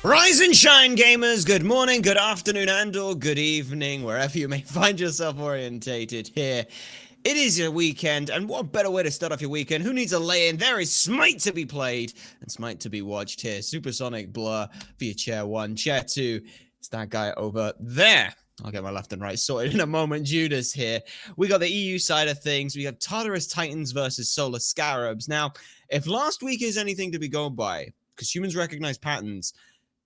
Rise and shine, gamers! Good morning, good afternoon, and or good evening, wherever you may find yourself orientated here. It is your weekend, and what better way to start off your weekend? Who needs a lay-in? There is Smite to be played, and Smite to be watched here. Supersonic Blur for your chair 1. Chair 2, it's that guy over there. I'll get my left and right sorted in a moment. Judas here. We got the EU side of things. We have Tartarus Titans versus Solar Scarabs. Now, if last week is anything to be going by, because humans recognize patterns,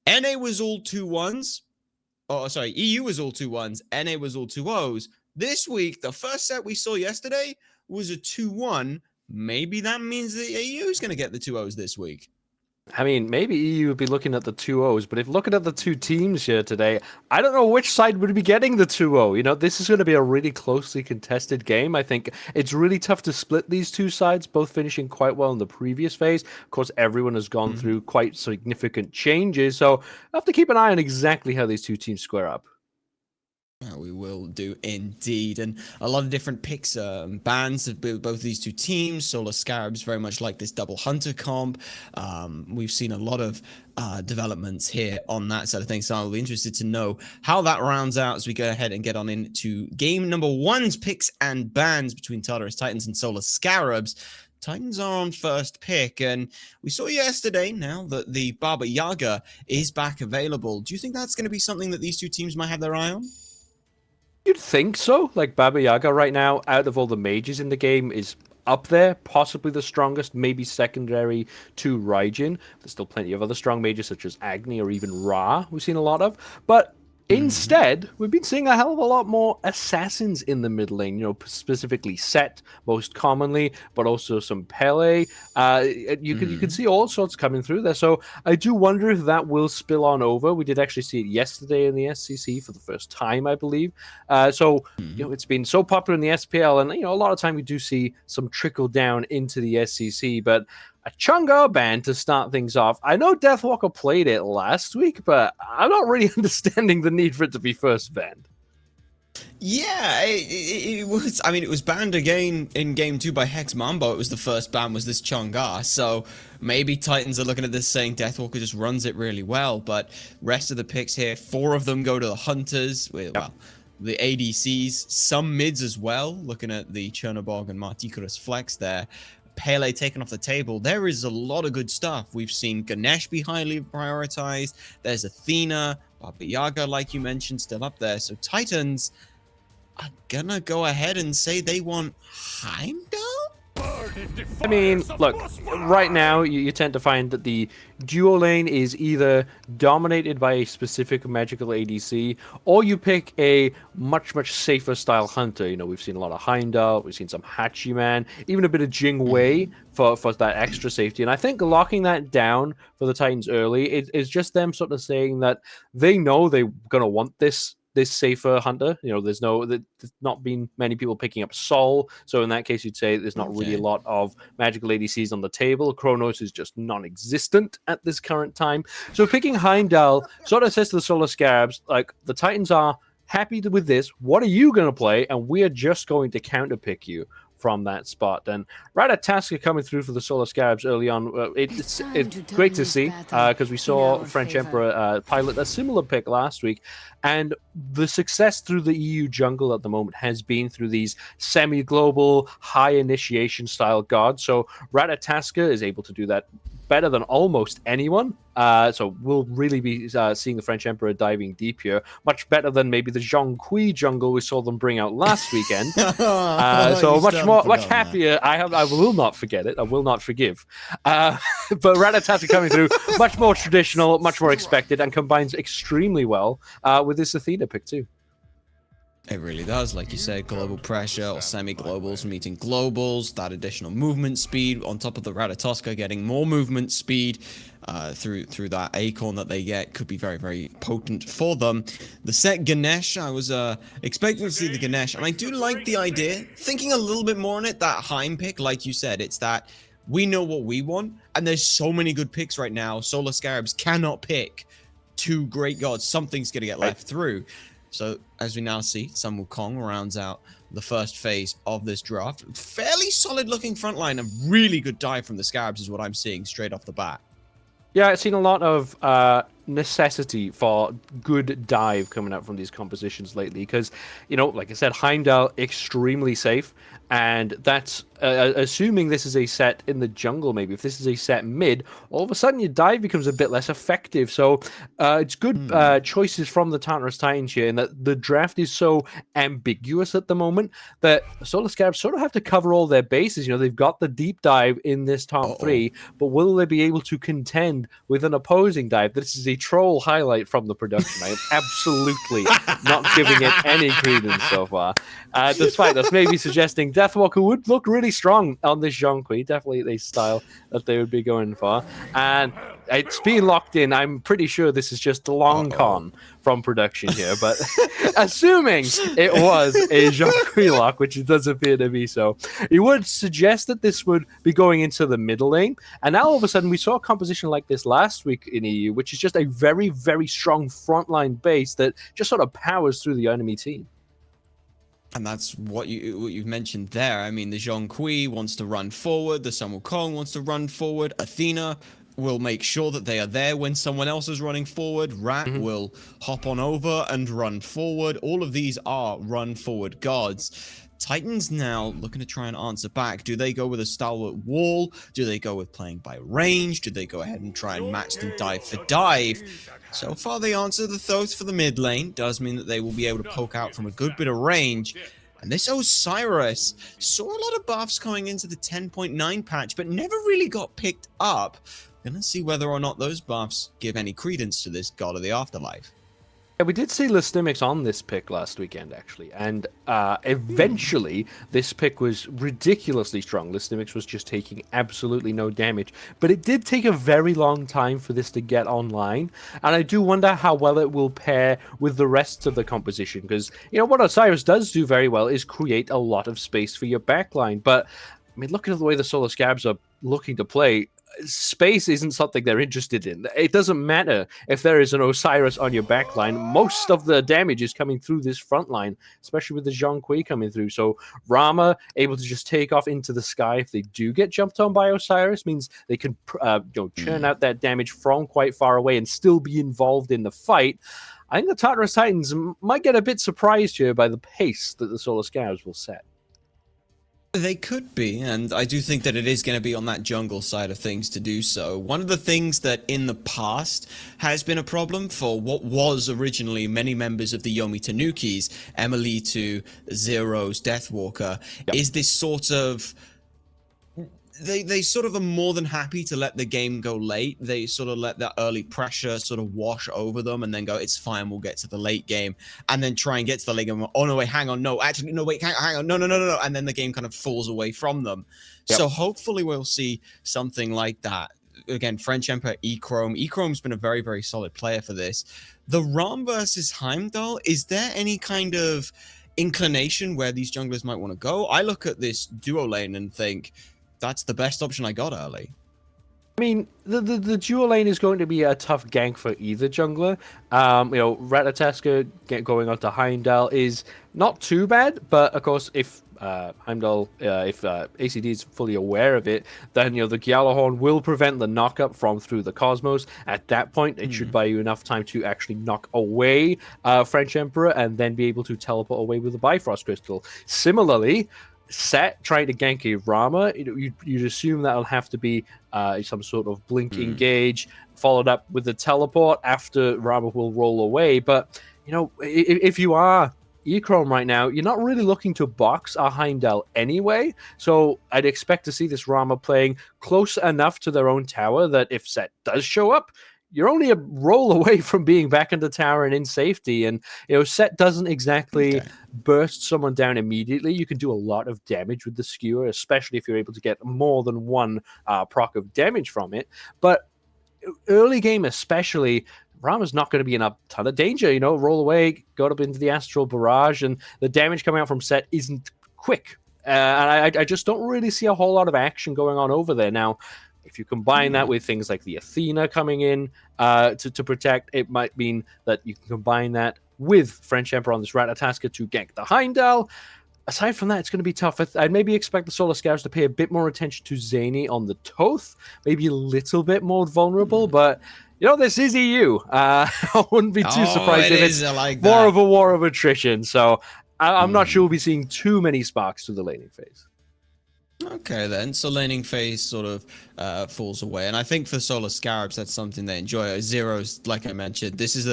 NA was all 2-1s. Oh, sorry, EU was all 2-1s. NA was all 2-0s. This week, the first set we saw yesterday was a 2-1. Maybe that means the EU is going to get the 2-0s this week. I mean, maybe EU would be looking at the 2-0s, but if looking at the two teams here today, I don't know which side would be getting the 2-0. You know, this is going to be a really closely contested game. I think it's really tough to split these two sides, both finishing quite well in the previous phase. Of course, everyone has gone through quite significant changes, so I have to keep an eye on exactly how these two teams square up. We will do indeed, and a lot of different picks bans of both these two teams. Solar Scarabs very much like this double hunter comp. We've seen a lot of developments here on that side of things, so I'll be interested to know how that rounds out as we go ahead and get on into game number 1's picks and bans between Tartarus Titans and Solar Scarabs. Titans are on first pick, and we saw yesterday now that the Baba Yaga is back available. Do you think that's going to be something that these two teams might have their eye on? You'd think so. Like, Baba Yaga right now, out of all the mages in the game, is up there, possibly the strongest, maybe secondary to Raijin. There's still plenty of other strong mages such as Agni or even Ra we've seen a lot of. But instead, we've been seeing a hell of a lot more assassins in the mid lane, you know, specifically Set most commonly, but also some Pele. You can see all sorts coming through there. So I do wonder if that will spill on over. We did actually see it yesterday in the SCC for the first time, I believe. You know, it's been so popular in the SPL, and, you know, a lot of time we do see some trickle down into the SCC, but a Chang'e ban to start things off. I know Deathwalker played it last week, but I'm not really understanding the need for it to be first banned. Yeah, it was. I mean, it was banned again in game 2 by Hex Mambo. It was the first ban, was this Chang'e. So maybe Titans are looking at this saying Deathwalker just runs it really well. But rest of the picks here, 4 of them go to the Hunters. Well, the ADCs, some mids as well. Looking at the Chernobog and Martikurus flex there. Pele taken off the table. There is a lot of good stuff. We've seen Ganesha be highly prioritized. There's Athena, Baba Yaga, like you mentioned, still up there. So Titans are gonna go ahead and say they want Heimdallr? I mean, look, right now you tend to find that the duo lane is either dominated by a specific magical ADC, or you pick a much safer style hunter. You know, we've seen a lot of Heimdallr, we've seen some Hachiman, even a bit of Jing Wei for that extra safety. And I think locking that down for the Titans early is just them sort of saying that they know they're gonna want this safer hunter. You know, there's not been many people picking up Sol, so in that case you'd say there's not really a lot of magical ADCs on the table. Kronos is just non-existent at this current time, so picking Heimdallr sort of says to the Solar Scarabs, like, the Titans are happy with this. What are you going to play? And we are just going to counterpick you from that spot. And Ratatoskr coming through for the Solar Scarabs early on. It's great to see, because we saw TheFrenchEmperor pilot a similar pick last week, and the success through the EU jungle at the moment has been through these semi-global, high initiation style gods. So Ratatoskr is able to do that better than almost anyone. So we'll really be seeing the TheFrenchEmperor diving deep here. Much better than maybe the Zhong jungle we saw them bring out last weekend. So much happier. I will not forget it. I will not forgive. But Ratatoskr coming through, much more traditional, much more expected, and combines extremely well with this Athena pick too. It really does, like you said, global pressure or semi-globals meeting globals, that additional movement speed on top of the Ratatoskr getting more movement speed through that acorn that they get could be very potent for them. The set Ganesha, I was expecting to see the Ganesha, and I do like the idea, thinking a little bit more on it, that Heim pick, like you said, it's that we know what we want, and there's so many good picks right now. Solar Scarabs cannot pick 2 great gods. Something's going to get left through. So, as we now see, some Wukong rounds out the first phase of this draft. Fairly solid-looking front line. A really good dive from the Scarabs is what I'm seeing straight off the bat. Yeah, I've seen a lot of necessity for good dive coming out from these compositions lately, because, like I said, Heimdallr extremely safe, and that's assuming this is a set in the jungle. Maybe if this is a set mid, all of a sudden your dive becomes a bit less effective. So it's good choices from the Tartarus Titans here, and that the draft is so ambiguous at the moment that Solar Scarabs sort of have to cover all their bases. They've got the deep dive in this top three, but will they be able to contend with an opposing dive? This is a troll highlight from the production. I am absolutely not giving it any credence so far, despite us maybe suggesting Deathwalker would look really strong on this Zhong. Definitely the style that they would be going for, and it's being locked in. I'm pretty sure this is just a long con from production here, but assuming it was a Zhong lock, which it does appear to be so, you would suggest that this would be going into the middle lane. And now all of a sudden we saw a composition like this last week in EU, which is just a very, very strong frontline base that just sort of powers through the enemy team. And that's what you've mentioned there. I mean, the Zhong wants to run forward, the Sun Wukong wants to run forward, Athena will make sure that they are there when someone else is running forward, Rat will hop on over and run forward. All of these are run forward gods. Titans now looking to try and answer back. Do they go with a stalwart wall? Do they go with playing by range? Do they go ahead and try and match them dive for dive? So far they answer the Thoth for the mid lane. Does mean that they will be able to poke out from a good bit of range. And this Osiris saw a lot of buffs coming into the 10.9 patch, but never really got picked up. Gonna see whether or not those buffs give any credence to this god of the afterlife. Yeah, we did see lestimics on this pick last weekend, actually, and eventually this pick was ridiculously strong. Lestimics was just taking absolutely no damage, but it did take a very long time for this to get online, and I do wonder how well it will pair with the rest of the composition, because, what Osiris does do very well is create a lot of space for your backline, but, I mean, look at the way the Solar Scarabs are looking to play. Space isn't something they're interested in. It doesn't matter if there is an Osiris on your backline. Most of the damage is coming through this front line, especially with the Zhong coming through. So Rama able to just take off into the sky if they do get jumped on by Osiris means they can churn out that damage from quite far away and still be involved in the fight. I think the Tartarus Titans might get a bit surprised here by the pace that the Solar Scarabs will set. They could be, and I do think that it is going to be on that jungle side of things to do so. One of the things that in the past has been a problem for what was originally many members of the Yomi Tanukis, emilitoo, Zyrhoes, Deathwalker, is this sort of... They sort of are more than happy to let the game go late. They sort of let that early pressure sort of wash over them and then go, it's fine, we'll get to the late game. And then try and get to the late game. Oh, no, wait, hang on. No, actually, no, wait, hang on. No. And then the game kind of falls away from them. Yep. So hopefully we'll see something like that. Again, FrenchEmperor, Echrome. Echrome's been a very, very solid player for this. The Ram versus Heimdallr, is there any kind of inclination where these junglers might want to go? I look at this duo lane and think... that's the best option I got early. I mean, the dual lane is going to be a tough gank for either jungler. Ratatoskr going on to Heimdallr is not too bad, but of course, if Heimdallr, if AicyD is fully aware of it, then the Gjallarhorn will prevent the knockup from through the Cosmos. At that point, it should buy you enough time to actually knock away FrenchEmperor and then be able to teleport away with the Bifrost Crystal. Similarly, Set trying to gank a Rama, you'd assume that'll have to be some sort of blink engage followed up with the teleport after Rama will roll away. But if you are Echrome right now, you're not really looking to box a Heimdallr anyway, so I'd expect to see this Rama playing close enough to their own tower that if Set does show up, you're only a roll away from being back in the tower and in safety. And, Set doesn't exactly burst someone down immediately. You can do a lot of damage with the skewer, especially if you're able to get more than one proc of damage from it. But early game especially, Rama's not going to be in a ton of danger. Roll away, go up into the Astral Barrage, and the damage coming out from Set isn't quick. And I just don't really see a whole lot of action going on over there. Now, if you combine that with things like the Athena coming in to protect, it might mean that you can combine that with FrenchEmperor on this Ratatoskr to gank the Heimdallr. Aside from that, it's going to be tough. I'd maybe expect the Solar Scarabs to pay a bit more attention to Zhainy on the Thoth, maybe a little bit more vulnerable, but This is EU. I wouldn't be too surprised if it's like more that. of a war of attrition. So I'm not sure we'll be seeing too many sparks through the laning phase. Okay then, so laning phase sort of falls away, and I think for Solar Scarabs that's something they enjoy. Zyrhoes, like I mentioned, this is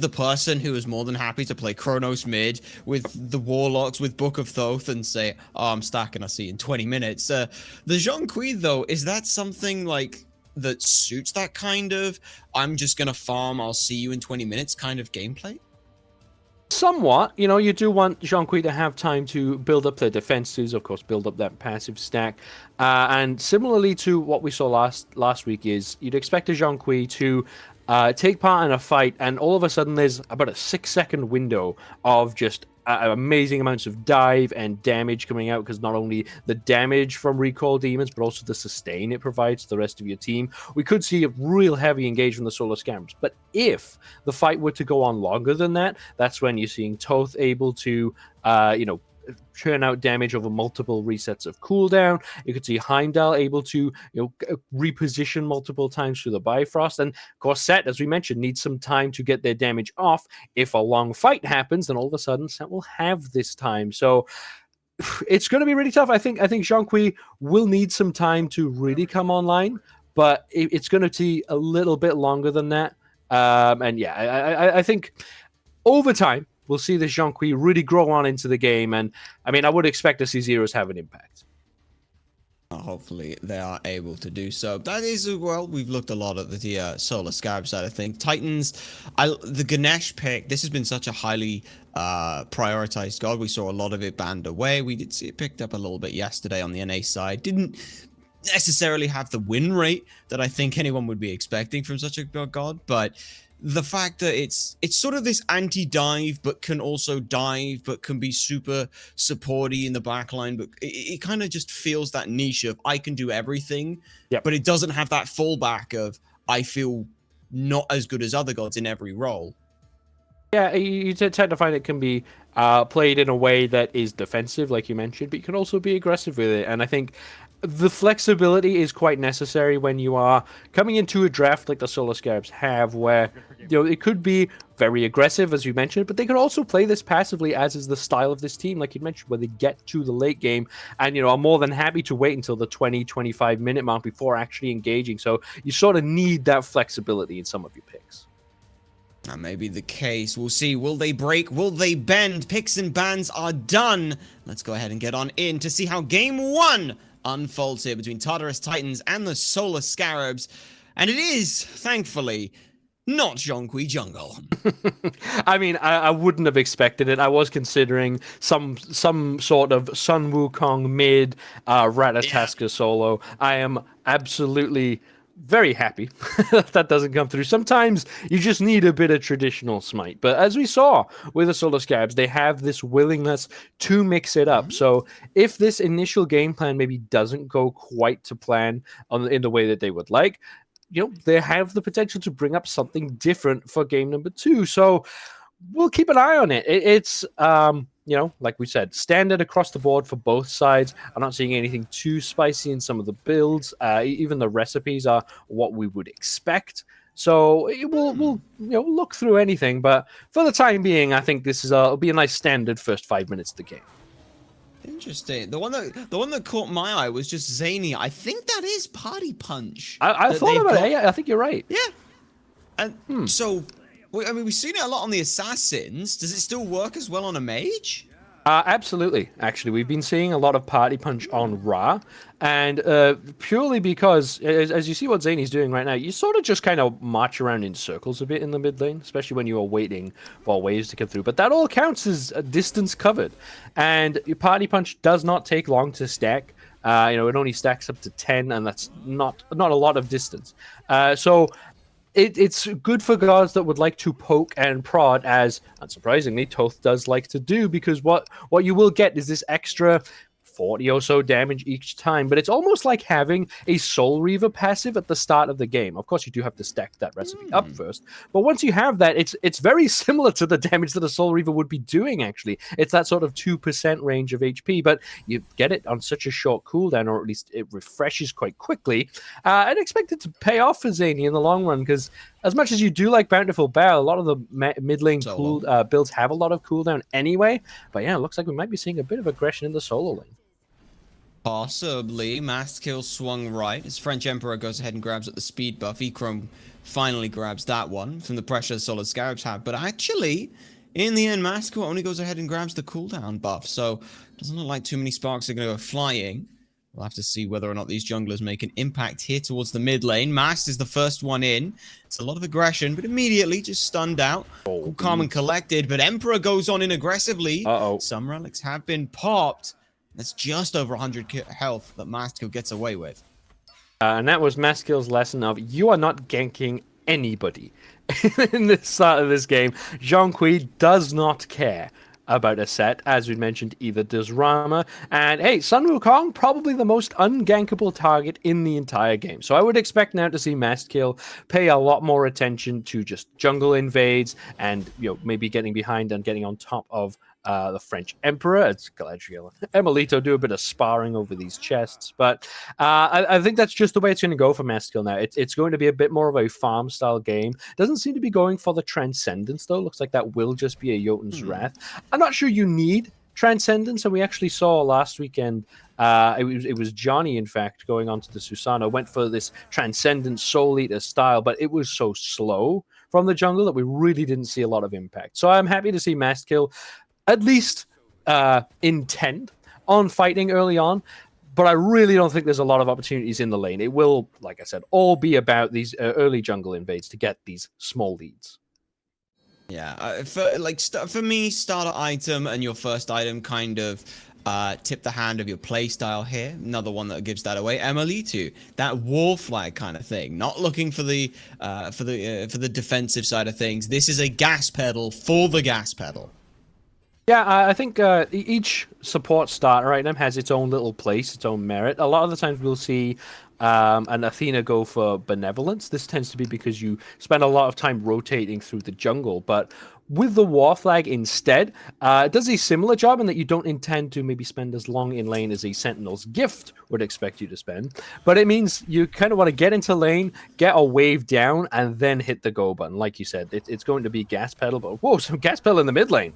the person who is more than happy to play Chronos mid with the Warlocks with Book of Thoth and say, "Oh, I'm stacking. I'll see you in 20 minutes." The Zhong though, is that something like that suits that kind of I'm just gonna farm, I'll see you in 20 minutes kind of gameplay? Somewhat, you do want Zhong to have time to build up their defenses, of course, build up that passive stack. And similarly to what we saw last week is you'd expect a Zhong to take part in a fight, and all of a sudden there's about a 6-second window of just amazing amounts of dive and damage coming out, because not only the damage from recall demons, but also the sustain it provides to the rest of your team. We could see a real heavy engagement from the Solar Scarabs, but if the fight were to go on longer than that, that's when you're seeing Thoth able to, churn out damage over multiple resets of cooldown. You could see Heimdallr able to reposition multiple times through the Bifrost, and of course Set, as we mentioned, needs some time to get their damage off. If a long fight happens, then all of a sudden Set will have this time. So it's going to be really tough. I think Zhong will need some time to really come online, but it's going to take a little bit longer than that. And yeah, I think over time we'll see this Zhong really grow on into the game, and I mean, I would expect to see Zyrhoes have an impact. Hopefully they are able to do so. That is, well, we've looked a lot at the Solar Scarab side of things. Titans, the Ganesha pick, this has been such a highly prioritized god. We saw a lot of it banned away. We did see it picked up a little bit yesterday on the NA side. Didn't necessarily have the win rate that I think anyone would be expecting from such a god, but the fact that it's sort of this anti-dive, but can also dive, but can be super supporty in the backline, but it kind of just feels that niche of I can do everything, but it doesn't have that fallback of I feel not as good as other gods in every role. Yeah, you tend to find it can be played in a way that is defensive, like you mentioned, but you can also be aggressive with it. And I think the flexibility is quite necessary when you are coming into a draft like the Solar Scarabs have, where it could be very aggressive, as you mentioned, but they could also play this passively, as is the style of this team, like you mentioned, where they get to the late game and are more than happy to wait until the 20-25 minute mark before actually engaging. So you sort of need that flexibility in some of your picks. That may be the case. We'll see. Will they break? Will they bend? Picks and bans are done. Let's go ahead and get on in to see how game one unfolds here between Tartarus Titans and the Solar Scarabs. And it is, thankfully, not Zhong jungle. I mean, I wouldn't have expected it. I was considering some sort of Sun Wukong mid Ratatoskr solo. I am absolutely very happy that doesn't come through. Sometimes you just need a bit of traditional Smite, but as we saw with the Solar Scarabs, they have this willingness to mix it up. So if this initial game plan maybe doesn't go quite to plan in the way that they would like, they have the potential to bring up something different for game number 2. So we'll keep an eye on it. It's like we said, standard across the board for both sides. I'm not seeing anything too spicy in some of the builds. Even the recipes are what we would expect. So we'll look through anything. But for the time being, I think this will be a nice standard first 5 minutes of the game. Interesting. The one that caught my eye was just Zhainy. I think that is Party Punch. I thought about it. Yeah, I think you're right. Yeah. And so, I mean, we've seen it a lot on the assassins. Does it still work as well on a mage? Absolutely. Actually, we've been seeing a lot of Party Punch on Ra, and purely because, as you see what Zhainy's doing right now, you sort of just kind of march around in circles a bit in the mid lane, especially when you are waiting for waves to come through. But that all counts as a distance covered, and your Party Punch does not take long to stack. It only stacks up to 10, and that's not a lot of distance. So it's good for gods that would like to poke and prod, as, unsurprisingly, Thoth does like to do, because what you will get is this extra 40 or so damage each time, but it's almost like having a Soul Reaver passive at the start of the game. Of course, you do have to stack that recipe up first, but once you have that, it's very similar to the damage that a Soul Reaver would be doing, actually. It's that sort of 2% range of HP, but you get it on such a short cooldown, or at least it refreshes quite quickly. I'd expect it to pay off for Zhainy in the long run, because as much as you do like Bountiful Bear, a lot of the mid lane builds have a lot of cooldown anyway. But yeah, it looks like we might be seeing a bit of aggression in the solo lane. Possibly. MastKiII swung right. His French Emperor goes ahead and grabs at the speed buff. Echrome finally grabs that one from the pressure solid Scarabs have. But actually, in the end, MastKiII only goes ahead and grabs the cooldown buff. So doesn't look like too many sparks are going to go flying. We'll have to see whether or not these junglers make an impact here towards the mid lane. Mast is the first one in. It's a lot of aggression, but immediately just stunned out. All calm and collected, but Emperor goes on in aggressively. Some relics have been popped. That's just over 100 health that MastKiII gets away with. And that was MastKiII's lesson of you are not ganking anybody in the start of this game. Zhong does not care about a set. As we mentioned, either does Rama. And hey, Sun Wukong, probably the most ungankable target in the entire game. So I would expect now to see MastKiII pay a lot more attention to just jungle invades and, you know, maybe getting behind and getting on top of the French Emperor. It's Galadriel and emilitoo do a bit of sparring over these chests, but I think that's just the way it's going to go for MastKiII now. It's going to be a bit more of a farm style game. Doesn't seem to be going for the Transcendence though. Looks like that will just be a Jotun's Wrath. I'm not sure you need Transcendence, and we actually saw last weekend it was Zhainy, in fact, going on to the Susano, went for this Transcendence Soul Eater style, but it was so slow from the jungle that we really didn't see a lot of impact. So I'm happy to see MastKiII at least intent on fighting early on, but I really don't think there's a lot of opportunities in the lane. It will, like I said, all be about these early jungle invades to get these small leads. Yeah, for me, starter item and your first item kind of tip the hand of your play style here. Another one that gives that away, emilitoo, that wall flag kind of thing. Not looking for the defensive side of things. This is a gas pedal for the gas pedal. Yeah, I think each support starter item has its own little place, its own merit. A lot of the times we'll see an Athena go for benevolence. This tends to be because you spend a lot of time rotating through the jungle, but with the war flag instead, it does a similar job in that you don't intend to maybe spend as long in lane as a Sentinel's Gift would expect you to spend, but it means you kind of want to get into lane, get a wave down, and then hit the go button. Like you said, it's going to be gas pedal, but whoa, some gas pedal in the mid lane.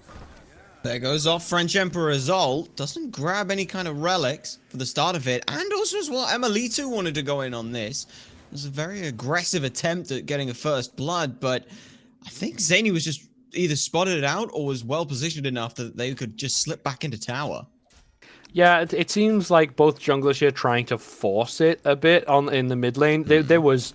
There goes off French Emperor's ult. Doesn't grab any kind of relics for the start of it. And also as well, emilitoo wanted to go in on this. It was a very aggressive attempt at getting a first blood, but I think Zhainy was just either spotted it out or was well positioned enough that they could just slip back into tower. Yeah, it seems like both junglers here trying to force it a bit in the mid lane. There was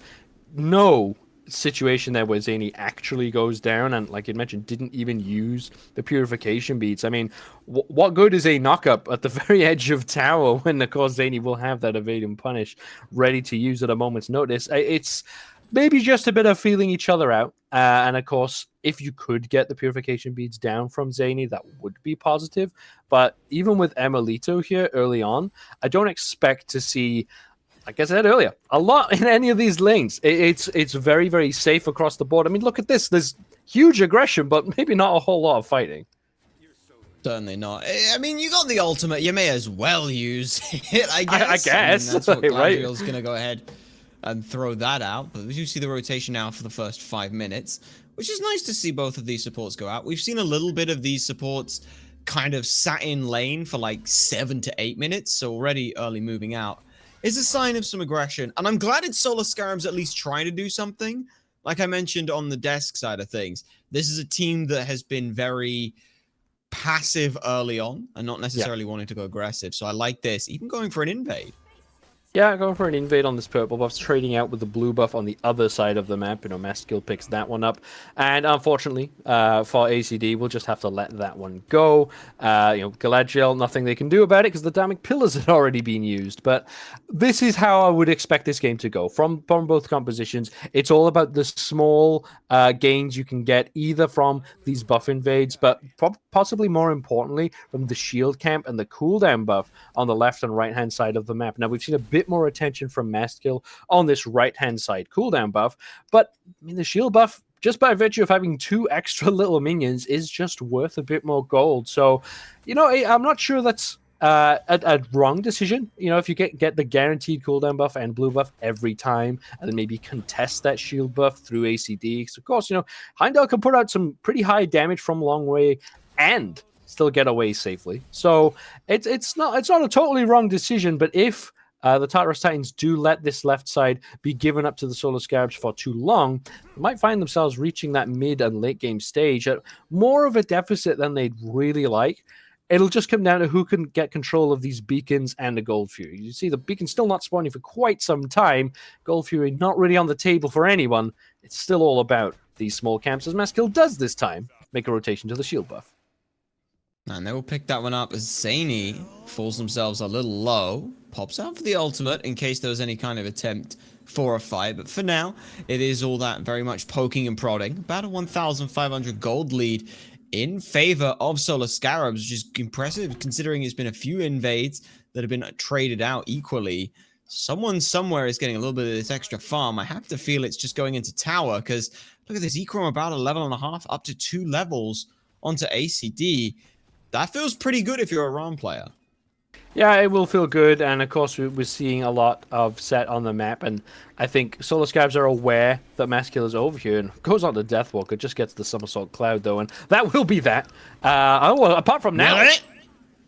no situation there where Zhainy actually goes down and, like you mentioned, didn't even use the purification beads. I mean, what good is a knock-up at the very edge of tower when, of course, Zhainy will have that evade and punish ready to use at a moment's notice? It's maybe just a bit of feeling each other out. And, of course, if you could get the purification beads down from Zhainy, that would be positive. But even with emilitoo here early on, I don't expect to see, like I said earlier, a lot in any of these lanes. It's very, very safe across the board. I mean, look at this. There's huge aggression, but maybe not a whole lot of fighting. Certainly not. I mean, you got the ultimate. You may as well use it, I guess. I guess. That's what Galadriel's going to go ahead and throw that out. But we do see the rotation now for the first 5 minutes, which is nice to see both of these supports go out. We've seen a little bit of these supports kind of sat in lane for like 7 to 8 minutes, so already early moving out is a sign of some aggression. And I'm glad it's Solar Scarabs at least trying to do something. Like I mentioned on the desk side of things, this is a team that has been very passive early on and not necessarily wanting to go aggressive. So I like this, even going for an invade. Yeah, going for an invade on this purple buff, trading out with the blue buff on the other side of the map. You know, MastKiII picks that one up. And unfortunately, for AicyD, we'll just have to let that one go. Galadriel, nothing they can do about it because the damning pillars had already been used. But this is how I would expect this game to go. From both compositions, it's all about the small gains you can get either from these buff invades, but possibly more importantly, from the shield camp and the cooldown buff on the left and right-hand side of the map. Now, we've seen a bit more attention from MastKiII on this right-hand side cooldown buff, but I mean, the shield buff, just by virtue of having 2 extra little minions, is just worth a bit more gold. So, you know, I'm not sure that's a wrong decision. You know, if you get the guaranteed cooldown buff and blue buff every time, and then maybe contest that shield buff through AicyD. So of course, you know, Heimdallr can put out some pretty high damage from long way and still get away safely. So it's not a totally wrong decision. But if the Tartarus Titans do let this left side be given up to the Solar Scarabs for too long, they might find themselves reaching that mid and late game stage at more of a deficit than they'd really like. It'll just come down to who can get control of these beacons and the Gold Fury. You see the beacon still not spawning for quite some time. Gold Fury not really on the table for anyone. It's still all about these small camps, as MastKiII does this time make a rotation to the shield buff. And they will pick that one up as Zhainy falls themselves a little low. Pops out for the ultimate in case there was any kind of attempt for a fight. But for now, it is all that very much poking and prodding. About a 1,500 gold lead in favor of Solar Scarabs, which is impressive considering it's been a few invades that have been traded out equally. Someone somewhere is getting a little bit of this extra farm. I have to feel it's just going into tower because look at this, Echrome about a level and a half, up to 2 levels onto AicyD. That feels pretty good if you're a Rama player. Yeah, it will feel good, and of course we're seeing a lot of set on the map, and I think Solar Scarabs are aware that MastKiII is over here, and goes on to Deathwalker, just gets the Somersault Cloud though, and that will be that. Well, apart from now...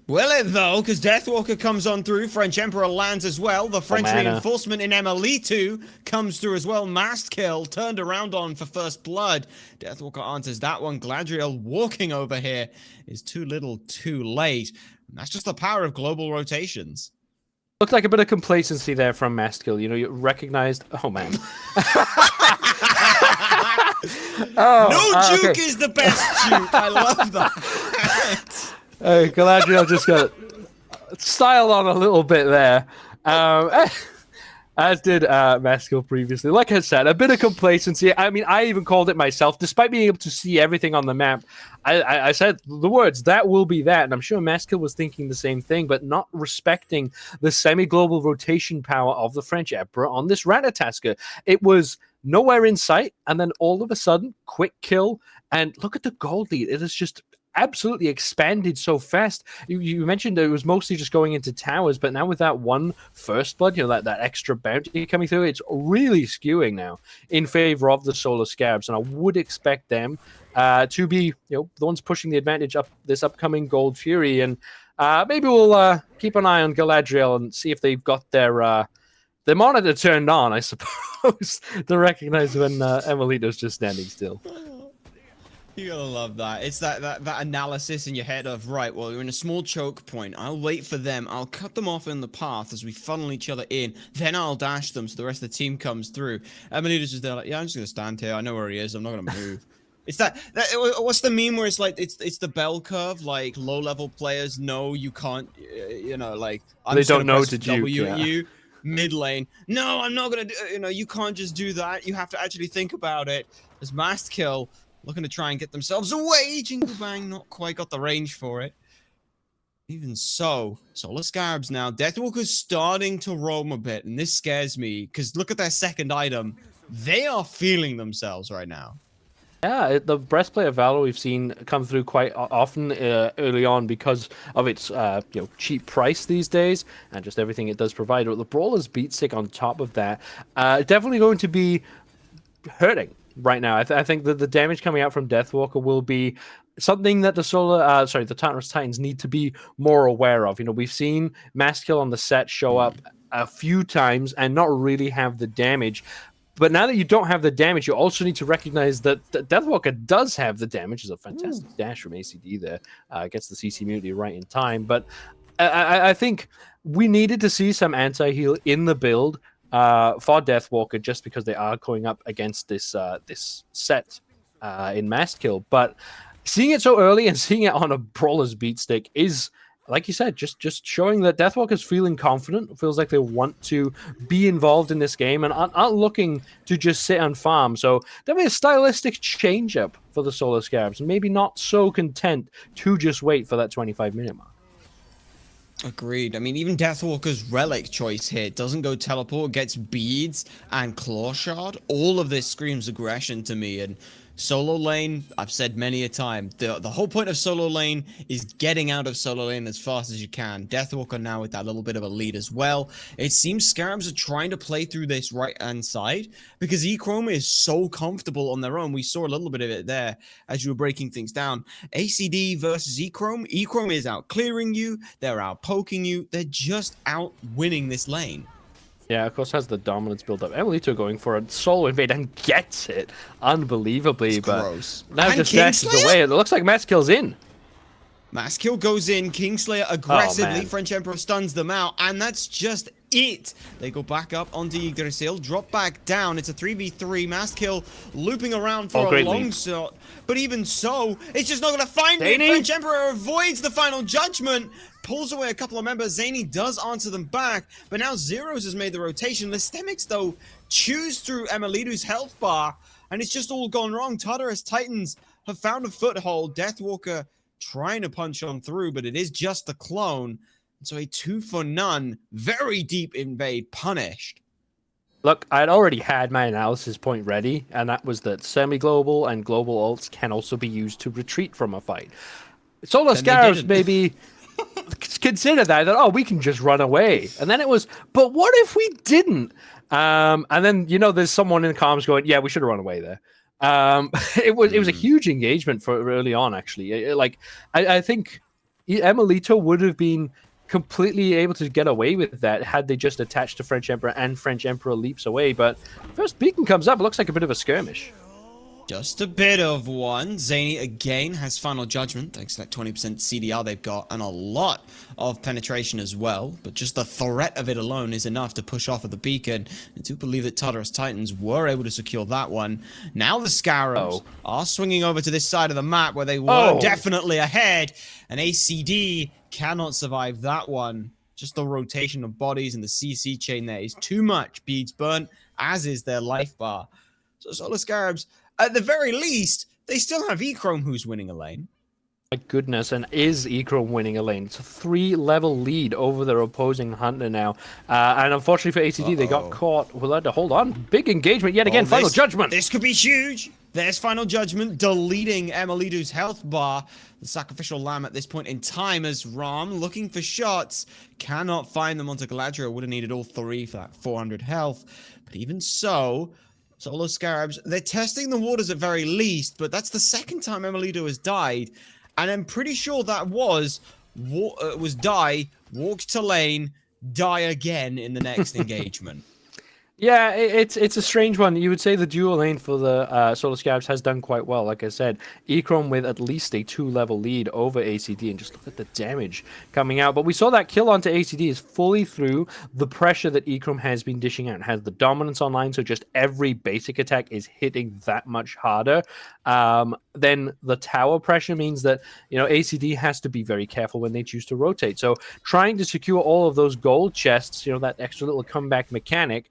Will it though, because Deathwalker comes on through, FrenchEmperor lands as well, the French reinforcement in emilitoo comes through as well, MastKiII turned around on for first blood. Deathwalker answers that one, Galadriel walking over here is too little too late. And that's just the power of global rotations. Looks like a bit of complacency there from MastKiII, you know, you recognized... Oh man. No juke is the best juke, I love that. Galadriel just got styled on a little bit there, as did MastKiII previously. Like I said, a bit of complacency. I mean, I even called it myself. Despite being able to see everything on the map, I said the words, that will be that. And I'm sure MastKiII was thinking the same thing, but not respecting the semi-global rotation power of the FrenchEmperor on this Ratatoskr. It was nowhere in sight, and then all of a sudden, quick kill. And look at the gold lead. It is just... absolutely expanded so fast. You mentioned it was mostly just going into towers, but now with that one first blood, you know, that extra bounty coming through, it's really skewing now in favor of the Solar Scarabs, and I would expect them to be, you know, the ones pushing the advantage up this upcoming Gold Fury, and maybe we'll keep an eye on Galadriel and see if they've got their monitor turned on, I suppose, to recognize when emilitoo's just standing still. You gotta love that. It's that analysis in your head of, right, well, you're in a small choke point. I'll wait for them. I'll cut them off in the path as we funnel each other in. Then I'll dash them so the rest of the team comes through. emilitoo's just there like, yeah, I'm just gonna stand here. I know where he is. I'm not gonna move. It's that what's the meme where it's like, it's the bell curve, like low-level players know you can't, you know, like... I'm they don't know to juke, yeah. Mid lane. No, I'm not gonna do, you know, you can't just do that. You have to actually think about it. As MastKiII looking to try and get themselves away. Jingle Bang not quite got the range for it. Even so, Solar Scarabs now. Deathwalker's starting to roam a bit, and this scares me, because look at their second item. They are feeling themselves right now. Yeah, the Breastplate of Valor we've seen come through quite often early on because of its you know, cheap price these days, and just everything it does provide. But the Brawler's Beatstick on top of that, definitely going to be hurting right now. I think that the damage coming out from Deathwalker will be something that the the Tartarus Titans need to be more aware of. You know, we've seen MastKiII on the set show up a few times and not really have the damage. But now that you don't have the damage, you also need to recognize that Deathwalker does have the damage. It's a fantastic dash from AicyD there. Gets the CC immunity right in time. But I think we needed to see some anti-heal in the build for Deathwalker, just because they are going up against this this set in MastKiII. But seeing it so early and seeing it on a Brawler's Beatstick is, like you said, just showing that Deathwalker's feeling confident, feels like they want to be involved in this game and aren't looking to just sit and farm. So definitely a stylistic change-up for the Solar Scarabs, and maybe not so content to just wait for that 25-minute mark. Agreed. I mean, even Deathwalker's relic choice here doesn't go teleport, gets beads and claw shard. All of this screams aggression to me, and Solo lane, I've said many a time, the whole point of solo lane is getting out of solo lane as fast as you can. Deathwalker now with that little bit of a lead as well. It seems Scarabs are trying to play through this right-hand side because Echrome is so comfortable on their own. We saw a little bit of it there as you were breaking things down. AicyD versus Echrome. Echrome is out clearing you. They're out poking you. They're just out winning this lane. Yeah, of course, has the dominance build up. emilitoo going for a solo invade and gets it unbelievably, It's but gross. now And just dashes away. It looks like MastKiII's in. MastKiII goes in, Kingslayer aggressively, man. FrenchEmperor stuns them out, and that's just it. They go back up onto Yggdrasil, drop back down. It's a 3v3, MastKiII looping around for a long shot. But even so, it's just not going to find it. FrenchEmperor avoids the final judgment, pulls away a couple of members. Zhainy does answer them back, but now Zyrhoes has made the rotation. Lestimics, though, chews through emilitoo's health bar, and it's just all gone wrong. Tartarus Titans have found a foothold. Deathwalker trying to punch on through, but it is just the clone. So a 2-for-none, very deep invade punished. Look, I'd already had my analysis point ready, and that was that semi-global and global ults can also be used to retreat from a fight. Solar Scarabs maybe consider that, oh, we can just run away. And then it was, but what if we didn't? And then, you know, there's someone in the comms going, yeah, we should have run away there. It was a huge engagement for early on, actually. I think emilitoo would have been completely able to get away with that had they just attached to FrenchEmperor and FrenchEmperor leaps away. But first beacon comes up, it looks like a bit of a skirmish. Just a bit of one. Zhainy again has final judgment thanks to that 20% CDR they've got and a lot of penetration as well. But just the threat of it alone is enough to push off of the beacon. I do believe that Tartarus Titans were able to secure that one. Now the Scarabs are swinging over to this side of the map where they were definitely ahead. And AicyD cannot survive that one. Just the rotation of bodies and the CC chain there is too much. Beads burnt, as is their life bar. So Solar Scarabs, at the very least, they still have Echrome who's winning a lane. My goodness, and is Echrome winning a lane? It's a 3-level lead over their opposing hunter now. And unfortunately for AicyD, they got caught. We'll have to hold on. Big engagement yet again. Final judgment. This could be huge. There's final judgment, deleting emilitoo's health bar. The sacrificial lamb at this point in time as Ram, looking for shots, cannot find them onto Galadriel. Would have needed all 3 for that 400 health. But even so, Solar Scarabs, they're testing the waters at very least, but that's the second time emilitoo has died. And I'm pretty sure that was die, walk to lane, die again in the next engagement. Yeah, it's a strange one. You would say the dual lane for the Solar Scarabs has done quite well. Like I said, Echrome with at least a 2-level lead over AicyD, and just look at the damage coming out. But we saw that kill onto AicyD is fully through the pressure that Echrome has been dishing out. It has the dominance online, so just every basic attack is hitting that much harder. Then the tower pressure means that, you know, AicyD has to be very careful when they choose to rotate. So trying to secure all of those gold chests, you know, that extra little comeback mechanic,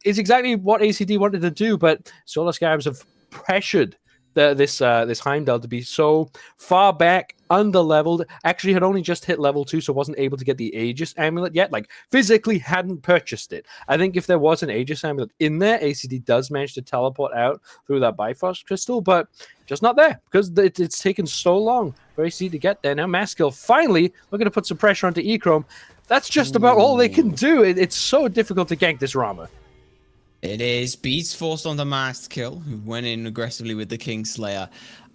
is exactly what AicyD wanted to do, but Solar Scarabs have pressured this Heimdallr to be so far back, under-leveled, actually had only just hit level 2, so wasn't able to get the Aegis amulet yet, like physically hadn't purchased it. I think if there was an Aegis amulet in there, AicyD does manage to teleport out through that Bifrost crystal, but just not there, because it's taken so long for AicyD to get there. Now MastKiII finally looking to put some pressure onto Echrome. That's just about all they can do. It's so difficult to gank this Rama. It is. Beats forced onto MastKiII, who went in aggressively with the Kingslayer.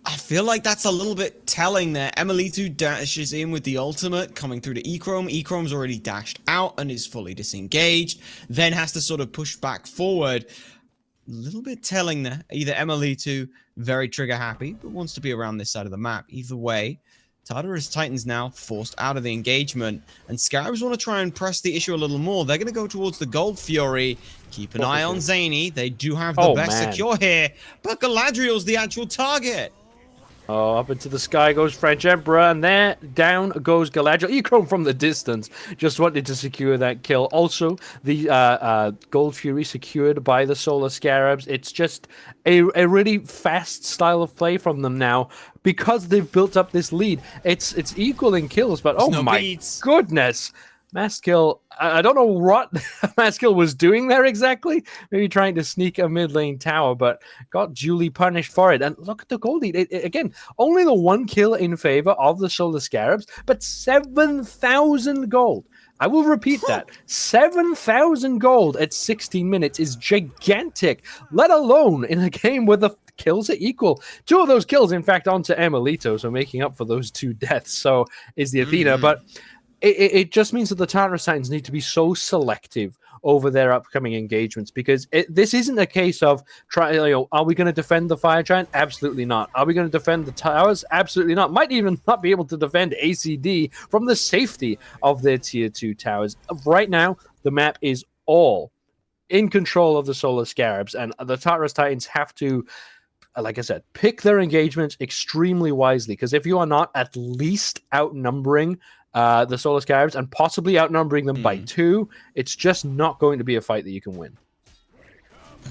I feel like that's a little bit telling there. emilitoo dashes in with the ultimate, coming through to Echrome. Echrome's already dashed out and is fully disengaged, then has to sort of push back forward. A little bit telling there. Either emilitoo, very trigger happy, but wants to be around this side of the map. Either way, Tartarus Titans now forced out of the engagement, and Scarabs want to try and press the issue a little more. They're going to go towards the Gold Fury. Keep an eye on Zhainy. They do have the best secure here, but Galadriel's the actual target. Oh, up into the sky goes FrenchEmperor, and there down goes Galadriel. Echrome from the distance just wanted to secure that kill. Also, the Gold Fury secured by the Solar Scarabs. It's just a really fast style of play from them now because they've built up this lead. It's equal in kills, but oh my goodness. MastKiII, I don't know what MastKiII was doing there exactly. Maybe trying to sneak a mid lane tower, but got duly punished for it. And look at the gold lead. Again, only the 1 kill in favor of the Solar Scarabs, but 7,000 gold. I will repeat that. 7,000 gold at 16 minutes is gigantic, let alone in a game where the kills are equal. 2 of those kills, in fact, onto emilitoo, so making up for those 2 deaths. So is the Athena, but it just means that the Tartarus Titans need to be so selective over their upcoming engagements, because this isn't a case of are we going to defend the Fire Giant? Absolutely not. Are we going to defend the towers? Absolutely not. Might even not be able to defend AicyD from the safety of their tier 2 towers. Right now, the map is all in control of the Solar Scarabs, and the Tartarus Titans have to, like I said, pick their engagements extremely wisely, because if you are not at least outnumbering the Solar Scarabs and possibly outnumbering them by 2, it's just not going to be a fight that you can win.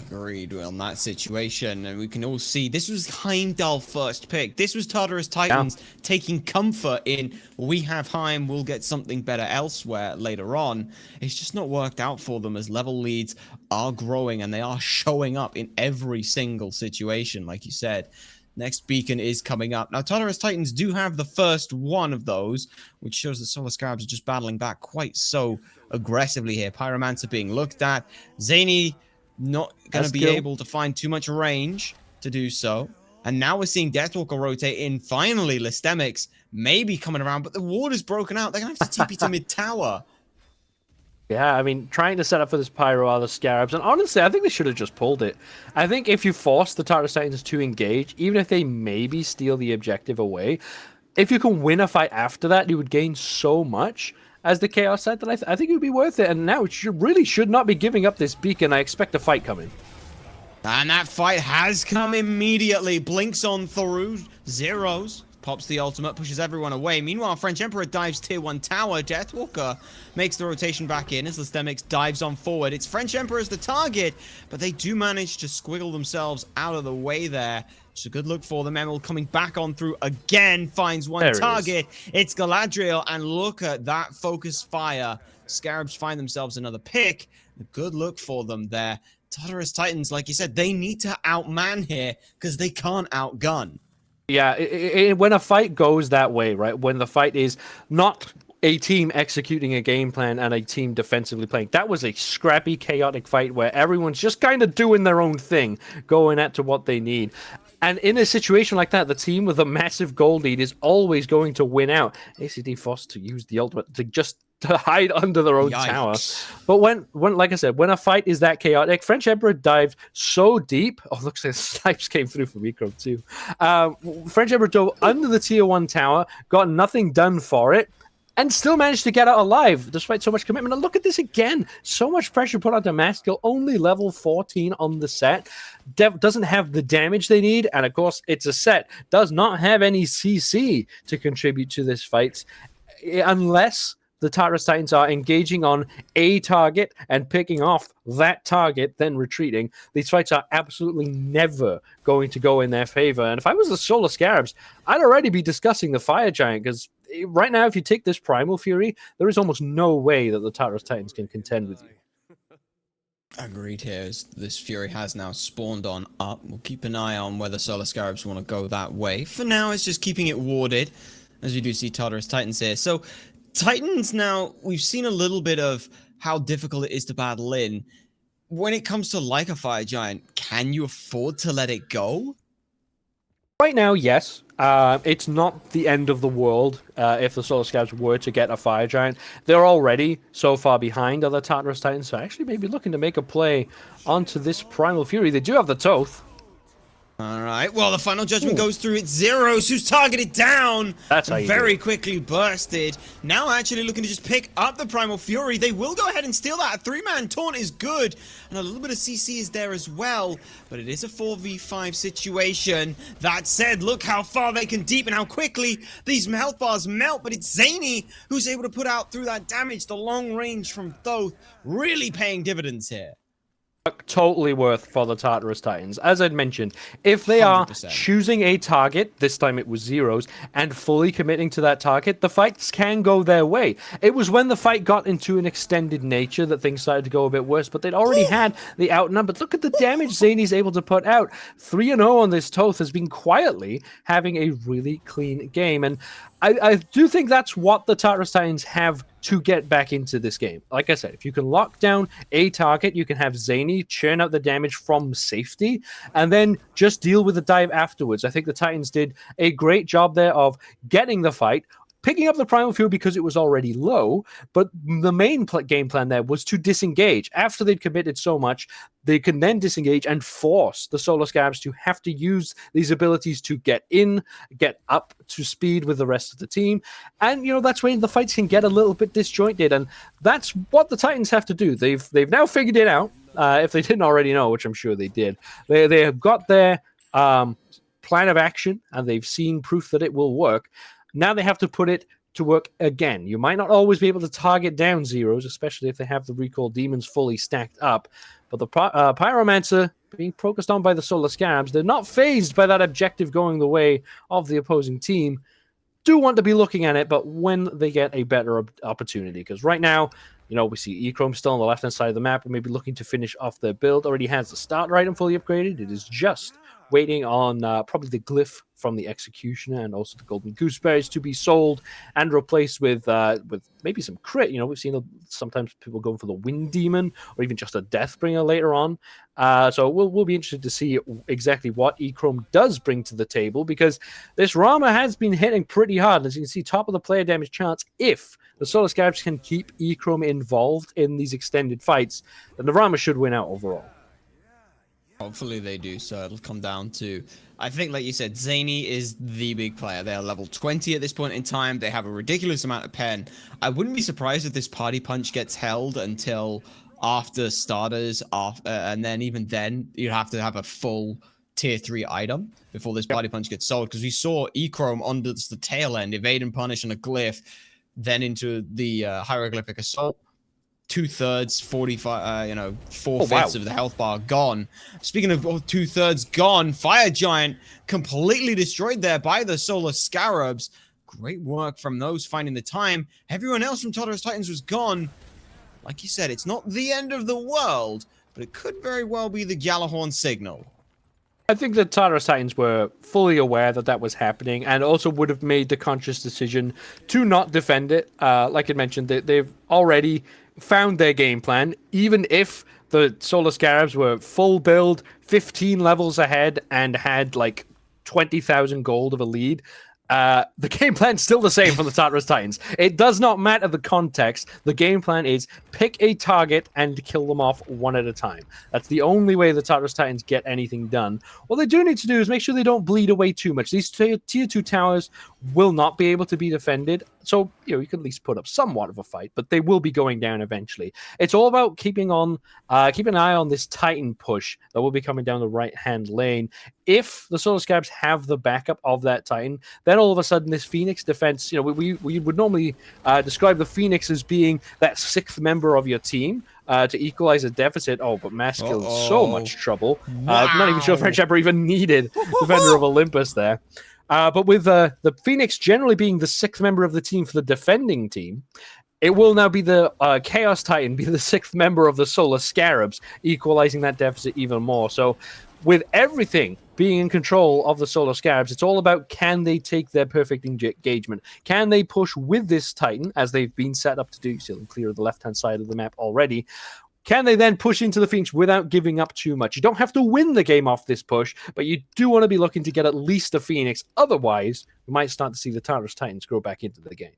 Agreed on that situation, and we can all see this was Heimdallr first pick. This was Tartarus Titans taking comfort in, we have Heim, we'll get something better elsewhere later on. It's just not worked out for them, as level leads are growing and they are showing up in every single situation, like you said. Next beacon is coming up. Now, Tartarus Titans do have the first one of those, which shows the Solar Scarabs are just battling back quite so aggressively here. Pyromancer being looked at. Zhainy not going to be able to find too much range to do so. And now we're seeing Deathwalker rotate in. Finally, lestimics maybe coming around, but the ward is broken out. They're going to have to TP to mid-tower. Yeah, I mean, trying to set up for this Pyro are the Scarabs, and honestly, I think they should have just pulled it. I think if you force the Tartarus Titans to engage, even if they maybe steal the objective away, if you can win a fight after that, you would gain so much as the Chaos side that I think it would be worth it, and now it really should not be giving up this beacon. I expect a fight coming. And that fight has come immediately. Blinks on through. Zyrhoes pops the ultimate, pushes everyone away. Meanwhile, FrenchEmperor dives tier 1 tower. Deathwalker makes the rotation back in as lestimics dives on forward. It's FrenchEmperor as the target, but they do manage to squiggle themselves out of the way there. It's a good look for them. Emil coming back on through again, finds one target. It's Galadriel, and look at that focus fire. Scarabs find themselves another pick. A good look for them there. Tartarus Titans, like you said, they need to outman here because they can't outgun. Yeah, when a fight goes that way, right? When the fight is not a team executing a game plan and a team defensively playing. That was a scrappy, chaotic fight where everyone's just kind of doing their own thing, going at to what they need. And in a situation like that, the team with a massive gold lead is always going to win out. AicyD forced to use the ultimate to hide under their own tower. But when, like I said, when a fight is that chaotic, FrenchEmperor dived so deep. Oh, looks like snipes came through from Echrome too. FrenchEmperor dove under the tier 1 tower, got nothing done for it, and still managed to get out alive despite so much commitment. And look at this again. So much pressure put onto MastKiII, only level 14 on the set. Doesn't have the damage they need, and of course, it's a set. Does not have any CC to contribute to this fight, unless the Tartarus Titans are engaging on a target and picking off that target, then retreating. These fights are absolutely never going to go in their favor. And if I was the Solar Scarabs, I'd already be discussing the Fire Giant, because right now, if you take this Primal Fury, there is almost no way that the Tartarus Titans can contend with you. Agreed here, as this Fury has now spawned on up. We'll keep an eye on whether Solar Scarabs want to go that way. For now, it's just keeping it warded, as you do see Tartarus Titans here. So, Titans now, we've seen a little bit of how difficult it is to battle in. When it comes to like a Fire Giant, can you afford to let it go? Right now, yes. It's not the end of the world if the Solar Scarabs were to get a Fire Giant. They're already so far behind other Tartarus Titans, so actually maybe looking to make a play onto this Primal Fury. They do have the Thoth. Alright, well, the final judgment goes through. It's Zyrhoes who's targeted down. That's how you very quickly bursted. Now actually looking to just pick up the Primal Fury. They will go ahead and steal that. A 3-man taunt is good. And a little bit of CC is there as well. But it is a 4v5 situation. That said, look how far they can deepen, how quickly these health bars melt. But it's Zhainy who's able to put out through that damage. The long range from Thoth really paying dividends here. Totally worth for the Tartarus Titans. As I'd mentioned, if they are 100%. choosing a target, this time it was Zyrhoes, and fully committing to that target, the fights can go their way. It was when the fight got into an extended nature that things started to go a bit worse, but they'd already had the outnumbered. Look at the damage Zhainy's able to put out. 3-0 on this Thoth has been quietly having a really clean game, and I do think that's what the Tartarus Titans have to get back into this game. Like I said, if you can lock down a target, you can have Zhainy churn out the damage from safety, and then just deal with the dive afterwards. I think the Titans did a great job there of getting the fight, picking up the primal fuel because it was already low, but the main game plan there was to disengage. After they'd committed so much, they can then disengage and force the Solar Scarabs to have to use these abilities to get up to speed with the rest of the team. And, you know, that's when the fights can get a little bit disjointed, and that's what the Titans have to do. They've now figured it out, if they didn't already know, which I'm sure they did. They have got their plan of action, and they've seen proof that it will work. Now they have to put it to work again. You might not always be able to target down Zyrhoes, especially if they have the Recall Demons fully stacked up. But the Pyromancer being focused on by the Solar Scarabs, they're not phased by that objective going the way of the opposing team. Do want to be looking at it, but when they get a better opportunity. Because right now, you know, we see Echrome still on the left-hand side of the map, and maybe looking to finish off their build. Already has the starter item fully upgraded. It is just waiting on probably the glyph from the Executioner and also the Golden Gooseberries to be sold and replaced with maybe some crit. You know, we've seen sometimes people going for the Wind Demon or even just a Deathbringer later on. So we'll be interested to see exactly what Echrome does bring to the table, because this Rama has been hitting pretty hard. As you can see, top of the player damage charts. If the Solar Scarabs can keep Echrome involved in these extended fights, then the Rama should win out overall. Hopefully they do, so it'll come down to, I think, like you said, Zhainy is the big player. They're level 20 at this point in time. They have a ridiculous amount of pen. I wouldn't be surprised if this party punch gets held until after starters, and then even then, you have to have a full tier 3 item before this party punch gets sold, because we saw Echrome on the tail end, evade and punish on a glyph, then into the hieroglyphic assault. 2/3, 45, 4/5 of the health bar gone. Speaking of 2/3 gone, Fire Giant completely destroyed there by the Solar Scarabs. Great work from those finding the time. Everyone else from Tartarus Titans was gone. Like you said, it's not the end of the world, but it could very well be the Gjallarhorn signal. I think the Tartarus Titans were fully aware that that was happening, and also would have made the conscious decision to not defend it. Like I mentioned, they've already found their game plan. Even if the Solar Scarabs were full build, 15 levels ahead, and had like 20,000 gold of a lead, the game plan's still the same for the Tartarus Titans. It does not matter the context. The game plan is pick a target and kill them off one at a time. That's the only way the Tartarus Titans get anything done. What they do need to do is make sure they don't bleed away too much. These tier 2 towers will not be able to be defended. So, you know, you can at least put up somewhat of a fight, but they will be going down eventually. It's all about keeping an eye on this Titan push that will be coming down the right-hand lane. If the Solar Scarabs have the backup of that Titan, then all of a sudden this Phoenix defense, you know, we would normally describe the Phoenix as being that 6th member of your team to equalize a deficit. Oh, but MastKiII in so much trouble. Wow. Not even sure TheFrenchEmperor even needed Defender of Olympus there. But with the Phoenix generally being the 6th member of the team for the defending team, it will now be the Chaos Titan, be the 6th member of the Solar Scarabs, equalizing that deficit even more. So with everything being in control of the Solar Scarabs, it's all about, can they take their perfect engagement? Can they push with this Titan, as they've been set up to do, so clear of the left-hand side of the map already? Can they then push into the Phoenix without giving up too much? You don't have to win the game off this push, but you do want to be looking to get at least a Phoenix. Otherwise, we might start to see the Tartarus Titans grow back into the game.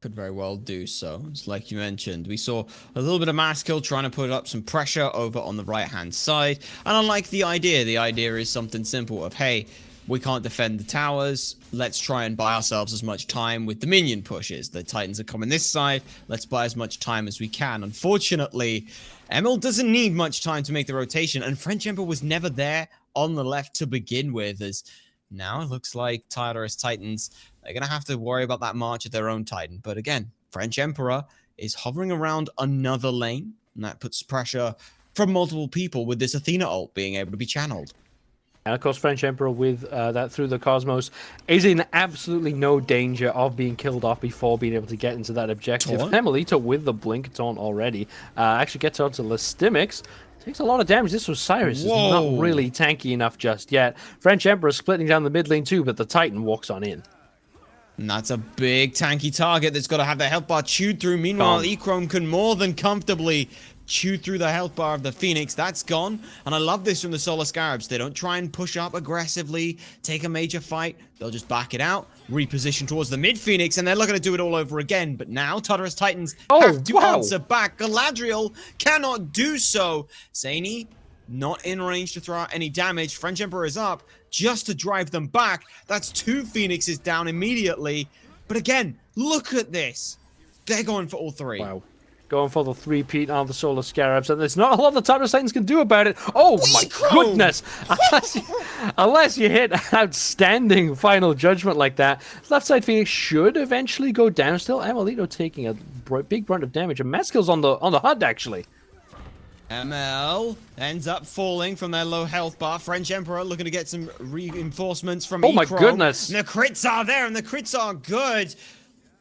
Could very well do so. It's like you mentioned, we saw a little bit of MastKiII trying to put up some pressure over on the right-hand side. And I like the idea is something simple of, hey, we can't defend the towers. Let's try and buy ourselves as much time with the minion pushes. The Titans are coming this side. Let's buy as much time as we can. Unfortunately, Emil doesn't need much time to make the rotation, and TheFrenchEmperor was never there on the left to begin with, as now it looks like Tartarus Titans are going to have to worry about that march of their own Titan. But again, TheFrenchEmperor is hovering around another lane, and that puts pressure from multiple people with this Athena ult being able to be channeled. And of course, FrenchEmperor with that through the cosmos is in absolutely no danger of being killed off before being able to get into that objective. emilitoo with the blink taunt already actually gets onto lestimics. Takes a lot of damage. This Osiris is not really tanky enough just yet. FrenchEmperor splitting down the mid lane too, but the Titan walks on in. And that's a big tanky target that's got to have the health bar chewed through. Meanwhile, Echrome can more than comfortably chew through the health bar of the Phoenix. That's gone. And I love this from the Solar Scarabs. They don't try and push up aggressively, take a major fight. They'll just back it out, reposition towards the mid Phoenix, and they're looking to do it all over again. But now Tartarus Titans have to answer back. Galadriel cannot do so. Zhainy not in range to throw out any damage. FrenchEmperor is up just to drive them back. That's 2 Phoenixes down immediately. But again, look at this. They're going for all 3. Wow. Going for the 3-peat on the Solar Scarabs, and there's not a lot the Tartarus Titans can do about it. Oh my goodness! Unless you hit outstanding final judgment like that, left side Phoenix should eventually go down. Still, emilitoo taking a big brunt of damage, and MastKiII's on the HUD actually. ML ends up falling from their low health bar. FrenchEmperor looking to get some reinforcements from Echrome. My goodness! And the crits are there, and the crits are good.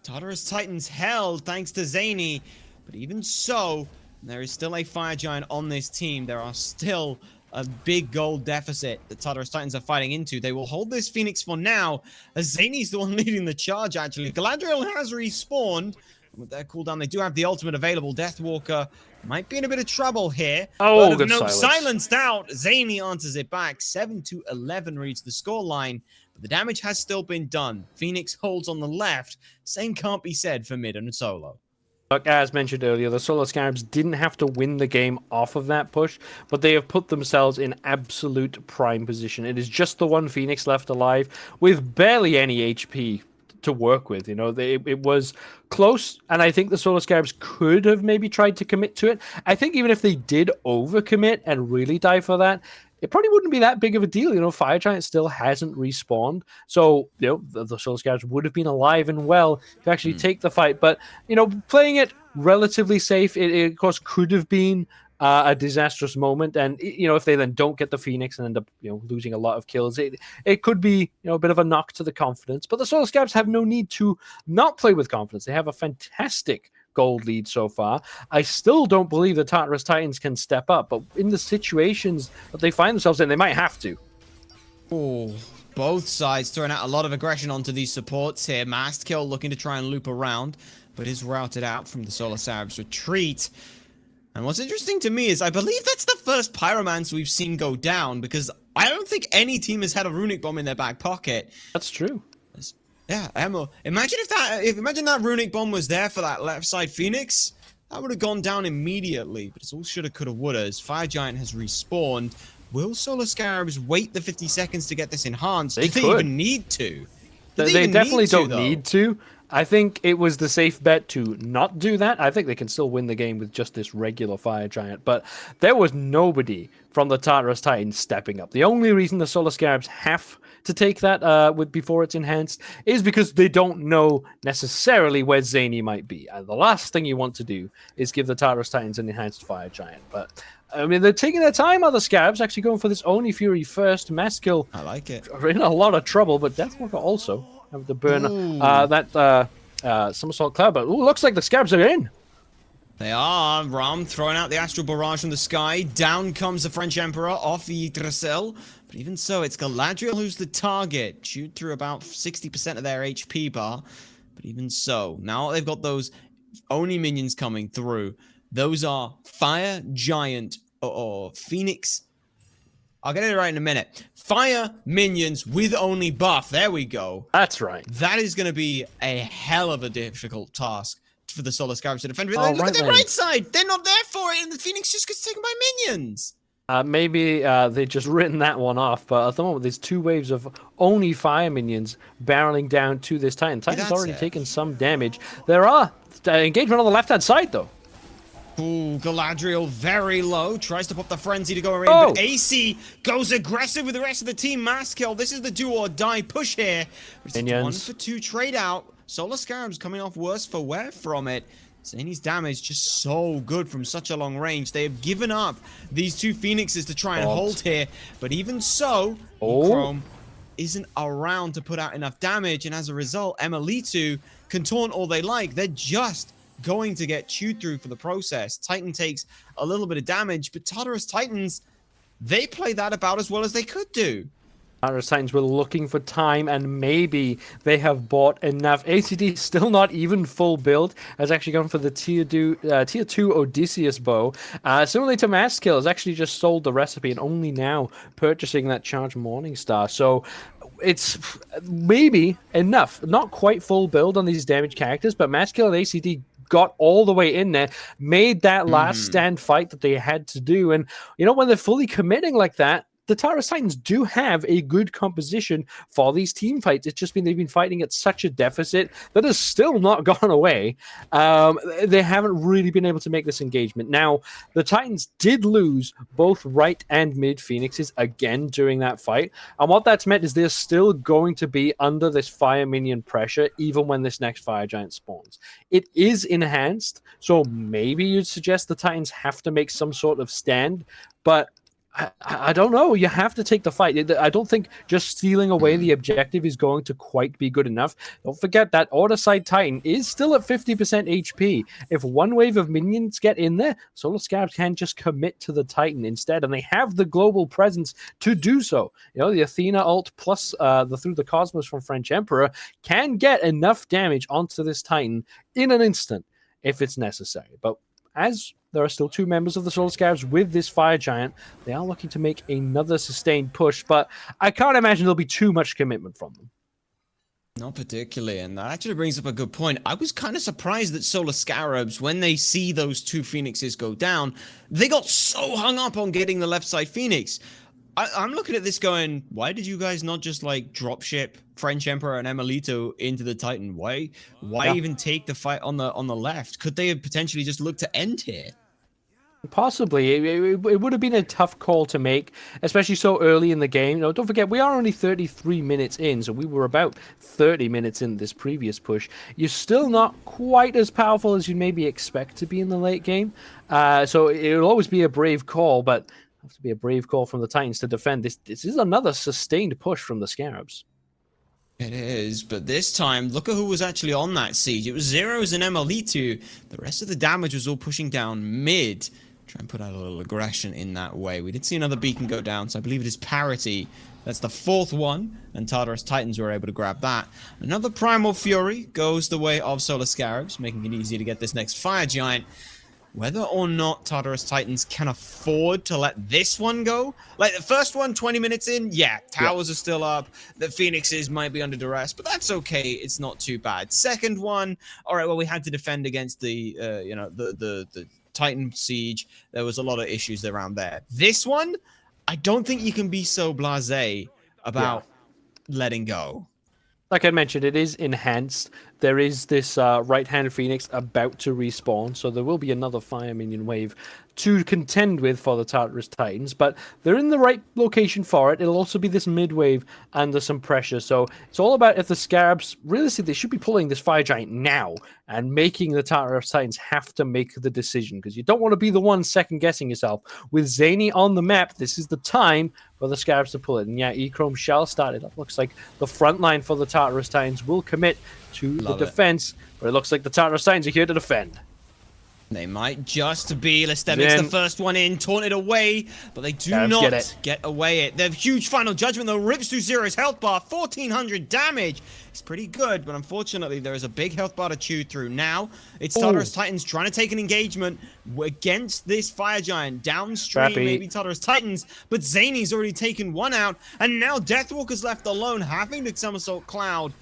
Tartarus Titans held thanks to Zhainy. But even so, there is still a Fire Giant on this team. There are still a big gold deficit that Tartarus Titans are fighting into. They will hold this Phoenix for now, as Zhany's the one leading the charge, actually. Galadriel has respawned. With their cooldown, they do have the ultimate available. Deathwalker might be in a bit of trouble here. Oh, good silence. Silenced out. Zhainy answers it back. 7-11 reads the scoreline. But the damage has still been done. Phoenix holds on the left. Same can't be said for mid and solo. Look, as mentioned earlier, the Solar Scarabs didn't have to win the game off of that push, but they have put themselves in absolute prime position. It is just the one Phoenix left alive with barely any HP to work with. You know, it was close, and I think the Solar Scarabs could have maybe tried to commit to it. I think even if they did overcommit and really die for that, it probably wouldn't be that big of a deal. You know, Fire Giant still hasn't respawned. So, you know, the Solar Scarabs would have been alive and well to actually take the fight. But, you know, playing it relatively safe, it of course, could have been a disastrous moment. And, you know, if they then don't get the Phoenix and end up, you know, losing a lot of kills, it could be, you know, a bit of a knock to the confidence. But the Solar Scarabs have no need to not play with confidence. They have a fantastic gold lead so far. I still don't believe the Tartarus Titans can step up, but in the situations that they find themselves in, they might have to. Oh, both sides throwing out a lot of aggression onto these supports here. MastKiII looking to try and loop around, but is routed out from the Solar Scarabs retreat. And what's interesting to me is I believe that's the first Pyromance we've seen go down, because I don't think any team has had a runic bomb in their back pocket. That's true. Yeah, Emma. Imagine imagine that runic bomb was there for that left side Phoenix. That would have gone down immediately. But it's all shoulda, coulda, woulda. As Fire Giant has respawned. Will Solar Scarabs wait the 50 seconds to get this enhanced? Do they even need to? They definitely don't need to. I think it was the safe bet to not do that. I think they can still win the game with just this regular Fire Giant. But there was nobody from the Tartarus Titans stepping up. The only reason the Solar Scarabs have to take that before it's enhanced is because they don't know necessarily where Zhainy might be. And the last thing you want to do is give the Tartarus Titans an enhanced Fire Giant. But I mean, they're taking their time on the Scarabs, actually going for this Oni Fury first. MastKiII, I like it. Are in a lot of trouble, but Deathwalker also have to burn that somersault cloud. But looks like the Scarabs are in. They are. Ram throwing out the Astral Barrage from the sky. Down comes the FrenchEmperor off the Yggdrasil. But even so, it's Galadriel who's the target. Chewed through about 60% of their HP bar. But even so, now they've got those Oni minions coming through. Those are Fire Giant or Phoenix. I'll get it right in a minute. Fire minions with only buff. There we go. That's right. That is going to be a hell of a difficult task for the Solar Scarabs to defend. Look at the right side. They're not there for it, and the Phoenix just gets taken by minions. Maybe they just written that one off, but at the moment there's 2 waves of only fire minions barreling down to this Titan. Titan's already taken some damage. There are engagement on the left-hand side, though. Ooh, Galadriel very low. Tries to pop the frenzy to go in, but AC goes aggressive with the rest of the team. MastKiII, this is the do or die push here. It's a 1-for-2 trade out. Solar Scarabs coming off worse for wear from it. Zhainy's damage just so good from such a long range. They have given up these two Phoenixes to try and hold here. But even so, Echrome isn't around to put out enough damage. And as a result, emilitoo can taunt all they like. They're just going to get chewed through for the process. Titan takes a little bit of damage, but Tartarus Titans, they play that about as well as they could do. Tartarus Titans were looking for time, and maybe they have bought enough. AicyD still not even full build. Has actually gone for the tier 2 Odysseus bow. Similarly to MastKiII, has actually just sold the recipe and only now purchasing that charged Morningstar. So it's maybe enough. Not quite full build on these damaged characters, but MastKiII and AicyD got all the way in there, made that last stand fight that they had to do. And, you know, when they're fully committing like that, the Tartarus Titans do have a good composition for these team fights. It's just been they've been fighting at such a deficit that has still not gone away. They haven't really been able to make this engagement. Now, the Titans did lose both right and mid Phoenixes again during that fight. And what that's meant is they're still going to be under this fire minion pressure even when this next fire giant spawns. It is enhanced, so maybe you'd suggest the Titans have to make some sort of stand, but I don't know. You have to take the fight. I don't think just stealing away the objective is going to quite be good enough. Don't forget that Order-side Titan is still at 50% HP. If one wave of minions get in there, Solar Scarabs can just commit to the Titan instead, and they have the global presence to do so. You know, the Athena ult plus the Through the Cosmos from FrenchEmperor can get enough damage onto this Titan in an instant if it's necessary. But as there are still two members of the Solar Scarabs with this Fire Giant, they are looking to make another sustained push, but I can't imagine there'll be too much commitment from them. Not particularly, and that actually brings up a good point. I was kind of surprised that Solar Scarabs, when they see those two Phoenixes go down, they got so hung up on getting the left side Phoenix. I'm looking at this going, why did you guys not just like dropship FrenchEmperor and emilitoo into the Titan? Why even take the fight on the left? Could they have potentially just looked to end here? Possibly. It would have been a tough call to make, especially so early in the game. You know, don't forget, we are only 33 minutes in, so we were about 30 minutes in this previous push. You're still not quite as powerful as you maybe expect to be in the late game. So it'll always be a brave call, but have to be a brave call from the Titans to defend this. This is another sustained push from the Scarabs. It is, but this time, look at who was actually on that siege. It was Zyrhoes and emilitoo. The rest of the damage was all pushing down mid. Try and put out a little aggression in that way. We did see another beacon go down, so I believe it is parity. That's the fourth one, and Tartarus Titans were able to grab that. Another Primal Fury goes the way of Solar Scarabs, making it easy to get this next Fire Giant. Whether or not Tartarus Titans can afford to let this one go. Like the first one, 20 minutes in, yeah, towers are still up. The Phoenixes might be under duress, but that's okay. It's not too bad. Second one, all right, well, we had to defend against the, the Titan siege. There was a lot of issues around there. This one, I don't think you can be so blasé about letting go. Like I mentioned, it is enhanced. There is this right-hand Phoenix about to respawn, so there will be another Fire Minion wave to contend with for the Tartarus Titans, but they're in the right location for it. It'll also be this mid-wave under some pressure, so it's all about if the Scarabs, realistically, they should be pulling this Fire Giant now and making the Tartarus Titans have to make the decision, because you don't want to be the one second-guessing yourself. With Zhainy on the map, this is the time for the Scarabs to pull it, and yeah, Echrome shall start it up. Looks like the front line for the Tartarus Titans will commit to the defense, but it looks like the Tartarus Titans are here to defend. They might just be lestimics, the first one in, taunted away, but they do not get away it. Their huge final judgment, though, rips through Zero's health bar, 1400 damage. It's pretty good, but unfortunately, there is a big health bar to chew through. Now, it's Tartarus Titans trying to take an engagement against this Fire Giant. Downstream, maybe Tartarus Titans, but Zhainy's already taken one out, and now Deathwalker's left alone, having to somersault Cloud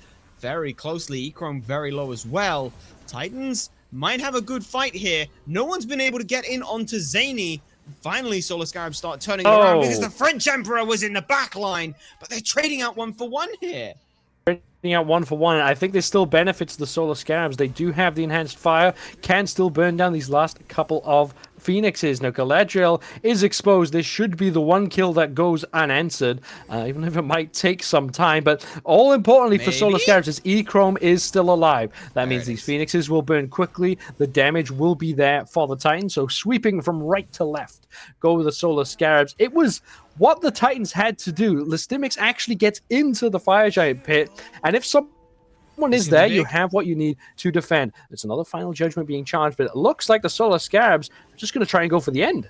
very closely. Echrome very low as well. Titans might have a good fight here. No one's been able to get in onto Zhainy. Finally, Solar Scarabs start turning around because the FrenchEmperor was in the back line, but they're trading out 1-for-1 here. Trading out 1-for-1, and I think this still benefits the Solar Scarabs. They do have the enhanced fire, can still burn down these last couple of phoenixes. Now, Galadriel is exposed. This should be the one kill that goes unanswered, even if it might take some time. But all importantly for Solar Scarabs is Echrome is still alive. That means these phoenixes will burn quickly. The damage will be there for the Titans. So sweeping from right to left, go with the Solar Scarabs. It was what the Titans had to do. Lestimics actually gets into the Fire Giant pit, and if someone is there, you have what you need to defend. There's another final judgment being charged, but it looks like the Solar Scarabs are just going to try and go for the end.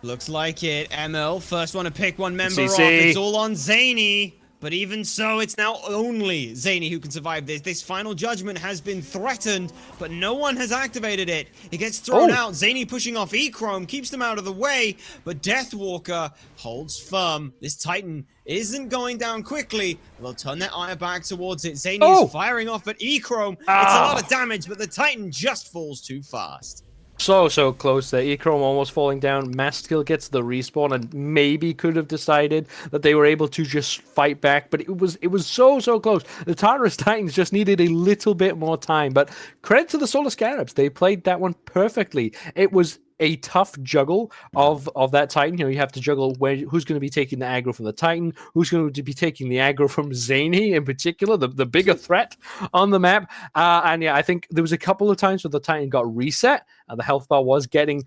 Looks like it. ML, first one to pick one member off. It's all on Zhainy. But even so, it's now only Zhainy who can survive this. This final judgment has been threatened, but no one has activated it. It gets thrown out. Zhainy pushing off Echrome, keeps them out of the way, but Deathwalker holds firm. This Titan isn't going down quickly. They'll turn their eye back towards it. Zhainy is firing off at Echrome. It's a lot of damage, but the Titan just falls too fast. So close there. Echrome almost falling down. MastKiII gets the respawn and maybe could have decided that they were able to just fight back, but it was so close. The Tartarus Titans just needed a little bit more time, but credit to the Solar Scarabs. They played that one perfectly. It was a tough juggle of that Titan. You know, you have to juggle who's going to be taking the aggro from the Titan, who's going to be taking the aggro from Zhainy in particular, the bigger threat on the map. And yeah, I think there was a couple of times where the Titan got reset, and the health bar was getting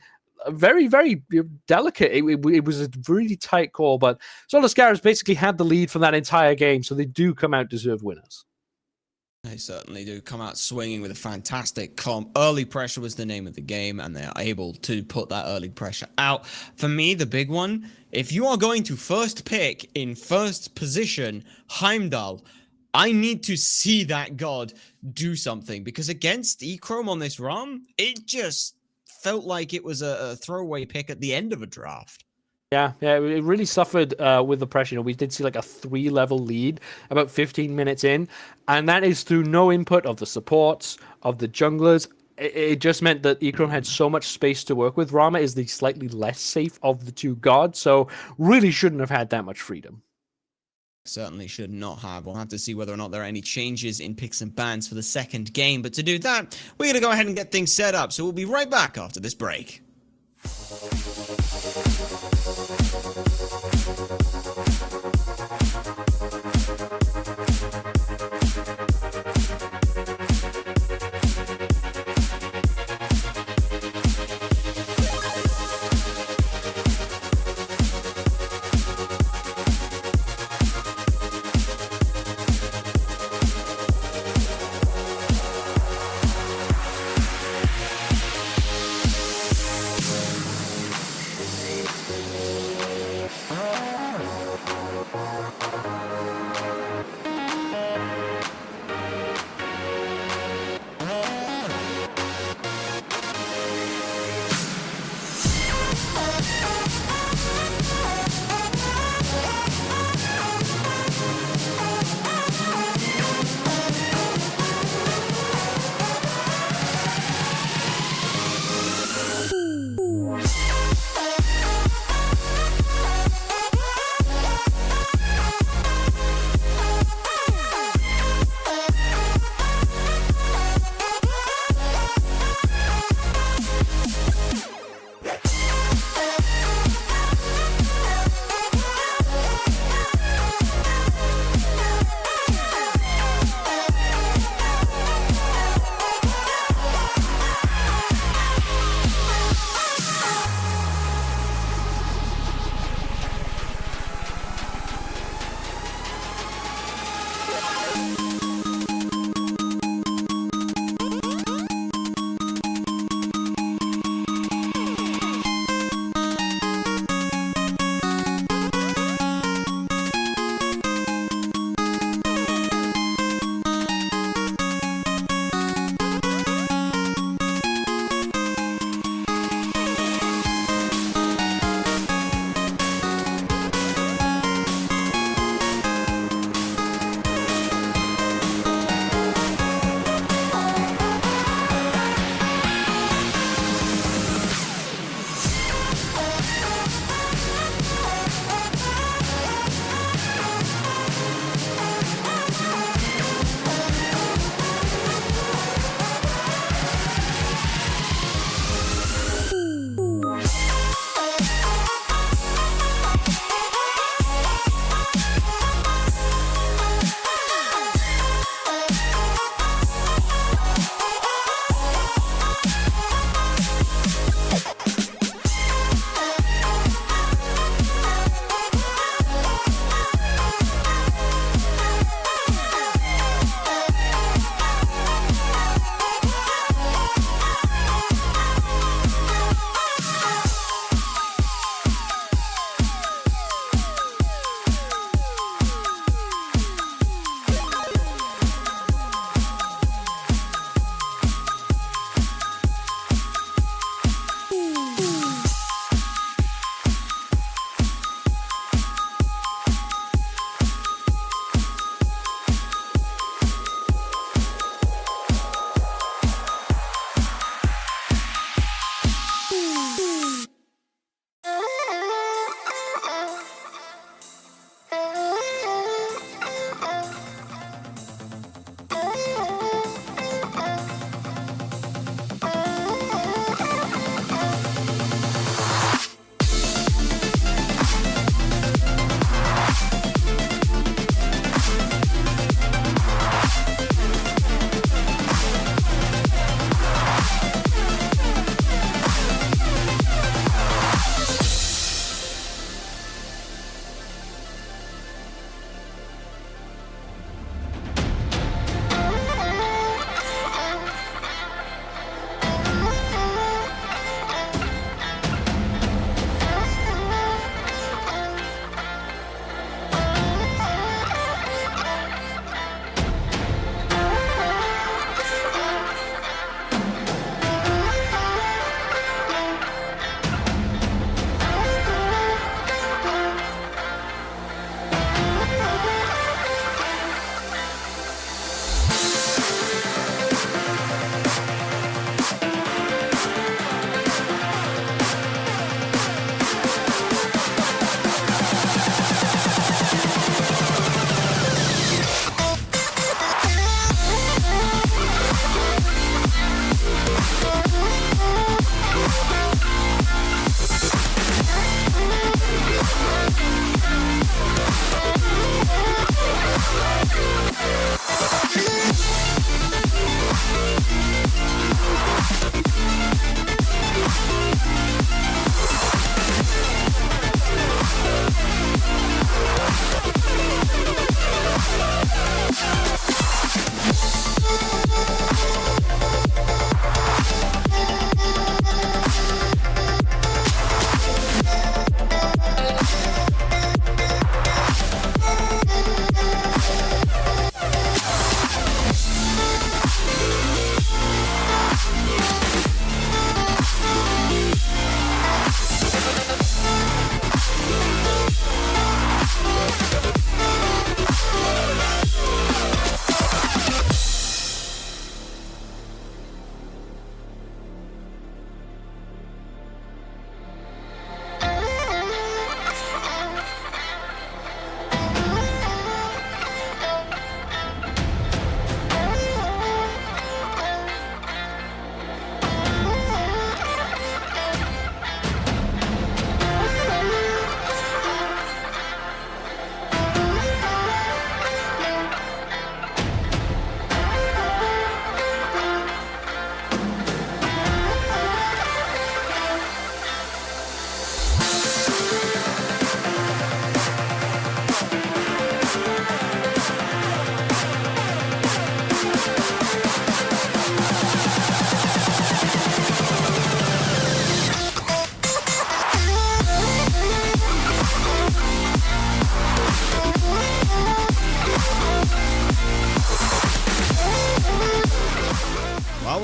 very, very delicate. It was a really tight call, but Solar Scarabs basically had the lead from that entire game, so they do come out deserved winners. They certainly do come out swinging with a fantastic comp. Early pressure was the name of the game, and they're able to put that early pressure out. For me, the big one, if you are going to first pick in first position Heimdallr, I need to see that god do something, because against Echrome on this run, it just felt like it was a throwaway pick at the end of a draft. Yeah, it really suffered with the pressure. You know, we did see like a 3-level lead about 15 minutes in, and that is through no input of the supports, of the junglers. It just meant that Echrome had so much space to work with. Rama is the slightly less safe of the two gods, so really shouldn't have had that much freedom. Certainly should not have. We'll have to see whether or not there are any changes in picks and bans for the second game, but to do that, we're going to go ahead and get things set up, so we'll be right back after this break.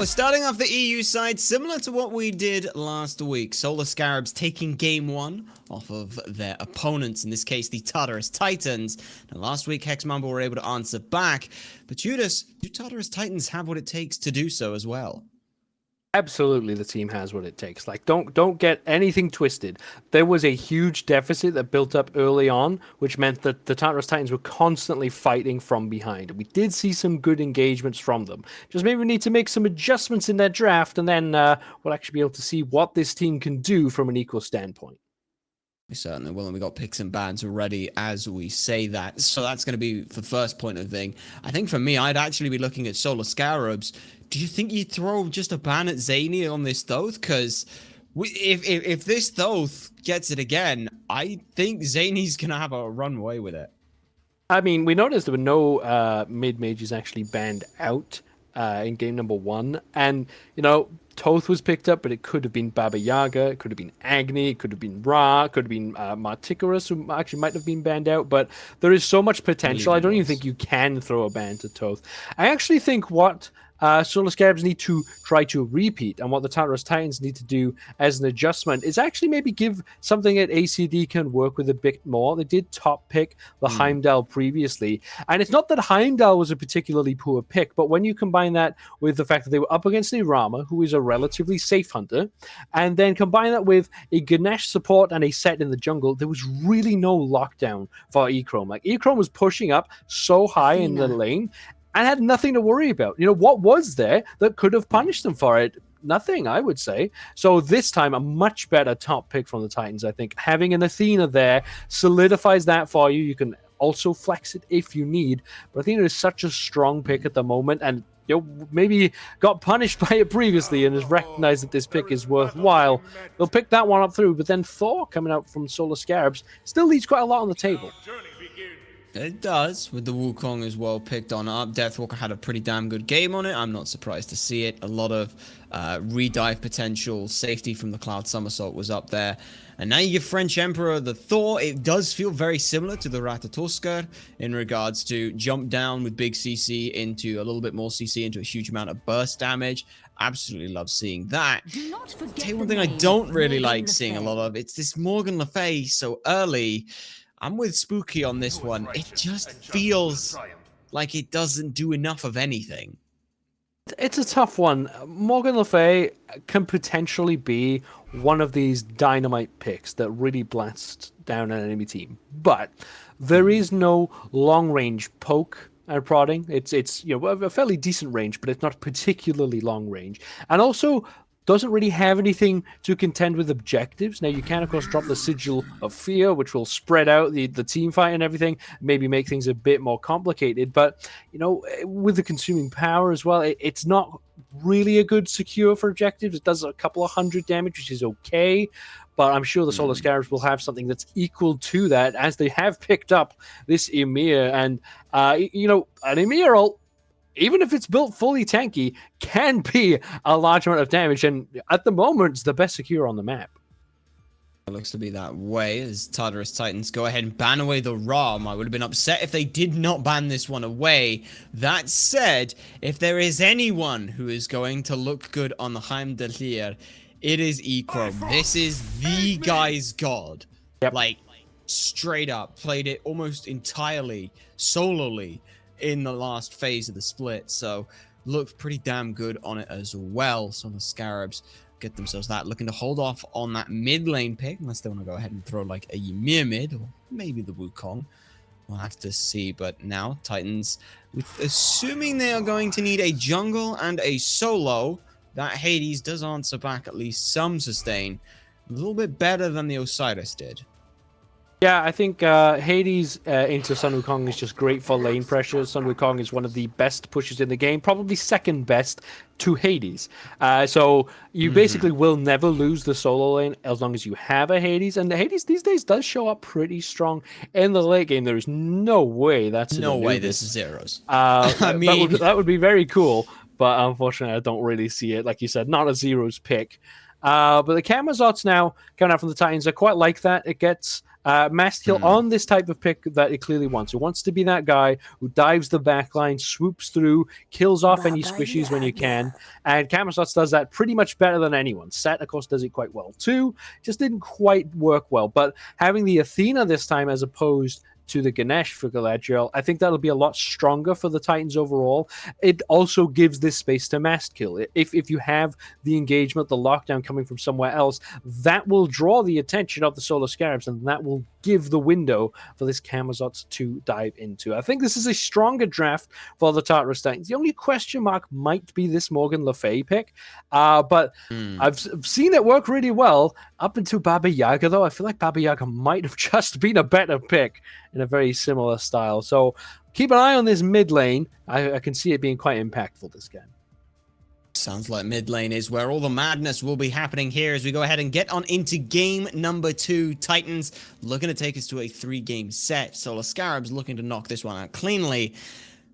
we're starting off the EU side similar to what we did last week. Solar Scarabs taking game 1 off of their opponents, in this case the Tartarus Titans. Now last week Hachiman were able to answer back, but Judas, do Tartarus Titans have what it takes to do so as well? Absolutely, the team has what it takes. Like, don't get anything twisted. There was a huge deficit that built up early on, which meant that the Tartarus Titans were constantly fighting from behind. We did see some good engagements from them. Just maybe we need to make some adjustments in their draft, and then we'll actually be able to see what this team can do from an equal standpoint. We certainly will, and we got picks and bans already as we say that. So that's going to be the first point of thing. I think for me, I'd actually be looking at Solar Scarabs. Do you think you'd throw just a ban at Zhainy on this Thoth? Because if this Thoth gets it again, I think Zhainy's going to have a runway with it. I mean, we noticed there were no mid-mages actually banned out in game number 1. And, you know, Thoth was picked up, but it could have been Baba Yaga, it could have been Agni, it could have been Ra, it could have been Marticorus, who actually might have been banned out. But there is so much potential. I don't even think you can throw a ban to Thoth. I actually think what Solar Scarabs need to try to repeat, and what the Tartarus Titans need to do as an adjustment is actually maybe give something that AicyD can work with a bit more. They did top pick the Heimdallr previously, and it's not that Heimdallr was a particularly poor pick, but when you combine that with the fact that they were up against a Rama, who is a relatively safe hunter, and then combine that with a Ganesha support and a set in the jungle, there was really no lockdown for Echrome. Like, Echrome was pushing up so high in the lane, and had nothing to worry about. You know, what was there that could have punished them for it? Nothing, I would say. So this time, a much better top pick from the Titans, I think. Having an Athena there solidifies that for you. You can also flex it if you need. But Athena is such a strong pick at the moment, and you know, maybe got punished by it previously and has recognized that this pick is worthwhile. They'll pick that one up through, but then Thor coming out from Solar Scarabs still leaves quite a lot on the table. It does, with the Wukong as well picked on up. Deathwalker had a pretty damn good game on it. I'm not surprised to see it. A lot of redive potential. Safety from the Cloud Somersault was up there. And now you get TheFrenchEmperor, the Thor. It does feel very similar to the Ratatoskr in regards to jump down with big CC into a little bit more CC into a huge amount of burst damage. Absolutely love seeing that. Tell you one thing I don't really like seeing a lot of. It's this Morgan Le Fay so early. I'm with Spooky on this one. It just feels like it doesn't do enough of anything. It's a tough one. Morgan Le Fay can potentially be one of these dynamite picks that really blasts down an enemy team. But there is no long-range poke and prodding. It's you know, a fairly decent range, but it's not particularly long range. And also doesn't really have anything to contend with objectives. Now, you can, of course, drop the Sigil of Fear, which will spread out the team fight and everything, maybe make things a bit more complicated. But, you know, with the consuming power as well, it's not really a good secure for objectives. It does a couple of 100 damage, which is okay. But I'm sure the Solar Scarabs will have something that's equal to that, as they have picked up this Ymir. And, you know, an Ymir ult, even if it's built fully tanky, can be a large amount of damage, and at the moment, it's the best secure on the map. It looks to be that way as Tartarus Titans go ahead and ban away the Ram. I would have been upset if they did not ban this one away. That said, if there is anyone who is going to look good on the Heimdallr, it is Echrome. This is the guy's god. Yep. Like, straight up, played it almost entirely, solely, in the last phase of the split, so looked pretty damn good on it as well. So the Scarabs get themselves that, looking to hold off on that mid lane pick, unless they want to go ahead and throw like a Ymir mid, or maybe the Wukong. We'll have to see, but now Titans, assuming they are going to need a jungle and a solo, that Hades does answer back at least some sustain, a little bit better than the Osiris did. Yeah, I think Hades into Sun Wukong is just great for lane pressure. Sun Wukong is one of the best pushes in the game, probably second best to Hades. So you basically will never lose the solo lane as long as you have a Hades. And the Hades these days does show up pretty strong in the late game. There is no way that's no way this is Zyrhoes. I mean, that would be very cool, but unfortunately, I don't really see it. Like you said, not a Zyrhoes pick. But the Camazotz now coming out from the Titans, I quite like that. It gets MastKiII on this type of pick that it clearly wants. It wants to be that guy who dives the backline, swoops through, kills off any squishies when you can. And Camazotz does that pretty much better than anyone. Set, of course, does it quite well too. Just didn't quite work well. But having the Athena this time as opposed to the Ganesh for Galadriel, I think that'll be a lot stronger for the Titans overall. It also gives this space to MastKiII. If you have the engagement, the lockdown coming from somewhere else, that will draw the attention of the Solar Scarabs, and that will give the window for this Camazotz to dive into. I think this is a stronger draft for the Tartarus Titans. The only question mark might be this Morgan Le Fay pick, but I've seen it work really well up until Baba Yaga, though. I feel like Baba Yaga might have just been a better pick in a very similar style. So keep an eye on this mid lane. I can see it being quite impactful this game. Sounds like mid lane is where all the madness will be happening here as we go ahead and get on into game number 2. Titans looking to take us to a 3-game set. Solar Scarabs looking to knock this one out cleanly.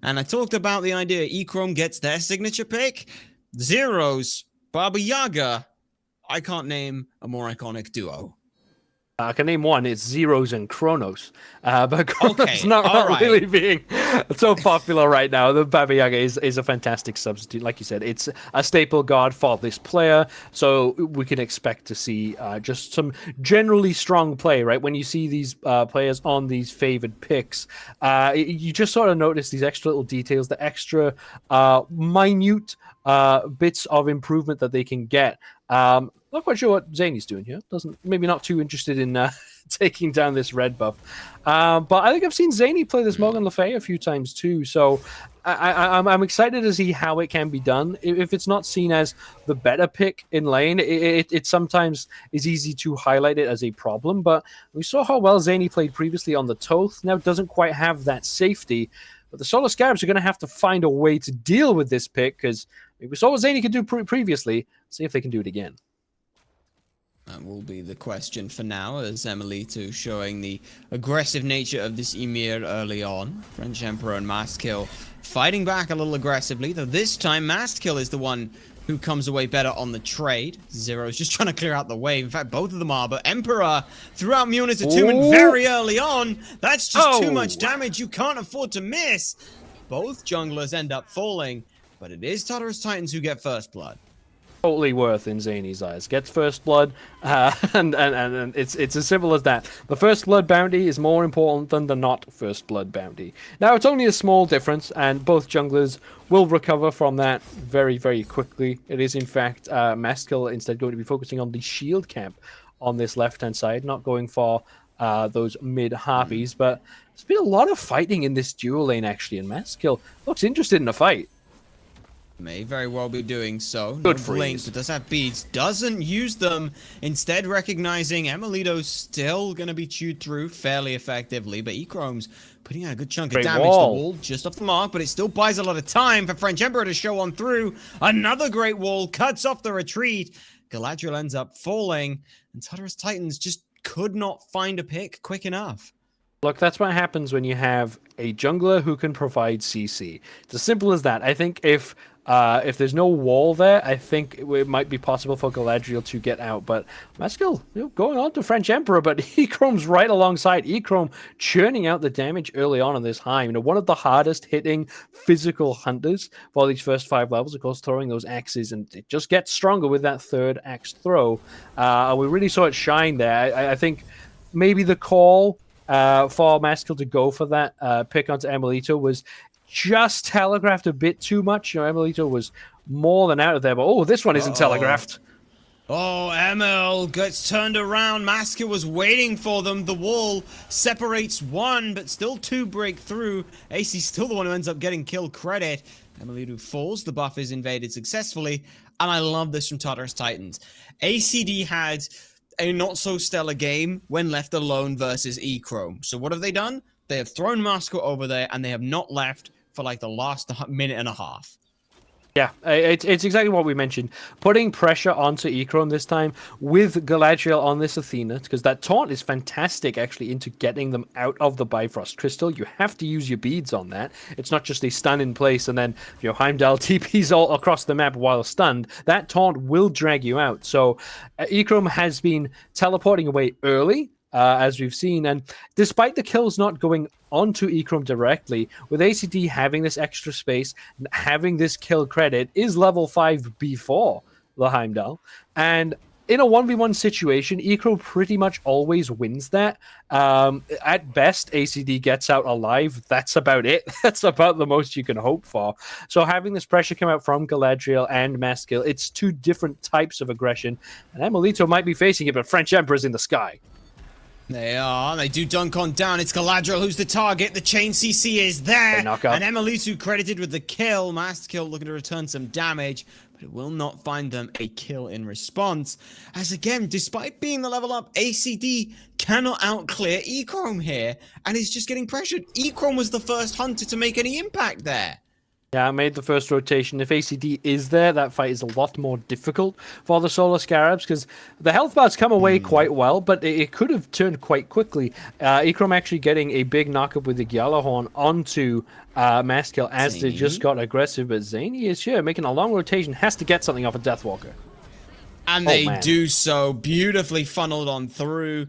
And I talked about the idea Echrome gets their signature pick. Zyrhoes, Baba Yaga. I can't name a more iconic duo. I can name one. It's Zyrhoes and Kronos. But Kronos not really being so popular right now. The Baba Yaga is a fantastic substitute. Like you said, it's a staple guard for this player. So we can expect to see just some generally strong play, right? When you see these players on these favored picks, you just sort of notice these extra little details, the extra minute bits of improvement that they can get. Not quite sure what Zhainy's doing here. Maybe not too interested in taking down this red buff. But I think I've seen Zhainy play this Morgan Le Fay a few times too. So I'm excited to see how it can be done. If it's not seen as the better pick in lane, it sometimes is easy to highlight it as a problem. But we saw how well Zhainy played previously on the Thoth. Now doesn't quite have that safety. But the Solar Scarabs are going to have to find a way to deal with this pick because we saw what Zhainy could do previously. See if they can do it again. That will be the question for now, as emilitoo showing the aggressive nature of this Ymir early on. TheFrenchEmperor and MastKiII fighting back a little aggressively, though this time MastKiII is the one who comes away better on the trade. Zyrhoes just trying to clear out the way. In fact, both of them are, but Emperor threw out Munich to 2 and very early on. That's just too much damage. You can't afford to miss. Both junglers end up falling, but it is Tartarus Titans who get first blood. Totally worth in Zhainy's eyes. Gets first blood, and it's as simple as that. The first blood bounty is more important than the not first blood bounty. Now, it's only a small difference, and both junglers will recover from that very, very quickly. It is, in fact, MastKiII instead going to be focusing on the shield camp on this left-hand side, not going for those mid-harpies, but there's been a lot of fighting in this duo lane, actually, and MastKiII looks interested in a fight. May very well be doing so. Good no freeze. blink, but does have beads. Doesn't use them. Instead, recognizing emilitoo's still going to be chewed through fairly effectively. But Echrome's putting out a good chunk of damage. The wall just off the mark, but it still buys a lot of time for TheFrenchEmperor to show on through. Another great wall cuts off the retreat. Galadriel ends up falling. And Tartarus Titans just could not find a pick quick enough. Look, that's what happens when you have a jungler who can provide CC. It's as simple as that. I think if there's no wall there, I think it might be possible for Galadriel to get out. But MastKiII going on to TheFrenchEmperor, but Echrome's right alongside. Echrome churning out the damage early on in this Heim. One of the hardest hitting physical hunters for these first 5 levels, of course, throwing those axes, and it just gets stronger with that third axe throw. We really saw it shine there. I think maybe the call for MastKiII to go for that pick onto emilitoo was just telegraphed a bit too much. emilitoo was more than out of there, but this one isn't telegraphed. Emil gets turned around. MastKiII was waiting for them. The wall separates one, but still 2 break through. AC still the one who ends up getting kill credit. emilitoo falls. The buff is invaded successfully, and I love this from Tartarus Titans. AicyD had a not-so-stellar game when left alone versus Echrome. So what have they done? They have thrown MastKiII over there, and they have not left for like the last minute and a half. Yeah, it's exactly what we mentioned. Putting pressure onto Echrome this time with Galadriel on this Athena, because that taunt is fantastic, actually, into getting them out of the Bifrost Crystal. You have to use your beads on that. It's not just a stun in place and then Heimdallr TPs all across the map while stunned. That taunt will drag you out. So Echrome has been teleporting away early, as we've seen. And despite the kills not going onto Echrome directly, with AicyD having this extra space, and having this kill credit, is level 5 before the Heimdallr. And in a 1v1 situation, Echrome pretty much always wins that. At best, AicyD gets out alive. That's about it. That's about the most you can hope for. So having this pressure come out from Galadriel and MastKiII, it's two different types of aggression. And emilitoo might be facing it, but FrenchEmperor's in the sky. They are. They do dunk on down. It's Galadriel who's the target. The chain CC is there. Knock up. And emilitoo credited with the kill. MastKiII looking to return some damage, but it will not find them a kill in response. As again, despite being the level up, AicyD cannot outclear Echrome here, and is just getting pressured. Echrome was the first hunter to make any impact there. Yeah, I made the first rotation. If AicyD is there, that fight is a lot more difficult for the Solar Scarabs, because the health bars come away quite well, but it could have turned quite quickly. Echrome actually getting a big knockup with the Gjallarhorn onto MastKiII as Zhainy. they just got aggressive, but Zhainy is here, making a long rotation, has to get something off a Deathwalker. And they do so, beautifully funneled on through.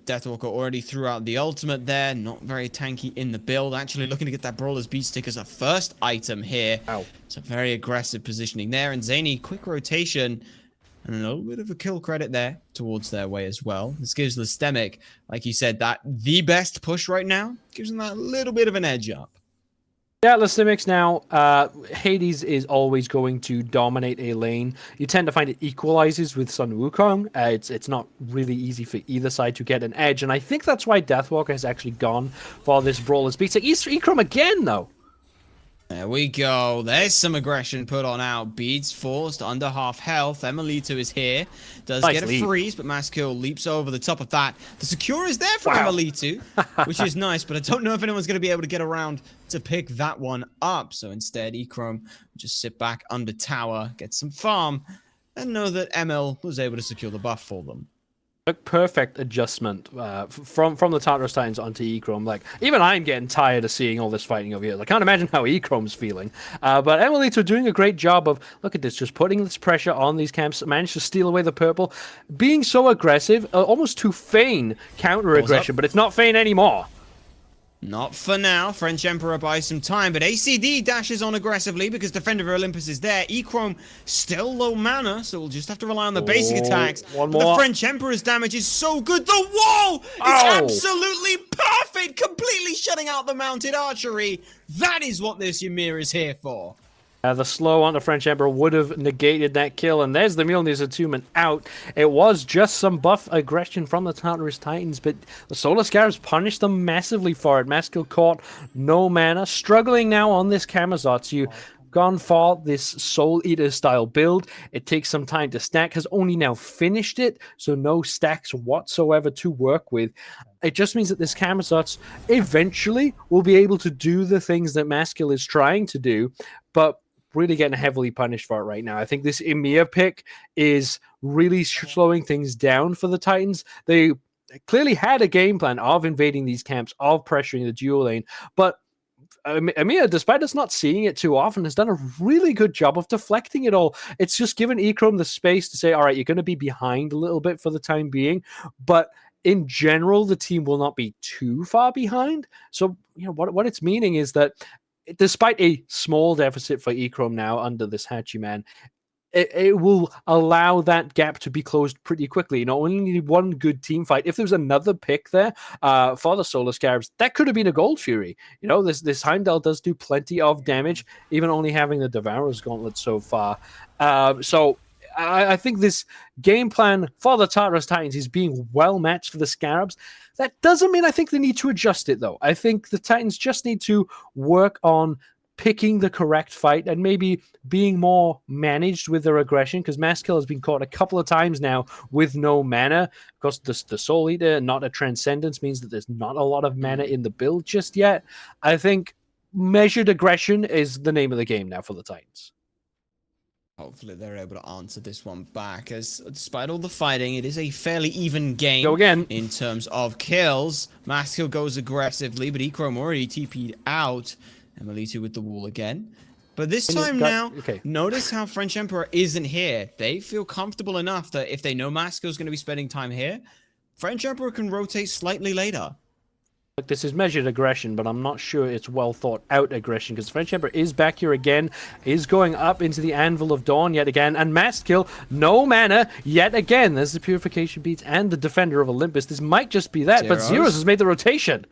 Deathwalker already threw out the ultimate there. Not very tanky in the build. Actually looking to get that Brawler's Beat Stick as a first item here. Ow. So very aggressive positioning there. And Zhainy, quick rotation. And a little bit of a kill credit there towards their way as well. This gives lestimics, like you said, that the best push right now. Gives them that little bit of an edge up. Yeah, lestimics now, Hades is always going to dominate a lane. You tend to find it equalizes with Sun Wukong. It's not really easy for either side to get an edge, and I think that's why Deathwalker has actually gone for this Brawler's Beat. So Echrome again, though. There we go. There's some aggression put on out. Beads forced under half health. emilitoo is here. Does Nice get a lead. freeze, but MastKiII leaps over the top of that. The secure is there for emilitoo, which is nice, but I don't know if anyone's going to be able to get around to pick that one up. So instead, Echrome will just sit back under tower, get some farm, and know that Emil was able to secure the buff for them. A perfect adjustment from the Tartarus Titans onto Echrome. Like, even I'm getting tired of seeing all this fighting over here. I can't imagine how Echrome's feeling. But emilitoo doing a great job of, look at this, just putting this pressure on these camps, managed to steal away the purple, being so aggressive, almost to feign counter-aggression, but it's not feign anymore. Not for now. FrenchEmperor buys some time, but AicyD dashes on aggressively because Defender of Olympus is there. Echrome still low mana, so we'll just have to rely on the basic attacks. One But more. the French-Emperor's damage is so good. The wall is absolutely perfect, completely shutting out the mounted archery. That is what this Ymir is here for. The slow on the FrenchEmperor would have negated that kill, and there's the Mjolnir's attunement out. It was just some buff aggression from the Tartarus Titans, but the Solar Scarabs punished them massively for it. MastKiII caught no mana, struggling now on this Camazotz. You gone for this Soul Eater style build. It takes some time to stack, has only now finished it, so no stacks whatsoever to work with. It just means that this Camazotz eventually will be able to do the things that MastKiII is trying to do, but really getting heavily punished for it right now. I think this Ymir pick is really slowing things down for the Titans. They clearly had a game plan of invading these camps, of pressuring the duo lane, but Ymir, despite us not seeing it too often, has done a really good job of deflecting it all. It's just given Echrome the space to say, all right, you're going to be behind a little bit for the time being, but in general, the team will not be too far behind. So, you know, what it's meaning is that despite a small deficit for Echrome now under this Hachiman, it will allow that gap to be closed pretty quickly. You know, only need one good team fight. If there was another pick there for the Solar Scarabs, that could have been a Gold Fury. You know, this Heimdallr does do plenty of damage, even only having the Devourer's Gauntlet so far. So I think this game plan for the Tartarus Titans is being well matched for the Scarabs. That doesn't mean I think they need to adjust it, though. I think the Titans just need to work on picking the correct fight and maybe being more managed with their aggression, because MastKiII has been caught a couple of times now with no mana. Of course, the Soul Eater, not a Transcendence, means that there's not a lot of mana in the build just yet. I think measured aggression is the name of the game now for the Titans. Hopefully they're able to answer this one back, as despite all the fighting, it is a fairly even game. Go again. In terms of kills. MastKiII goes aggressively, but Echrome already TP'd out. emilitoo with the wall again. But this time now, notice how FrenchEmperor isn't here. They feel comfortable enough that if they know MastKiII's going to be spending time here, French Emperor can rotate slightly later. Look, this is measured aggression, but I'm not sure it's well thought out aggression, because French Emperor is back here again, is going up into the Anvil of Dawn yet again, and MastKiII, no mana yet again. There's the Purification Beads and the Defender of Olympus. This might just be that, but Zyrhoes has made the rotation.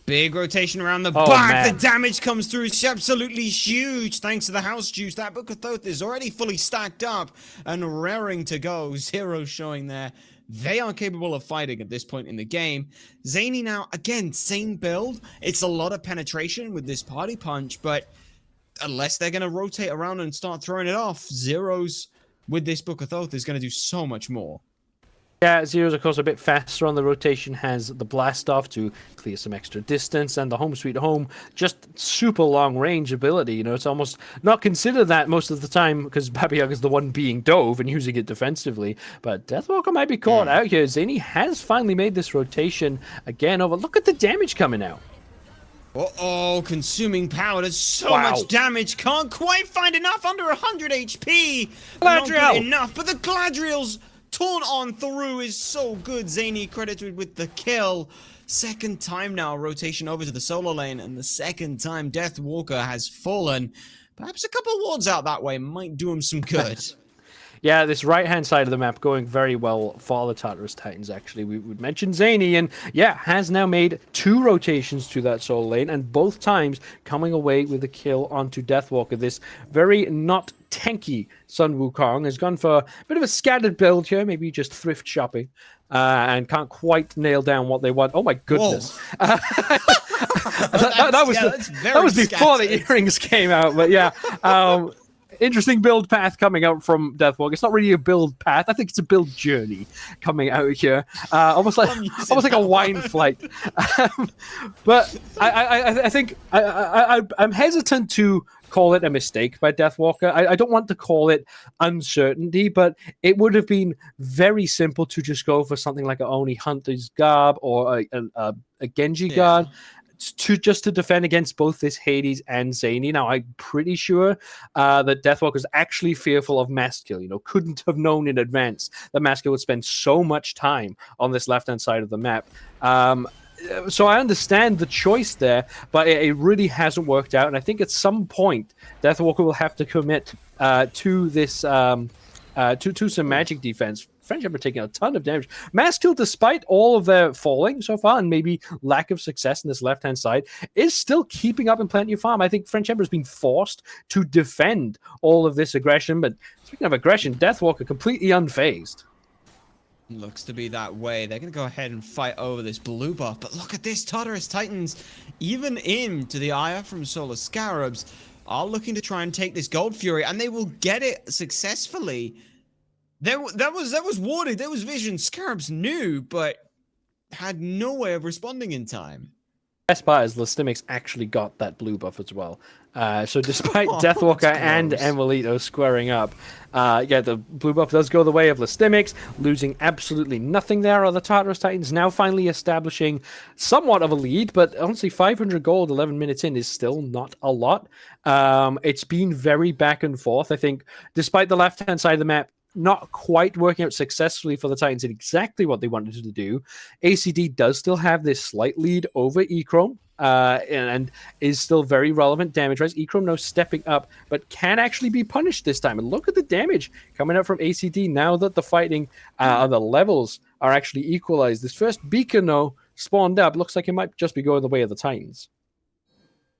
Big rotation around the Oh, back. man. The damage comes through. It's absolutely huge. Thanks to the house juice. That Book of Thoth is already fully stacked up and raring to go. Zero showing there. They are capable of fighting at this point in the game. Zhainy now, again, same build. It's a lot of penetration with this party punch, but unless they're going to rotate around and start throwing it off, Zyrhoes with this Book of Thoth is going to do so much more. Yeah, Zyrhoes, of course, a bit faster on the rotation, has the blast off to clear some extra distance, and the Home Sweet Home, just super long range ability. You know, it's almost not considered that most of the time, because Baba Yaga is the one being dove and using it defensively. But Deathwalker might be caught out here. Zhainy has finally made this rotation again over. Look at the damage coming out. Uh-oh, consuming power does so Wow. much damage. Can't quite find enough, under 100 HP. Galadriel! Not good enough, but the Galadriel's torn on through is so good. Zhainy credited with the kill. Second time now, rotation over to the solo lane, and the second time Deathwalker has fallen. Perhaps a couple wards out that way might do him some good. Yeah, this right-hand side of the map going very well for the Tartarus Titans, actually. We would mention Zhainy, and yeah, has now made 2 rotations to that solo lane, and both times coming away with a kill onto Deathwalker. This very not tanky Sun Wukong has gone for a bit of a scattered build here, maybe just thrift shopping, and can't quite nail down what they want. Oh my goodness. that was before the earrings came out, but yeah. Interesting build path coming out from Deathwalker. It's not really a build path. I think it's a build journey coming out here. Almost like a wine flight. But I think I'm hesitant to call it a mistake by Deathwalker. I don't want to call it uncertainty, but it would have been very simple to just go for something like a Oni Hunter's Garb or a Genji Guard. To defend against both this Hades and Zhainy. Now, I'm pretty sure that Deathwalker is actually fearful of MastKiII. You know, couldn't have known in advance that MastKiII would spend so much time on this left-hand side of the map. So I understand the choice there, but it really hasn't worked out. And I think at some point, Deathwalker will have to commit to this to some magic defense. French Emperor taking a ton of damage. MastKiII, despite all of their falling so far and maybe lack of success in this left-hand side, is still keeping up in plenty of farm. I think French Emperor has been forced to defend all of this aggression, but speaking of aggression, Deathwalker completely unfazed. Looks to be that way. They're going to go ahead and fight over this blue buff, but look at this. Tartarus Titans, even into the ire from Solar Scarabs, are looking to try and take this Gold Fury, and they will get it successfully. That was warded. There was vision. Scarabs knew, but had no way of responding in time. Best part is lestimics actually got that blue buff as well. So despite Deathwalker and emilitoo squaring up, yeah, the blue buff does go the way of lestimics, losing absolutely nothing there. Are the Tartarus Titans now finally establishing somewhat of a lead, but honestly, 500 gold 11 minutes in is still not a lot. It's been very back and forth. I think despite the left-hand side of the map not quite working out successfully for the Titans in exactly what they wanted to do, AicyD does still have this slight lead over Echrome, and is still very relevant damage-wise. Echrome now stepping up, but can actually be punished this time. And look at the damage coming out from AicyD now that the fighting on the levels are actually equalized. This first beacon, though, spawned up. Looks like it might just be going the way of the Titans.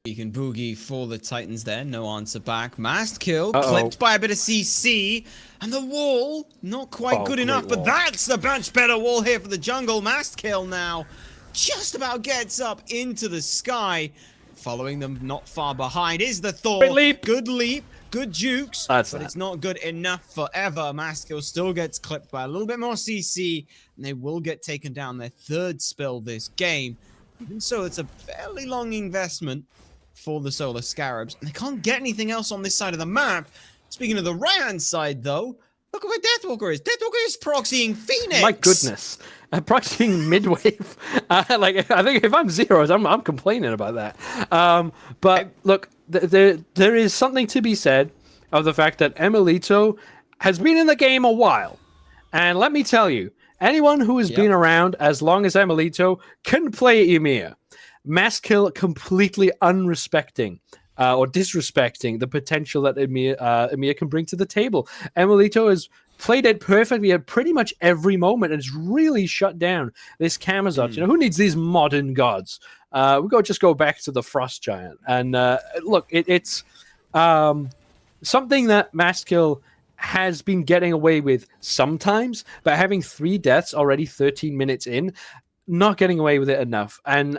Beacon Boogie for the Titans there. No answer back. MastKiII clipped by a bit of CC. And the wall, not quite good enough. But that's the much better wall here for the jungle. MastKiII now just about gets up into the sky. Following them not far behind is the Thor. Great leap. Good leap. Good jukes. But it's not good enough forever. MastKiII still gets clipped by a little bit more CC. And they will get taken down. Their third spill this game. Even so, it's a fairly long investment for the Solar Scarabs, and they can't get anything else on this side of the map. Speaking of the right-hand side, though, look at where Deathwalker is. Deathwalker is proxying Phoenix. My goodness, proxying midwave. Like, I think if I'm Zyrhoes, I'm complaining about that. But look, there is something to be said of the fact that emilitoo has been in the game a while, and let me tell you, anyone who has been around as long as emilitoo can play Ymir. MastKiII completely unrespecting or disrespecting the potential that Ymir can bring to the table. emilitoo has played it perfectly at pretty much every moment and it's really shut down this Camazotz. You know, who needs these modern gods? Just go back to the Frost Giant. And look, it's something that MastKiII has been getting away with sometimes, but having 3 deaths already 13 minutes in, not getting away with it enough. And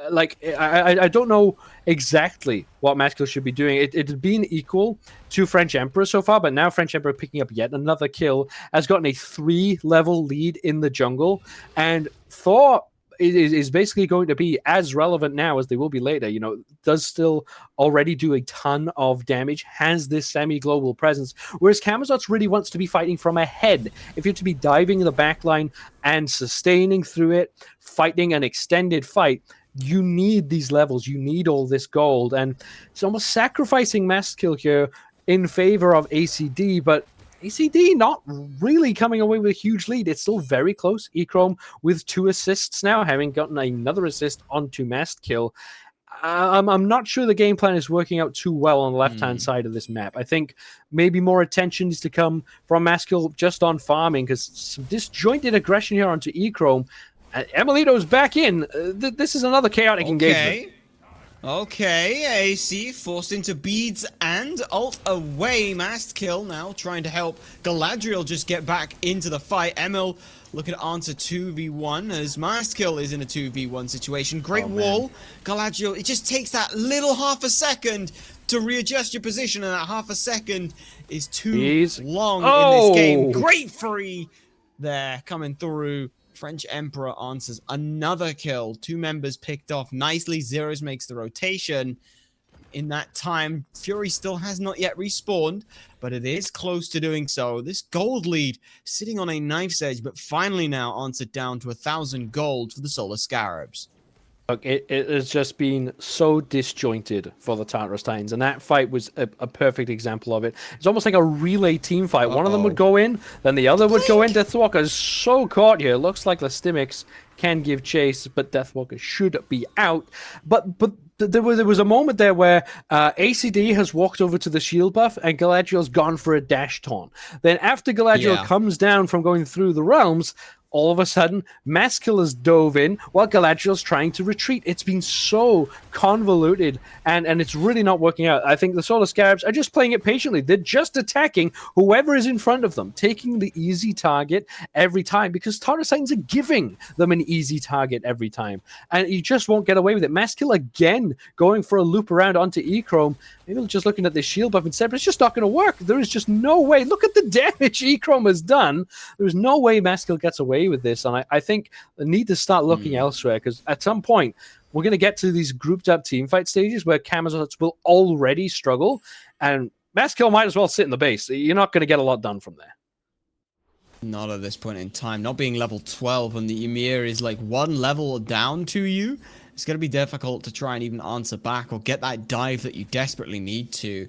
I don't know exactly what MastKiII should be doing. It had been equal to TheFrenchEmperor so far, but now TheFrenchEmperor picking up yet another kill has gotten a 3-level lead in the jungle, and Thor is basically going to be as relevant now as they will be later. You know, does still already do a ton of damage, has this semi-global presence, whereas Camazotz really wants to be fighting from ahead. If you're to be diving the backline and sustaining through it, fighting an extended fight, you need these levels, you need all this gold, and it's almost sacrificing MastKiII here in favor of AicyD, but AicyD not really coming away with a huge lead. It's still very close. Echrome with 2 assists now, having gotten another assist onto MastKiII. I'm not sure the game plan is working out too well on the left-hand side of this map. I think maybe more attention is to come from MastKiII just on farming, because some disjointed aggression here onto Echrome. emilitoo's back in. This is another chaotic engagement. Okay, AC forced into beads and ult away. MastKiII now trying to help Galadriel just get back into the fight. Emil looking to answer 2v1 as MastKiII is in a 2v1 situation. Great wall. Galadriel, it just takes that little half a second to readjust your position, and that half a second is too long in this game. Great free there coming through. TheFrenchEmperor answers another kill. 2 members picked off nicely. Zyrhoes makes the rotation. In that time, Fury still has not yet respawned, but it is close to doing so. This gold lead sitting on a knife's edge, but finally now answered down to 1,000 gold for the Solar Scarabs. Look, it has just been so disjointed for the Tartarus Titans, and that fight was a perfect example of it. It's almost like a relay team fight. One of them would go in, then the other would go in. Deathwalker is so caught here. Looks like lestimics can give chase, but Deathwalker should be out. But there was a moment there where AicyD has walked over to the shield buff, and Galadriel's gone for a dash taunt. Then after Galadriel comes down from going through the realms, all of a sudden, MastKiII has dove in while Galadriel's trying to retreat. It's been so convoluted, and it's really not working out. I think the Solar Scarabs are just playing it patiently. They're just attacking whoever is in front of them, taking the easy target every time, because Tartarus Titans are giving them an easy target every time, and you just won't get away with it. MastKiII again going for a loop around onto Echrome. Maybe just looking at this shield buff instead, but it's just not going to work. There is just no way. Look at the damage Echrome has done. There's no way MastKiII gets away with this, and I think they need to start looking elsewhere, because at some point we're going to get to these grouped up team fight stages where Camazotz will already struggle, and MastKiII might as well sit in the base. You're not going to get a lot done from there. Not at this point in time. Not being level 12 when the Ymir is like 1 level down to you, it's going to be difficult to try and even answer back or get that dive that you desperately need to.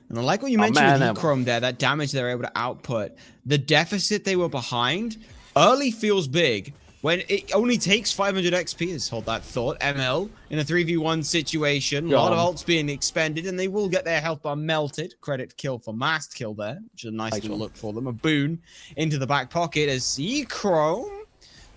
And I like what you mentioned with Echrome there, that damage they're able to output. The deficit they were behind early feels big when it only takes 500 XP. Let's hold that thought. ML in a 3v1 situation. A lot of ults being expended, and they will get their health bar melted. Credit kill for MastKiII there, which is a nice little look for them. A boon into the back pocket as Echrome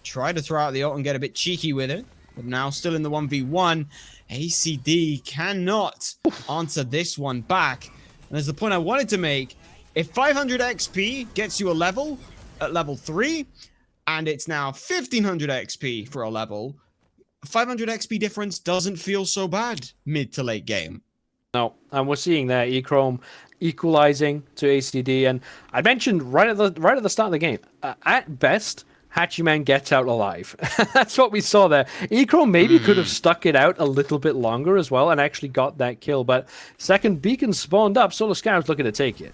tried to throw out the ult and get a bit cheeky with it. But now still in the 1v1. AicyD cannot answer this one back. And there's the point I wanted to make. If 500 XP gets you a level at level 3, and it's now 1500 XP for a level, 500 XP difference doesn't feel so bad mid to late game. No, and we're seeing there Echrome equalizing to AicyD, and I mentioned right at the start of the game, at best, Hachiman gets out alive. That's what we saw there. Echrome maybe could have stuck it out a little bit longer as well and actually got that kill, but second beacon spawned up, Solar Scarabs looking to take it.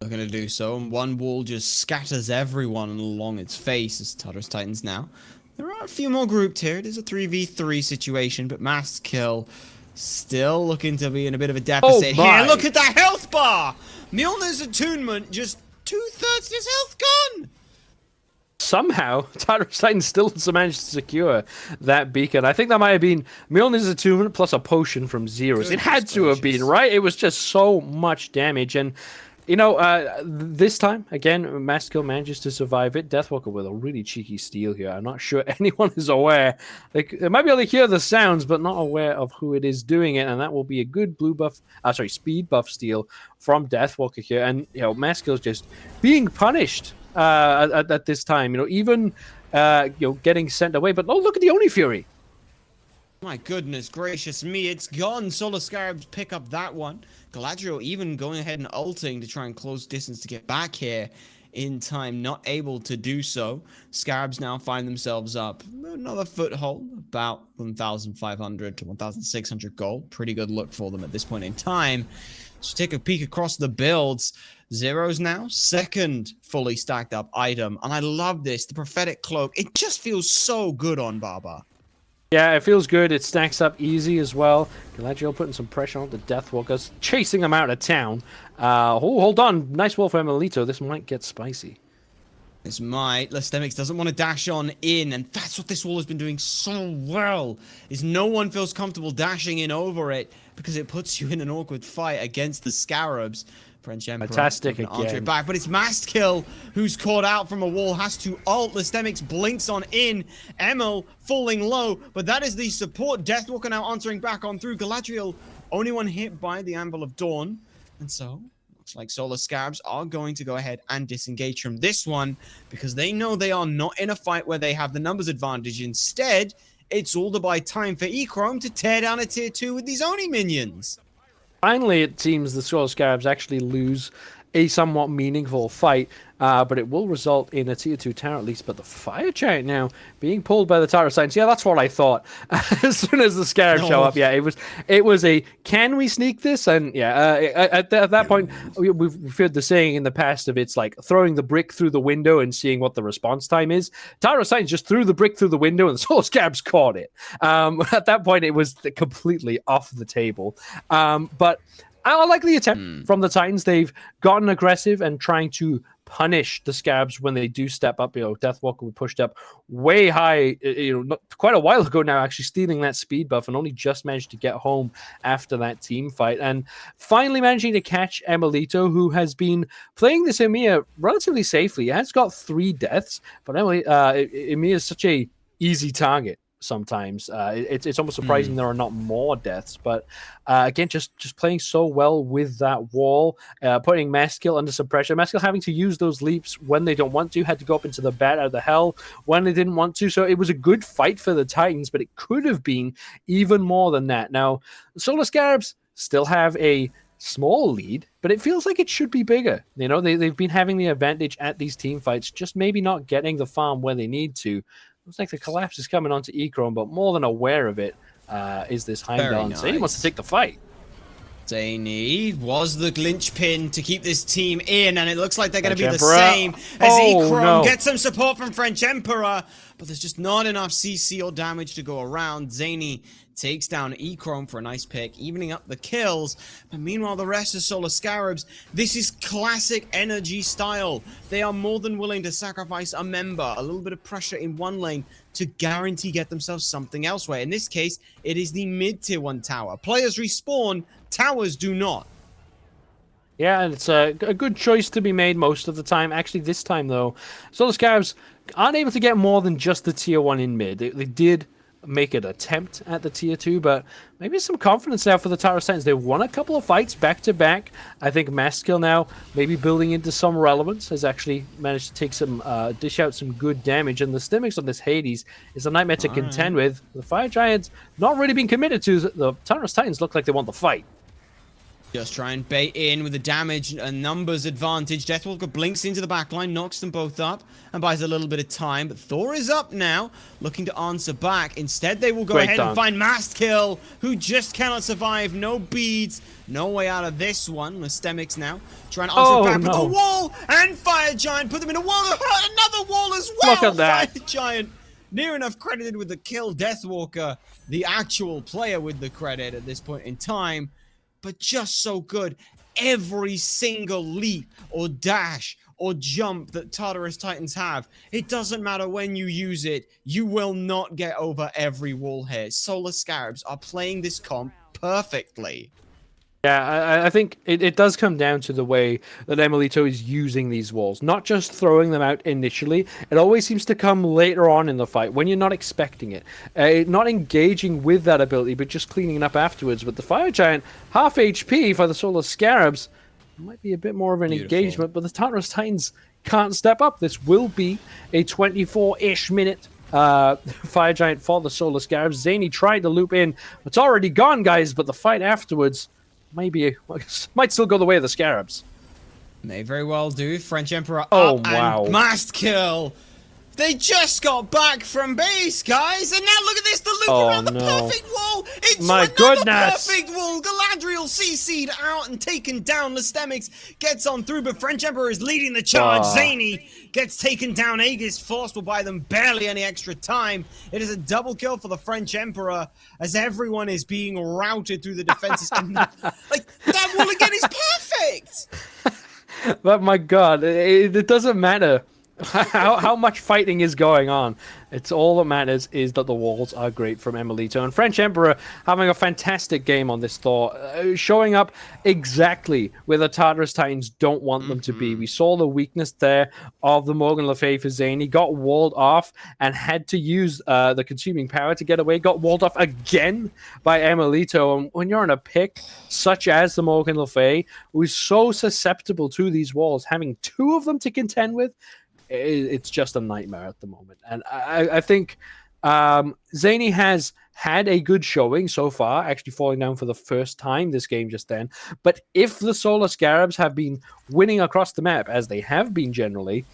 Looking to do so, and one wall just scatters everyone along its face as Tartarus Titans now. There are a few more grouped here. It is a 3v3 situation, but MastKiII still looking to be in a bit of a deficit here. Look at that health bar! Mjolnir's attunement, just 2/3 of his health gone! somehow Tartarus Titans still managed to secure that beacon. I think that might have been Mjolnir's attunement plus a potion from Zyrhoes. It had to have been, right? It was just so much damage. And, you know, this time, again, MastKiII manages to survive it. Deathwalker with a really cheeky steal here. I'm not sure anyone is aware. They might be able to hear the sounds, but not aware of who it is doing it. And that will be a good speed buff steal from Deathwalker here. And, you know, MastKiII's just being punished at this time. You know, even, you know, getting sent away. But, oh, look at the Oni Fury. My goodness gracious me, it's gone. Solar Scarabs pick up that one. Galadriel even going ahead and ulting to try and close distance to get back here in time. Not able to do so. Scarabs now find themselves up another foothold, about 1,500 to 1,600 gold. Pretty good look for them at this point in time. So take a peek across the builds. Zyrhoes now, second fully stacked up item. And I love this, the prophetic cloak. It just feels so good on Baba. Yeah, it feels good. It stacks up easy as well. Galadriel putting some pressure on the Deathwalkers, chasing them out of town. Oh, hold on. Nice wall for emilitoo. This might get spicy. This might. lestimics doesn't want to dash on in, and that's what this wall has been doing so well, is no one feels comfortable dashing in over it, because it puts you in an awkward fight against the Scarabs. FrenchEmperor Fantastic again. Back, but it's MastKiII who's caught out from a wall, has to ult. lestimics blinks on in. Emil falling low, but that is the support. Deathwalker now answering back on through. Galadriel, only one hit by the Anvil of Dawn, and so looks like Solar Scarabs are going to go ahead and disengage from this one because they know they are not in a fight where they have the numbers advantage. Instead, it's all to buy time for Echrome to tear down a tier 2 with these Oni minions. Finally, it seems the Solar Scarabs actually lose a somewhat meaningful fight, but it will result in a tier 2 tower at least. But the Fire Giant now being pulled by the Tartarus Titans. Yeah, that's what I thought. As soon as the Scarabs show up, yeah, it was a, can we sneak this? And yeah, at that point, we've heard the saying in the past of it's like throwing the brick through the window and seeing what the response time is. Tartarus Titans just threw the brick through the window and the Solar Scarabs caught it. At that point, it was completely off the table. But I like the attempt from the Titans. They've gotten aggressive and trying to punish the Scarabs when they do step up. You know, Deathwalker was pushed up way high, you know, quite a while ago now, actually stealing that speed buff and only just managed to get home after that team fight. And finally managing to catch emilitoo, who has been playing this Ymir relatively safely. He has got 3 deaths, but Ymir is such a easy target. Sometimes it's almost surprising there are not more deaths, but again, just playing so well with that wall, putting MastKiII under some pressure. MastKiII having to use those leaps when they don't want to, had to go up into the bat out of the hell when they didn't want to. So it was a good fight for the Titans, but it could have been even more than that. Now, the Solar Scarabs still have a small lead, but it feels like it should be bigger. You know, they've been having the advantage at these team fights, just maybe not getting the farm where they need to. Looks like the collapse is coming onto Echrome, but more than aware of it is this Heimdallr. Nice. Zhainy wants to take the fight. Zhainy was the linchpin to keep this team in, and it looks like they're going to be the FrenchEmperor. same as Echrome. No. Gets some support from FrenchEmperor, but there's just not enough CC or damage to go around. Zhainy takes down Echrome for a nice pick, evening up the kills. But meanwhile, the rest of Solar Scarabs, this is classic energy style. They are more than willing to sacrifice a member, a little bit of pressure in one lane to guarantee get themselves something elsewhere. In this case, it is the mid-tier 1 tower. Players respawn, towers do not. Yeah, and it's a good choice to be made most of the time. Actually, this time, though, Solar Scarabs aren't able to get more than just the tier 1 in mid. They did make an attempt at the tier 2, but maybe some confidence now for the Tartarus Titans. They won a couple of fights back to back. I think MastKiII now maybe building into some relevance has actually managed to take some dish out some good damage, and the lestimics on this Hades is a nightmare to contend with. The Fire Giants not really being committed to. The Tartarus Titans look like they want the fight. Just try and bait in with the damage and numbers advantage. Deathwalker blinks into the backline, knocks them both up, and buys a little bit of time. But Thor is up now, looking to answer back. Instead, they will go ahead and find MastKiII, who just cannot survive. No beads, no way out of this one. lestimics now trying to answer back with the wall, and Fire Giant put them in a wall. Another wall as well. Look at that. Fire Giant near enough credited with the kill. Deathwalker, the actual player with the credit at this point in time. But just so good. Every single leap or dash or jump that Tartarus Titans have. It doesn't matter when you use it, you will not get over every wall here. Solar Scarabs are playing this comp perfectly. Yeah, I think it does come down to the way that emilitoo is using these walls. Not just throwing them out initially. It always seems to come later on in the fight, when you're not expecting it. Not engaging with that ability, but just cleaning it up afterwards. But the Fire Giant, half HP for the Solar Scarabs, might be a bit more of an engagement, but the Tartarus Titans can't step up. This will be a 24-ish minute Fire Giant for the Solar Scarabs. Zhainy tried to loop in. It's already gone, guys, but the fight afterwards might still go the way of the Scarabs. May very well do. French Emperor oh, up wow. and MastKiII. They just got back from base, guys, and now look at this, the loop around the perfect wall. It's my goodness. Perfect wall. Galadriel CC'd out and taken down. Lestimics gets on through, but French Emperor is leading the charge. Zhainy gets taken down. Aegis forceful by them, barely any extra time. It is a double kill for the French Emperor as everyone is being routed through the defenses. And, like, that wall again is perfect. But my god, it doesn't matter how much fighting is going on. It's all that matters is that the walls are great from emilitoo. And French Emperor having a fantastic game on this Thor, showing up exactly where the Tartarus Titans don't want them to be. We saw the weakness there of the Morgan Le Fay for Zhainy. Got walled off and had to use the consuming power to get away. Got walled off again by emilitoo. And when you're on a pick such as the Morgan Le Fay, who is so susceptible to these walls, having two of them to contend with, it's just a nightmare at the moment. And I think Zhainy has had a good showing so far, actually falling down for the first time this game just then. But if the Solar Scarabs have been winning across the map, as they have been generally,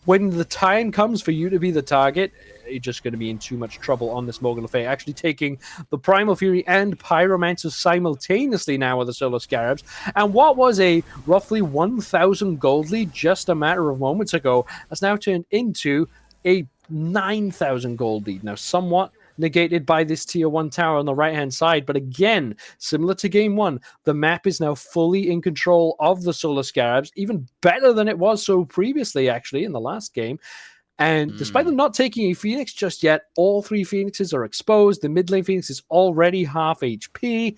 when the time comes for you to be the target, you're just going to be in too much trouble on this Morgan Le Fay. Actually taking the Primal Fury and Pyromancer simultaneously now with the Solar Scarabs. And what was a roughly 1,000 gold lead just a matter of moments ago has now turned into a 9,000 gold lead. Now, somewhat negated by this tier 1 tower on the right-hand side. But again, similar to game 1, the map is now fully in control of the Solar Scarabs, even better than it was so previously, actually, in the last game. And despite them not taking a Phoenix just yet, all 3 Phoenixes are exposed. The mid lane Phoenix is already half HP.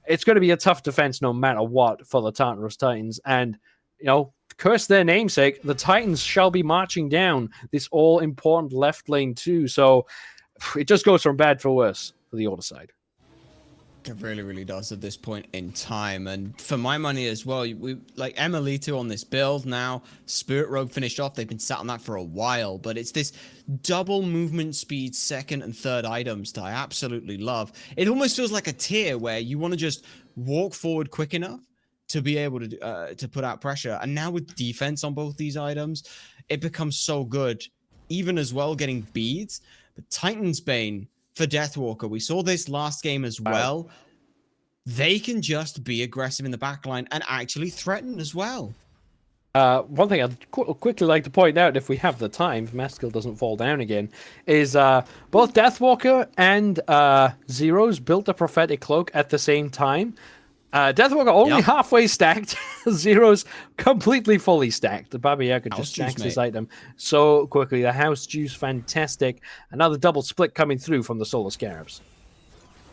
It's going to be a tough defense no matter what for the Tartarus Titans. And, you know, curse their namesake, the Titans shall be marching down this all-important left lane too. So it just goes from bad for worse for the Order side. It really, really does at this point in time. And for my money as well, we like emilitoo on this build now. Spirit Rogue finished off. They've been sat on that for a while. But it's this double movement speed, second and third items that I absolutely love. It almost feels like a tier where you want to just walk forward quick enough to be able to put out pressure. And now with defense on both these items, it becomes so good. Even as well getting beads. But Titan's Bane for Deathwalker, we saw this last game as well. They can just be aggressive in the backline and actually threaten as well. One thing I'd quickly like to point out, if we have the time, if MastKiII doesn't fall down again, is both Deathwalker and Zyrhoes built a prophetic cloak at the same time. Deathwalker only halfway stacked. Zyrhoes completely fully stacked. The Baba Yaga just stacks his item so quickly. The house juice, fantastic. Another double split coming through from the Solar Scarabs.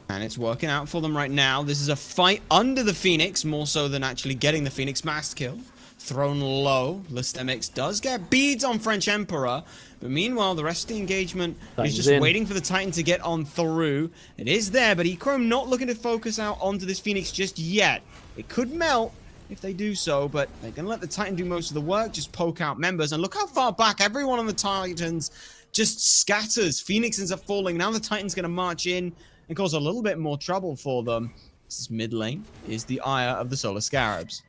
And it's working out for them right now. This is a fight under the Phoenix, more so than actually getting the Phoenix. MastKiII thrown low. lestimics does get beads on French Emperor. But meanwhile, the rest of the engagement is just waiting for the Titan to get on through. It is there, but Echrome not looking to focus out onto this Phoenix just yet. It could melt if they do so, but they're going to let the Titan do most of the work, just poke out members. And look how far back everyone on the Titans just scatters. Phoenixes are falling. Now the Titan's going to march in and cause a little bit more trouble for them. This is mid lane, is the ire of the Solar Scarabs.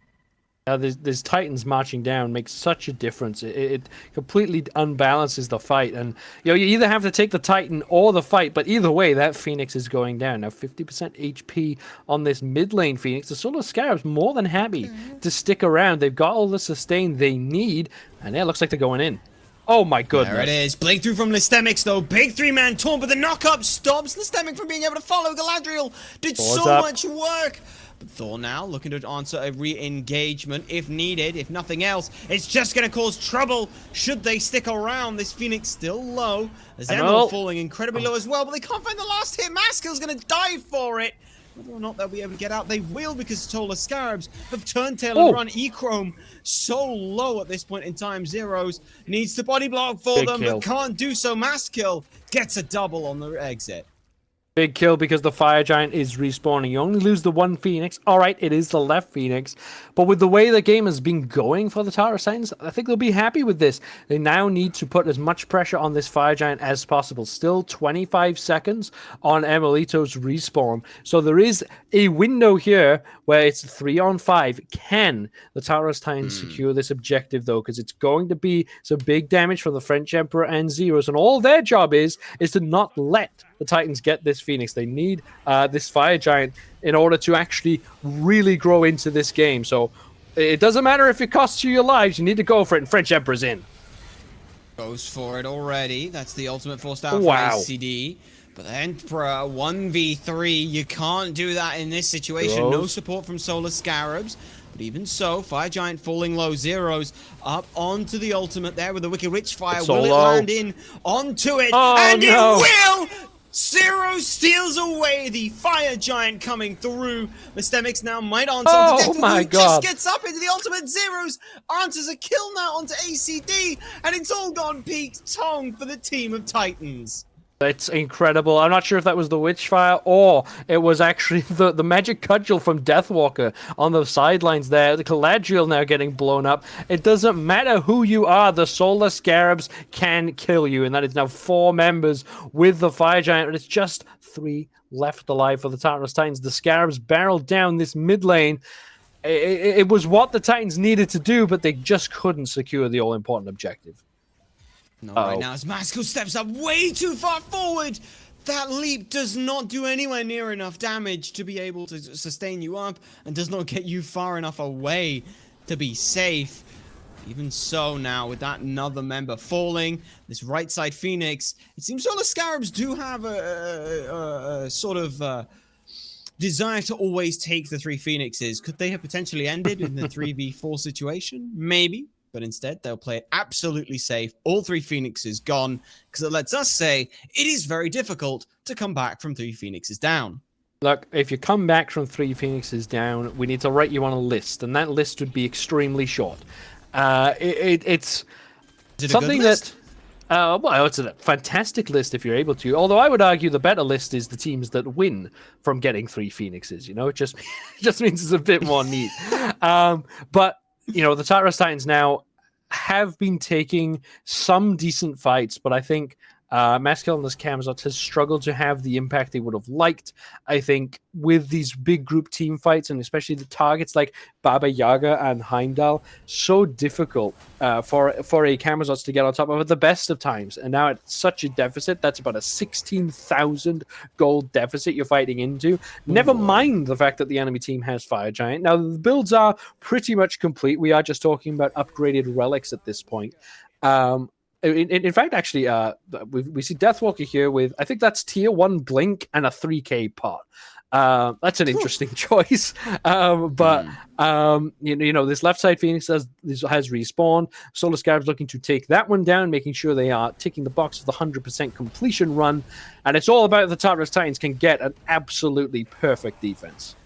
There's Titans marching down makes such a difference. It completely unbalances the fight, and you either have to take the Titan or the fight. But either way, that Phoenix is going down now. 50% HP on this mid lane Phoenix. The Solar Scarabs more than happy to stick around. They've got all the sustain they need, and it looks like they're going in. Oh my goodness. There it is. Breakthrough from lestimics though. Big 3-man taunt, but the knock-up stops lestimic from being able to follow. Galadriel did so much work. But Thor now looking to answer a re-engagement if needed. If nothing else, it's just going to cause trouble should they stick around. This Phoenix still low. As Emerald falling incredibly low as well, but they can't find the last hit. MastKiI's going to dive for it. Whether or not they'll be able to get out, they will, because Tola Scarabs have turned tail and run. Echrome so low at this point in time. Zyrhoes needs to body block for them, but can't do so. MastKiII gets a double on the exit. Big kill because the Fire Giant is respawning. You only lose the one Phoenix. All right, it is the left Phoenix. But with the way the game has been going for the Tartarus Titans, I think they'll be happy with this. They now need to put as much pressure on this Fire Giant as possible. Still 25 seconds on emilitoo's respawn. So there is a window here where it's 3-on-5. Can the Tartarus Titans secure this objective, though? Because it's going to be some big damage from the French Emperor and Zyrhoes. And all their job is to not let the Titans get this Phoenix. They need this Fire Giant in order to actually really grow into this game. So it doesn't matter if it costs you your lives. You need to go for it, and French Emperor's in. Goes for it already. That's the ultimate forced out for AicyD. But the Emperor 1v3. You can't do that in this situation. No support from Solar Scarabs. But even so, Fire Giant falling low. Zyrhoes up onto the ultimate there with the Wicked Witch Fire. Will it land in onto it? And it will! Zyrhoes steals away the Fire Giant coming through. lestimics now might answer. Oh my God. Just gets up into the ultimate. Zyrhoes answers a kill now onto AicyD. And it's all gone peak Tong for the team of Titans. It's incredible. I'm not sure if that was the Witchfire or it was actually the magic cudgel from Deathwalker on the sidelines there. The Galadriel now getting blown up. It doesn't matter who you are. The Solar Scarabs can kill you. And that is now 4 members with the Fire Giant. And it's just 3 left alive for the Tartarus Titans. The Scarabs barreled down this mid lane. It was what the Titans needed to do, but they just couldn't secure the all-important objective. Not right now, as MastKiII steps up way too far forward. That leap does not do anywhere near enough damage to be able to sustain you up, and does not get you far enough away to be safe. Even so now, with that another member falling, this right side Phoenix, it seems all the Scarabs do have a sort of desire to always take the 3 Phoenixes. Could they have potentially ended in the 3v4 situation? Maybe. But instead, they'll play it absolutely safe. All 3 Phoenixes gone, because it lets us say it is very difficult to come back from 3 Phoenixes down. Look, if you come back from 3 Phoenixes down, we need to write you on a list, and that list would be extremely short. It's something that... well, it's a fantastic list if you're able to. Although I would argue the better list is the teams that win from getting 3 Phoenixes. You know, it just means it's a bit more neat. But... You know, the Tartarus Titans now have been taking some decent fights, but I think MastKiII and this Camazotz has struggled to have the impact they would have liked. I think with these big group team fights, and especially the targets like Baba Yaga and Heimdallr, so difficult for a Camazotz to get on top of at the best of times. And now it's such a deficit. That's about a 16,000 gold deficit you're fighting into. Never mind the fact that the enemy team has Fire Giant. Now, the builds are pretty much complete. We are just talking about upgraded relics at this point. In fact, actually, we see Deathwalker here with, I think that's tier 1 Blink and a 3k pot. That's an interesting choice. But you know, this left side Phoenix has respawned. Solar Scarabs looking to take that one down, making sure they are ticking the box of the 100% completion run. And it's all about the Tartarus Titans can get an absolutely perfect defense.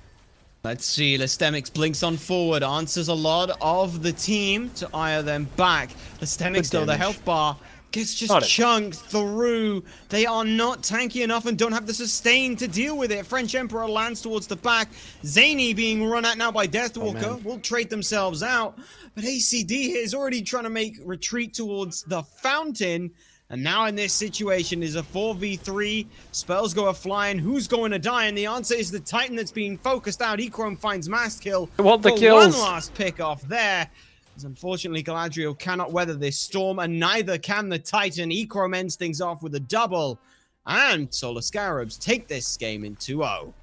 Let's see, lestimics blinks on forward, answers a lot of the team to ire them back. lestimics, though, the health bar gets just chunked through. They are not tanky enough and don't have the sustain to deal with it. French Emperor lands towards the back. Zhainy being run at now by Deathwalker. Will trade themselves out. But AicyD is already trying to make retreat towards the fountain. And now in this situation is a 4v3. Spells go a-flying. Who's going to die? And the answer is the Titan that's being focused out. Echrome finds MastKiII for one last pick off there. As unfortunately, Galadriel cannot weather this storm, and neither can the Titan. Echrome ends things off with a double. And Solar Scarabs take this game in 2-0.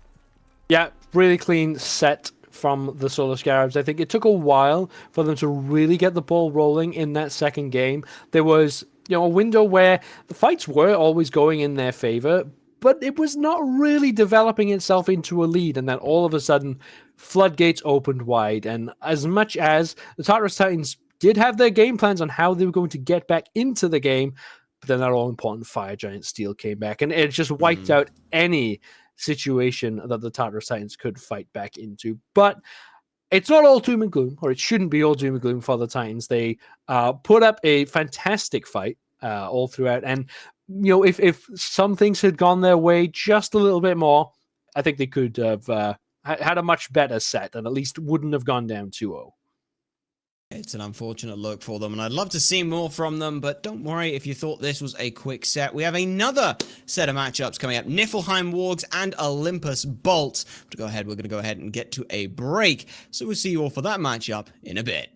Yeah, really clean set from the Solar Scarabs. I think it took a while for them to really get the ball rolling in that second game. There was, you know, a window where the fights were always going in their favor, but it was not really developing itself into a lead. And then all of a sudden, floodgates opened wide. And as much as the Tartarus Titans did have their game plans on how they were going to get back into the game, but then that all-important Fire Giant Steel came back, and it just wiped out any situation that the Tartarus Titans could fight back into. But it's not all doom and gloom, or it shouldn't be all doom and gloom for the Titans. They put up a fantastic fight all throughout, and if some things had gone their way just a little bit more, I think they could have had a much better set, and at least wouldn't have gone down 2-0. It's an unfortunate look for them, and I'd love to see more from them, but don't worry if you thought this was a quick set. We have another set of matchups coming up. Niflheim Wargs and Olympus Bolts. We're going to go ahead and get to a break, so we'll see you all for that matchup in a bit.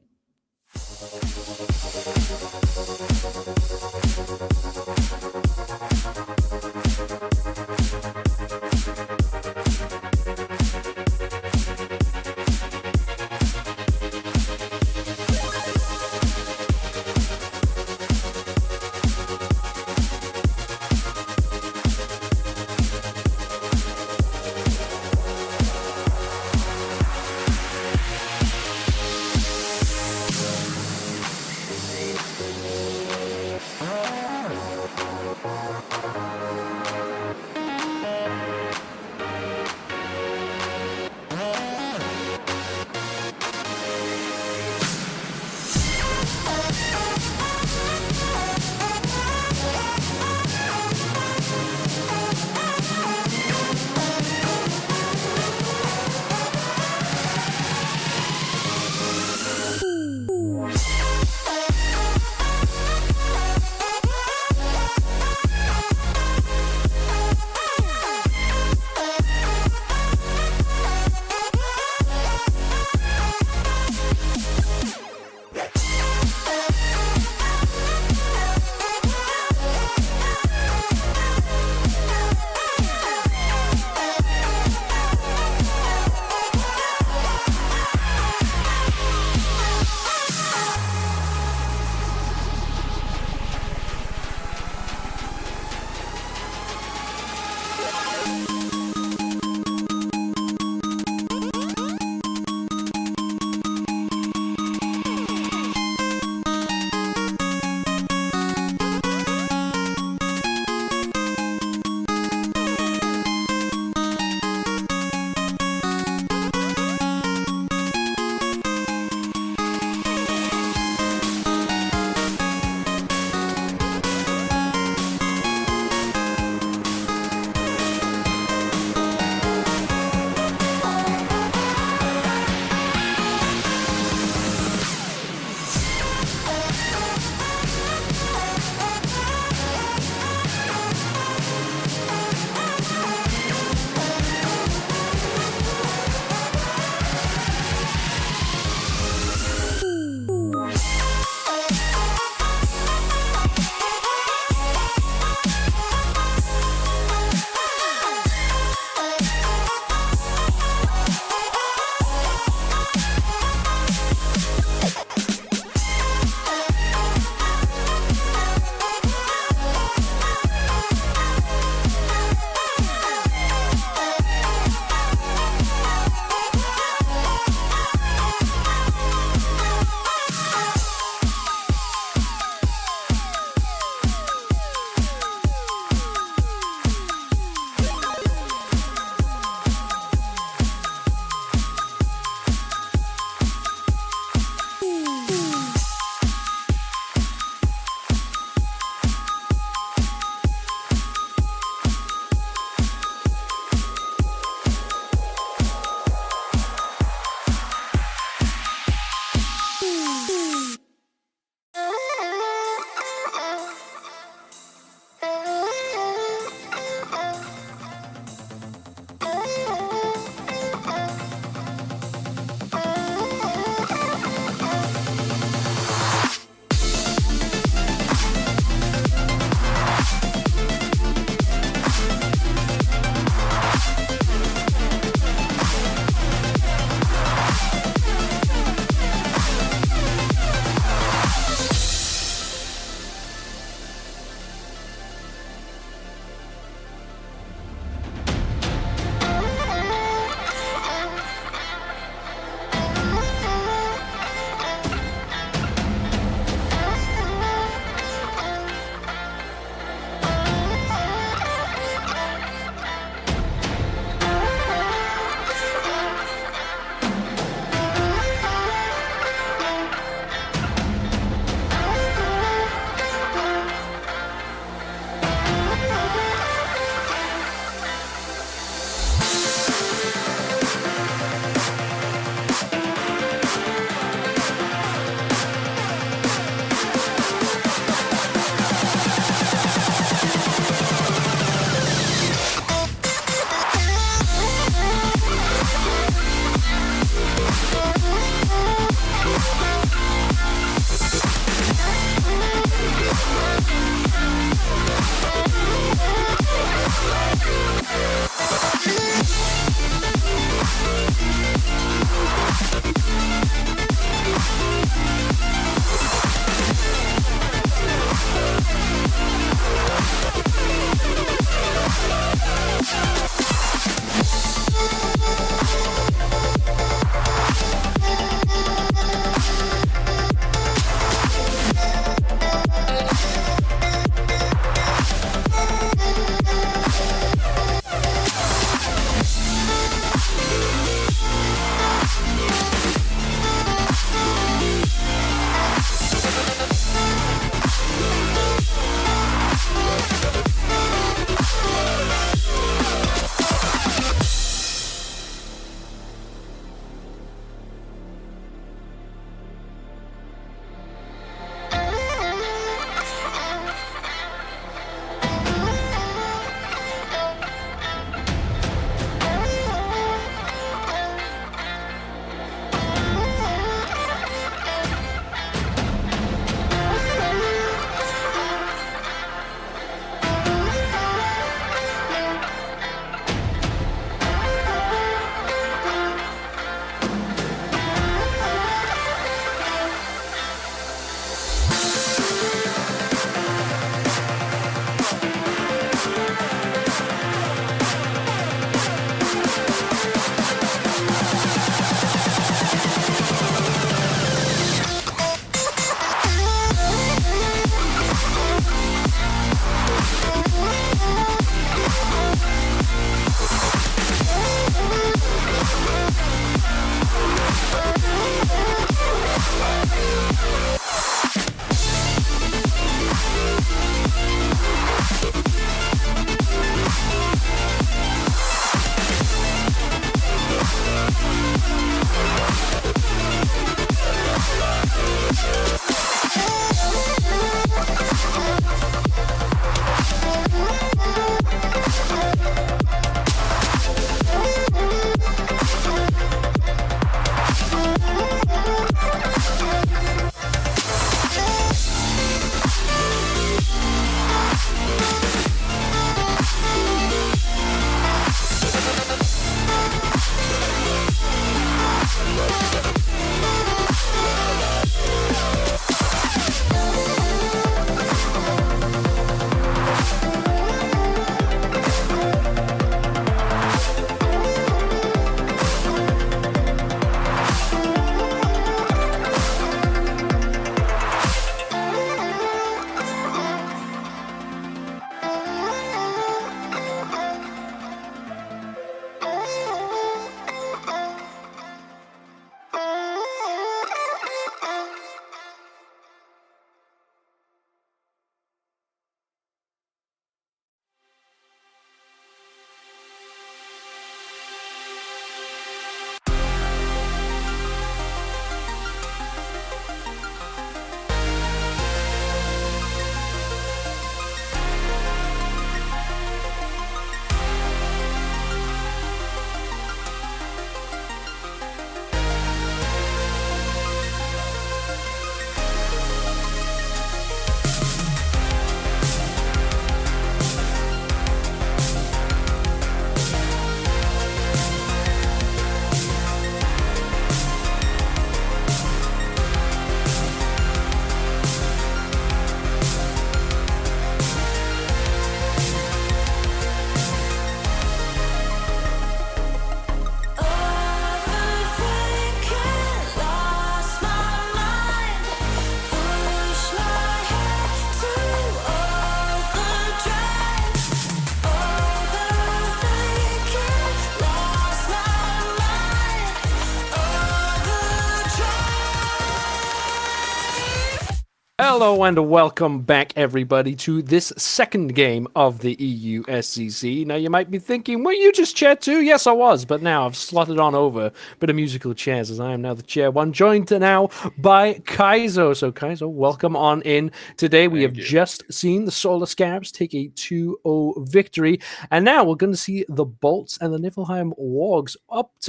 Hello and welcome back, everybody, to this second game of the EU SCC. Now, you might be thinking, were you just chair two? Yes, I was, but now I've slotted on over. Bit of musical chairs, as I am now the chair one, joined now by Kaizo. So, Kaizo, welcome on in. Today, we have just seen the Solar Scarabs take a 2-0 victory, and now we're going to see the Bolts and the Niflheim Wargs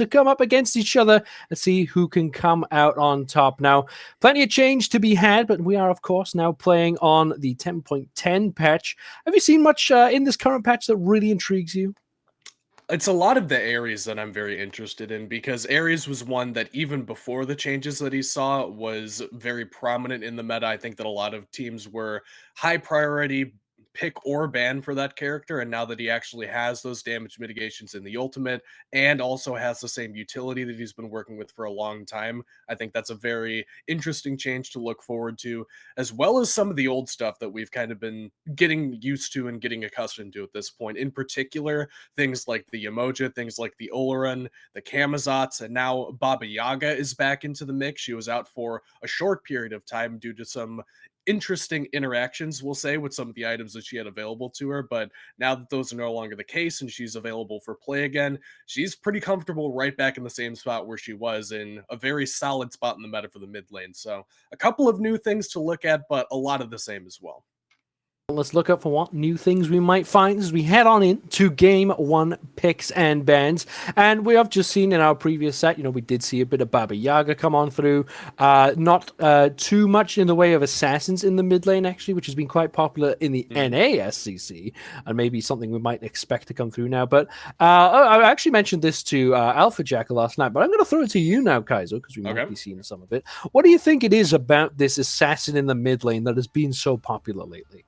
come up against each other and see who can come out on top. Now, plenty of change to be had, but we are, of course, now playing on the 10.10 patch. Have you seen much in this current patch that really intrigues you? It's a lot of the Ares that I'm very interested in, because Ares was one that even before the changes that he saw was very prominent in the meta. I think that a lot of teams were high priority pick or ban for that character, and now that he actually has those damage mitigations in the ultimate and also has the same utility that he's been working with for a long time, I think that's a very interesting change to look forward to, as well as some of the old stuff that we've kind of been getting used to and getting accustomed to at this point. In particular, things like the Emoja, things like the Oleron, the Camazotz, and now Baba Yaga is back into the mix. She was out for a short period of time due to some interesting interactions, we'll say, with some of the items that she had available to her, but now that those are no longer the case and she's available for play again, she's pretty comfortable right back in the same spot where she was, in a very solid spot in the meta for the mid lane. So a couple of new things to look at, but a lot of the same as well. Let's look up for what new things we might find as we head on in to game one picks and bans. And we have just seen in our previous set, we did see a bit of Baba Yaga come on through. Not too much in the way of assassins in the mid lane, actually, which has been quite popular in the NASCC, and maybe something we might expect to come through now. But I actually mentioned this to Alpha Jacker last night, but I'm going to throw it to you now, Kaizo, because we might be seeing some of it. What do you think it is about this assassin in the mid lane that has been so popular lately?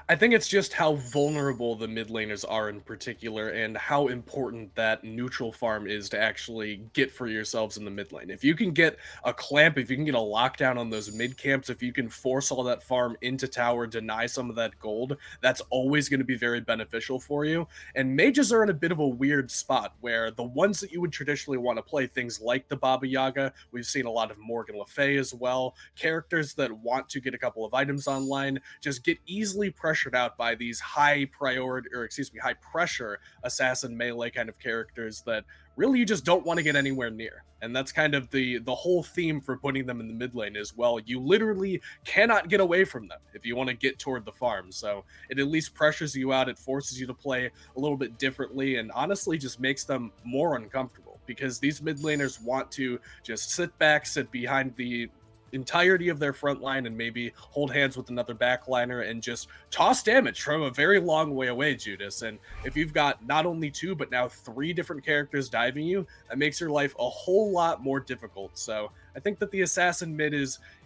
I think it's just how vulnerable the mid laners are in particular, and how important that neutral farm is to actually get for yourselves in the mid lane. If you can get a clamp, if you can get a lockdown on those mid camps, if you can force all that farm into tower, deny some of that gold, that's always going to be very beneficial for you. And mages are in a bit of a weird spot, where the ones that you would traditionally want to play, things like the Baba Yaga, we've seen a lot of Morgan Le Fay as well, characters that want to get a couple of items online, just get easily pressured out by these high pressure assassin melee kind of characters that really you just don't want to get anywhere near. And that's kind of the whole theme for putting them in the mid lane as well. You literally cannot get away from them if you want to get toward the farm. So it at least pressures you out, it forces you to play a little bit differently, and honestly just makes them more uncomfortable, because these mid laners want to just sit back, sit behind the entirety of their front line, and maybe hold hands with another backliner and just toss damage from a very long way away, Judas. And if you've got not only two, but now three different characters diving you, that makes your life a whole lot more difficult. So I think that the assassin mid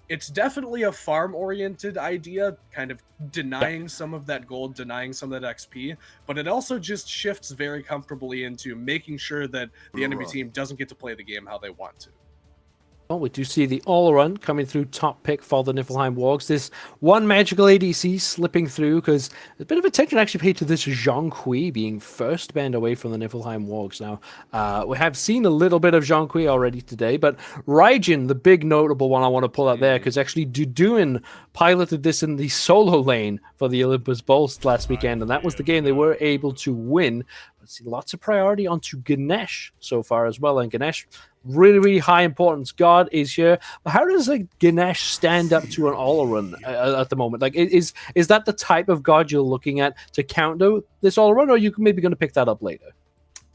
it's definitely a farm-oriented idea, kind of denying some of that gold, denying some of that XP, but it also just shifts very comfortably into making sure that the enemy team doesn't get to play the game how they want to. Well, we do see the Oleron coming through, top pick for the Niflheim Wargs. This one magical ADC slipping through, because there's a bit of attention actually paid to this Zhong being first banned away from the Niflheim Wargs. Now, we have seen a little bit of Zhong already today, but Raijin, the big notable one I want to pull out there, because actually Duduin piloted this in the solo lane for the Olympus Bolts last weekend, and that was the game they were able to win. But see lots of priority onto Ganesh so far as well, and Ganesh, really, really high importance god is here. But how does Ganesh stand up to an Oleron at the moment? Like, is that the type of god you're looking at to counter this Oleron, or are you maybe going to pick that up later?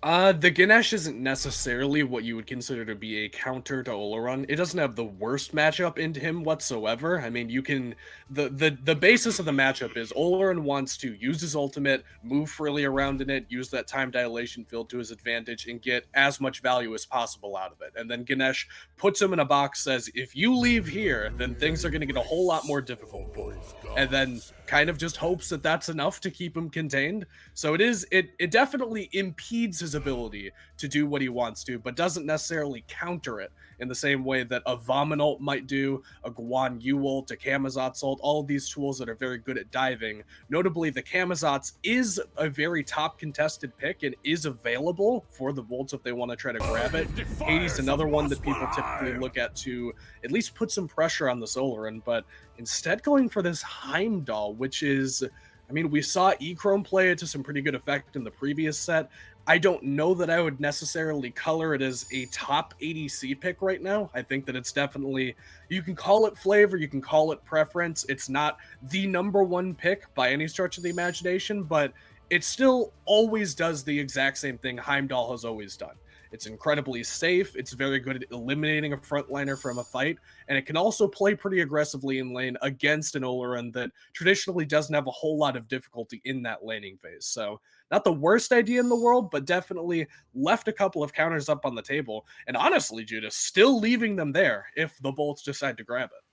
The Ganesh isn't necessarily what you would consider to be a counter to Oleron. It doesn't have the worst matchup into him whatsoever. I mean, you can... The basis of the matchup is Oleron wants to use his ultimate, move freely around in it, use that time dilation field to his advantage, and get as much value as possible out of it. And then Ganesh puts him in a box, says, if you leave here, then things are going to get a whole lot more difficult for you. And then kind of just hopes that that's enough to keep him contained. So it definitely impedes his ability to do what he wants to, but doesn't necessarily counter it in the same way that a Vomit ult might do, a Guan Yu ult, a Camazotz ult, all of these tools that are very good at diving. Notably, the Camazotz is a very top contested pick and is available for the Volts if they want to try to grab it. Hades, another one that people typically look at to at least put some pressure on the Solaran, but instead going for this Heimdallr, which is, I mean, we saw Echrome play it to some pretty good effect in the previous set. I don't know that I would necessarily color it as a top ADC pick right now. I think that it's definitely, you can call it flavor, you can call it preference. It's not the #1 pick by any stretch of the imagination, but it still always does the exact same thing Heimdallr has always done. It's incredibly safe, it's very good at eliminating a frontliner from a fight, and it can also play pretty aggressively in lane against an Oloran that traditionally doesn't have a whole lot of difficulty in that laning phase. So, not the worst idea in the world, but definitely left a couple of counters up on the table. And honestly, Judas, still leaving them there if the Bolts decide to grab it.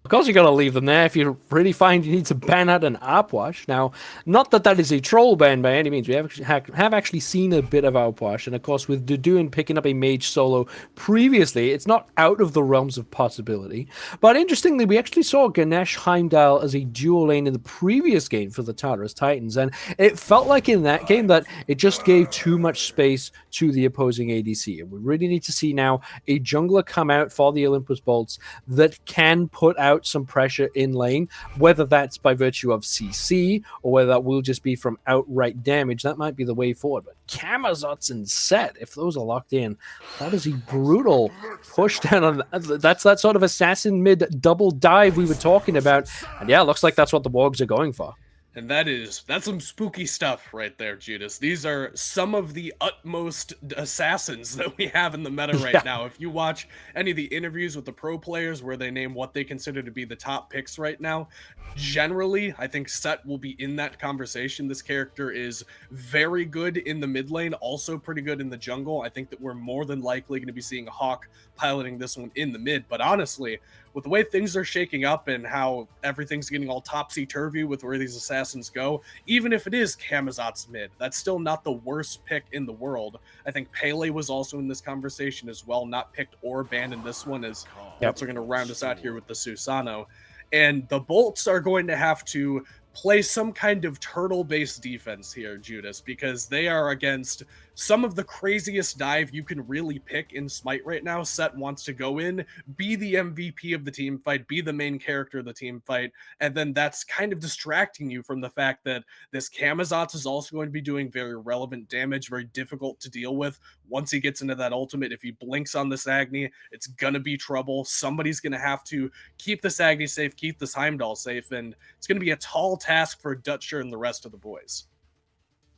Of course, you got to leave them there if you really find you need to ban out an Outwash. Now, not that that is a troll ban by any means. We have actually seen a bit of Outwash, and of course, with Duduin picking up a mage solo previously, it's not out of the realms of possibility. But interestingly, we actually saw Ganesh Heimdallr as a dual lane in the previous game for the Tartarus Titans, and it felt like in that game that it just gave too much space to the opposing ADC. And we really need to see now a jungler come out for the Olympus Bolts that can put out some pressure in lane, whether that's by virtue of CC or whether that will just be from outright damage. That might be the way forward. But Camazotz and Set, if those are locked in, that is a brutal push down on that's that sort of assassin mid double dive we were talking about. And yeah, looks like that's what the Wargs are going for. And that's some spooky stuff right there, Judas. These are some of the utmost assassins that we have in the meta right now. If you watch any of the interviews with the pro players where they name what they consider to be the top picks right now, generally, I think Set will be in that conversation. This character is very good in the mid lane, also pretty good in the jungle. I think that we're more than likely going to be seeing Hawk piloting this one in the mid. But honestly, with the way things are shaking up and how everything's getting all topsy-turvy with where these assassins go, even if it is Camazotz mid, that's still not the worst pick in the world. I think Pele was also in this conversation as well, not picked or banned in this one, as Bolts are going to round us out here with the Susano. And the Bolts are going to have to play some kind of turtle-based defense here, Judas, because they are against some of the craziest dive you can really pick in Smite right now. Set wants to go in, be the MVP of the team fight, be the main character of the team fight, and then that's kind of distracting you from the fact that this Camazotz is also going to be doing very relevant damage, very difficult to deal with. Once he gets into that ultimate, if he blinks on this Agni, it's gonna be trouble. Somebody's gonna have to keep this Agni safe, keep this Heimdallr safe, and it's gonna be a tall task for Dutcher and the rest of the boys.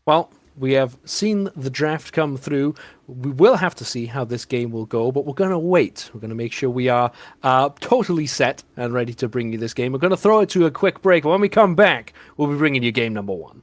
Well, we have seen the draft come through. We will have to see how this game will go, but we're going to wait. We're going to make sure we are totally set and ready to bring you this game. We're going to throw it to a quick break. When we come back, we'll be bringing you game number 1.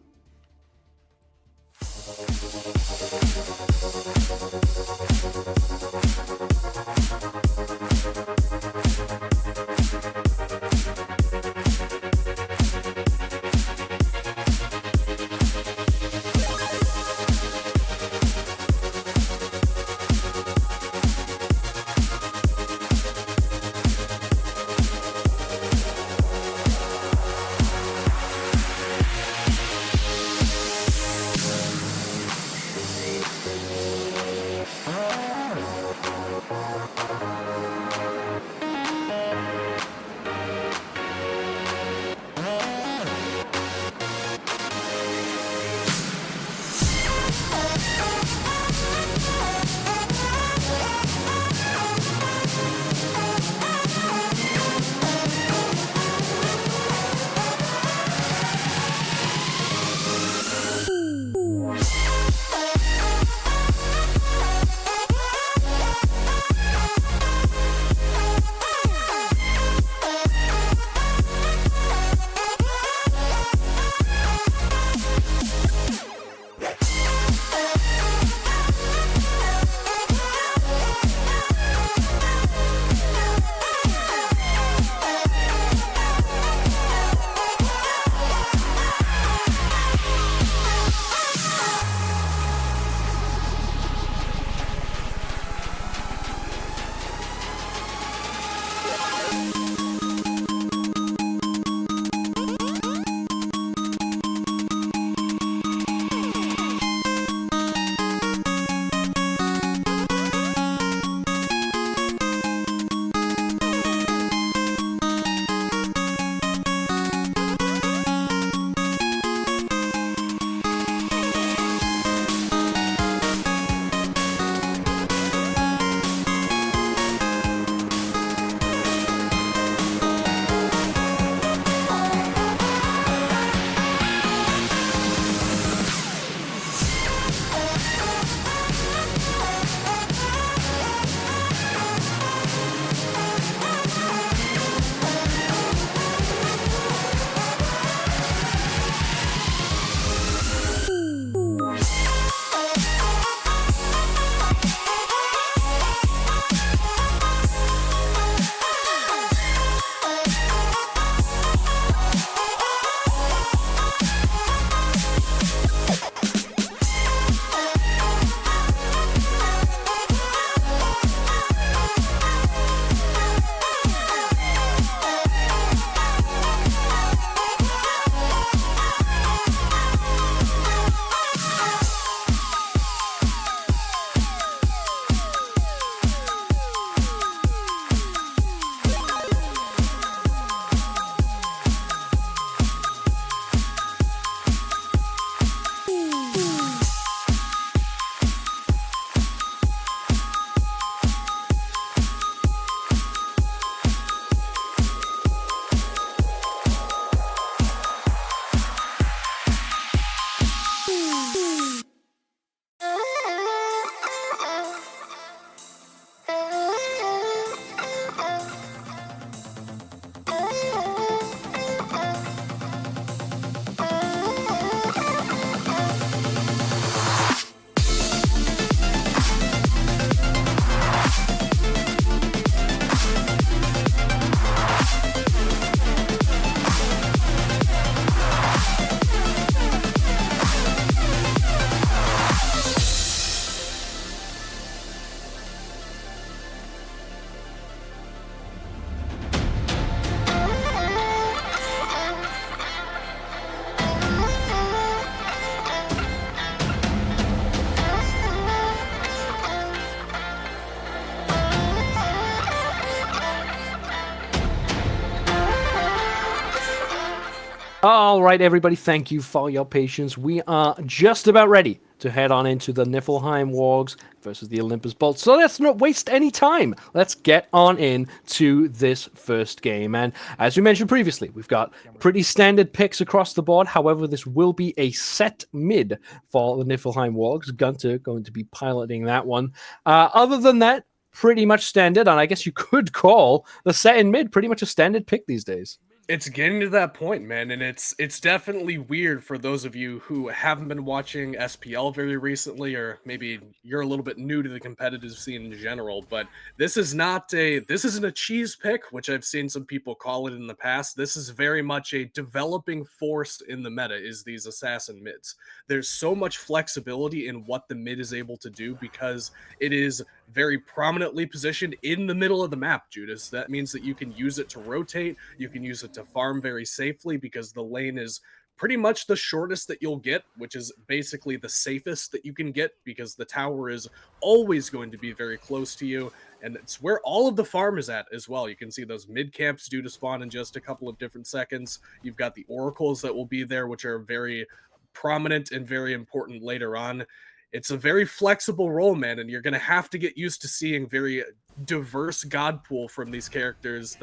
All right, everybody, thank you for your patience. We are just about ready to head on into the Niflheim Wargs versus the Olympus Bolts. So let's not waste any time. Let's get on in to this first game. And as we mentioned previously, we've got pretty standard picks across the board. However, this will be a set mid for the Niflheim Wargs. Gunter going to be piloting that one. Other than that, pretty much standard. And I guess you could call the set in mid pretty much a standard pick these days. It's getting to that point, man, and it's definitely weird for those of you who haven't been watching SPL very recently, or maybe you're a little bit new to the competitive scene in general. But this isn't a cheese pick, which I've seen some people call it in the past. This is very much a developing force in the meta. Is these assassin mids? There's so much flexibility in what the mid is able to do because it is very prominently positioned in the middle of the map, Judas. That means that you can use it to rotate, you can use it to farm very safely because the lane is pretty much the shortest that you'll get, which is basically the safest that you can get because the tower is always going to be very close to you, and it's where all of the farm is at as well. You can see those mid camps due to spawn in just a couple of different seconds. You've got the oracles that will be there, which are very prominent and very important later on. It's a very flexible role, man, and you're going to have to get used to seeing very diverse god pool from these characters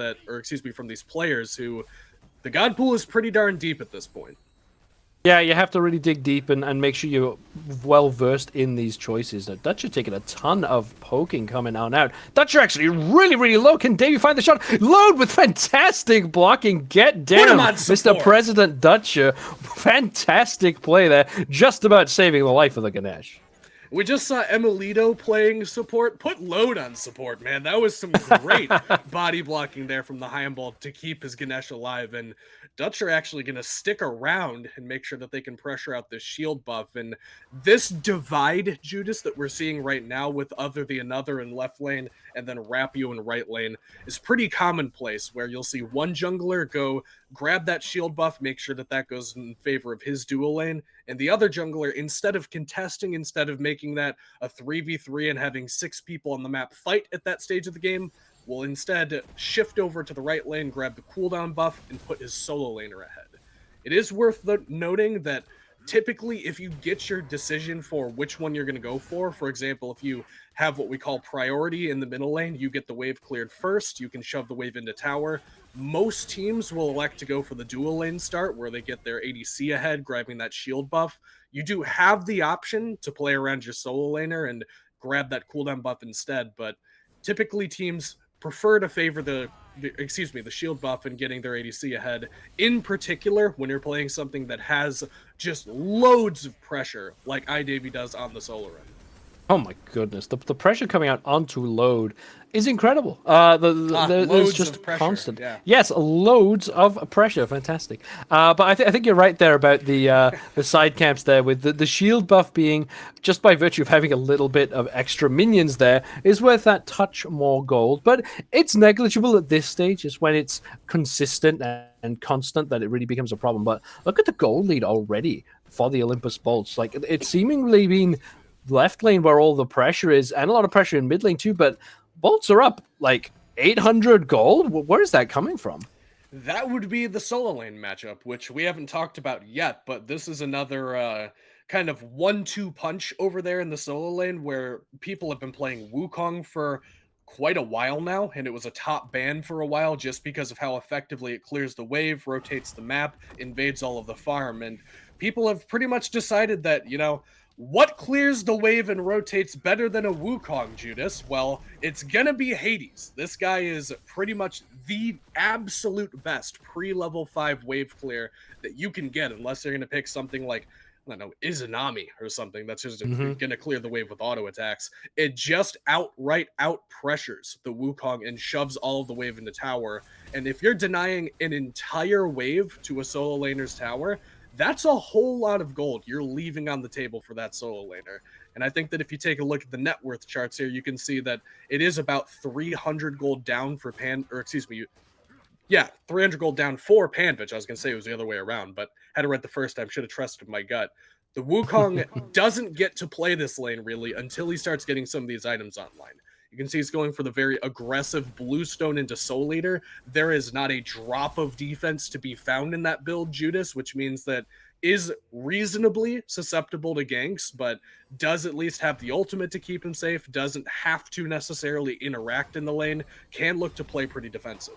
from these players who the god pool is pretty darn deep at this point. Yeah, you have to really dig deep and make sure you're well versed in these choices. Now, Dutcher taking a ton of poking coming out. Dutcher actually really, really low. Can Davey find the shot? Load with fantastic blocking. Get down, Mr. President Dutcher. Fantastic play there. Just about saving the life of the Ganesh. We just saw emilitoo playing support. Put load on support, man. That was some great body blocking there from the Heimdallr to keep his Ganesh alive. And Dutch are actually going to stick around and make sure that they can pressure out this shield buff. And this divide, Judas, that we're seeing right now with Other the Another in left lane and then Rapio in right lane is pretty commonplace, where you'll see one jungler go grab that shield buff, make sure that that goes in favor of his dual lane, and the other jungler, instead of contesting, instead of making that a 3v3 and having 6 people on the map fight at that stage of the game, will instead shift over to the right lane, grab the cooldown buff, and put his solo laner ahead. It is worth noting that typically if you get your decision for which one you're going to go for example, if you have what we call priority in the middle lane, you get the wave cleared first, you can shove the wave into tower. Most teams will elect to go for the dual lane start, where they get their ADC ahead, grabbing that shield buff. You do have the option to play around your solo laner and grab that cooldown buff instead, but typically teams prefer to favor the shield buff and getting their ADC ahead, in particular when you're playing something that has just loads of pressure like iDavy does on the solo run. Oh my goodness, the pressure coming out onto load is incredible. There's just constant. Yeah. Yes, loads of pressure. Fantastic. But I think you're right there about the side camps there, with the shield buff being, just by virtue of having a little bit of extra minions there, is worth that touch more gold. But it's negligible at this stage. It's when it's consistent and constant that it really becomes a problem. But look at the gold lead already for the Olympus Bolts. Like, it's seemingly been left lane where all the pressure is, and a lot of pressure in mid lane too, but Bolts are up like 800 gold. Where is that coming from? That would be the solo lane matchup, which we haven't talked about yet, but this is another kind of 1-2 punch over there in the solo lane, where people have been playing Wukong for quite a while now, and it was a top ban for a while just because of how effectively it clears the wave, rotates the map, invades all of the farm, and people have pretty much decided that, you know, what clears the wave and rotates better than a Wukong, Judas? Well, it's gonna be Hades. This guy is pretty much the absolute best pre-level 5 wave clear that you can get, unless you're gonna pick something like, I don't know, Izanami or something that's just gonna clear the wave with auto attacks. It just outright out pressures the Wukong and shoves all of the wave into tower. And if you're denying an entire wave to a solo laner's tower, that's a whole lot of gold you're leaving on the table for that solo laner. And I think that if you take a look at the net worth charts here, you can see that it is about 300 gold down for 300 gold down for Panvich. I was going to say it was the other way around, but had to read the first time, should have trusted my gut. The Wukong doesn't get to play this lane really until he starts getting some of these items online. You can see he's going for the very aggressive Bluestone into Soul Eater. There is not a drop of defense to be found in that build, Judas, which means that is reasonably susceptible to ganks, but does at least have the ultimate to keep him safe, doesn't have to necessarily interact in the lane, can look to play pretty defensive.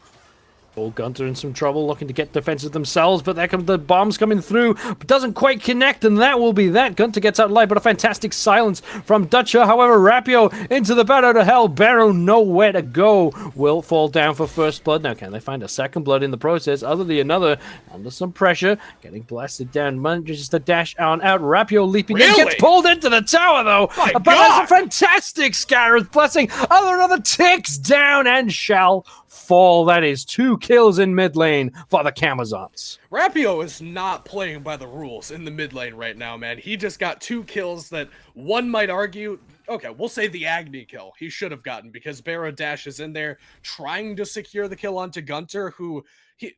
Oh, Gunter in some trouble, looking to get defensive themselves, but there come the bombs coming through, but doesn't quite connect, and that will be that. Gunter gets out alive, but a fantastic silence from Dutcher. However, Rapio into the battle to hell. Barrow nowhere to go. Will fall down for first blood. Now, can they find a second blood in the process? Other than another, under some pressher, getting blasted down. Manages to dash on out. Rapio leaping in, gets pulled into the tower, though. But that's a fantastic Scarabs blessing. Another ticks down and shall fall. That is 2 kills in mid lane for the Camazotz. Rapio is not playing by the rules in the mid lane right now, man. He just got 2 kills that one might argue, okay, we'll say the Agni kill he should have gotten, because Barrow dashes in there trying to secure the kill onto Gunter, who,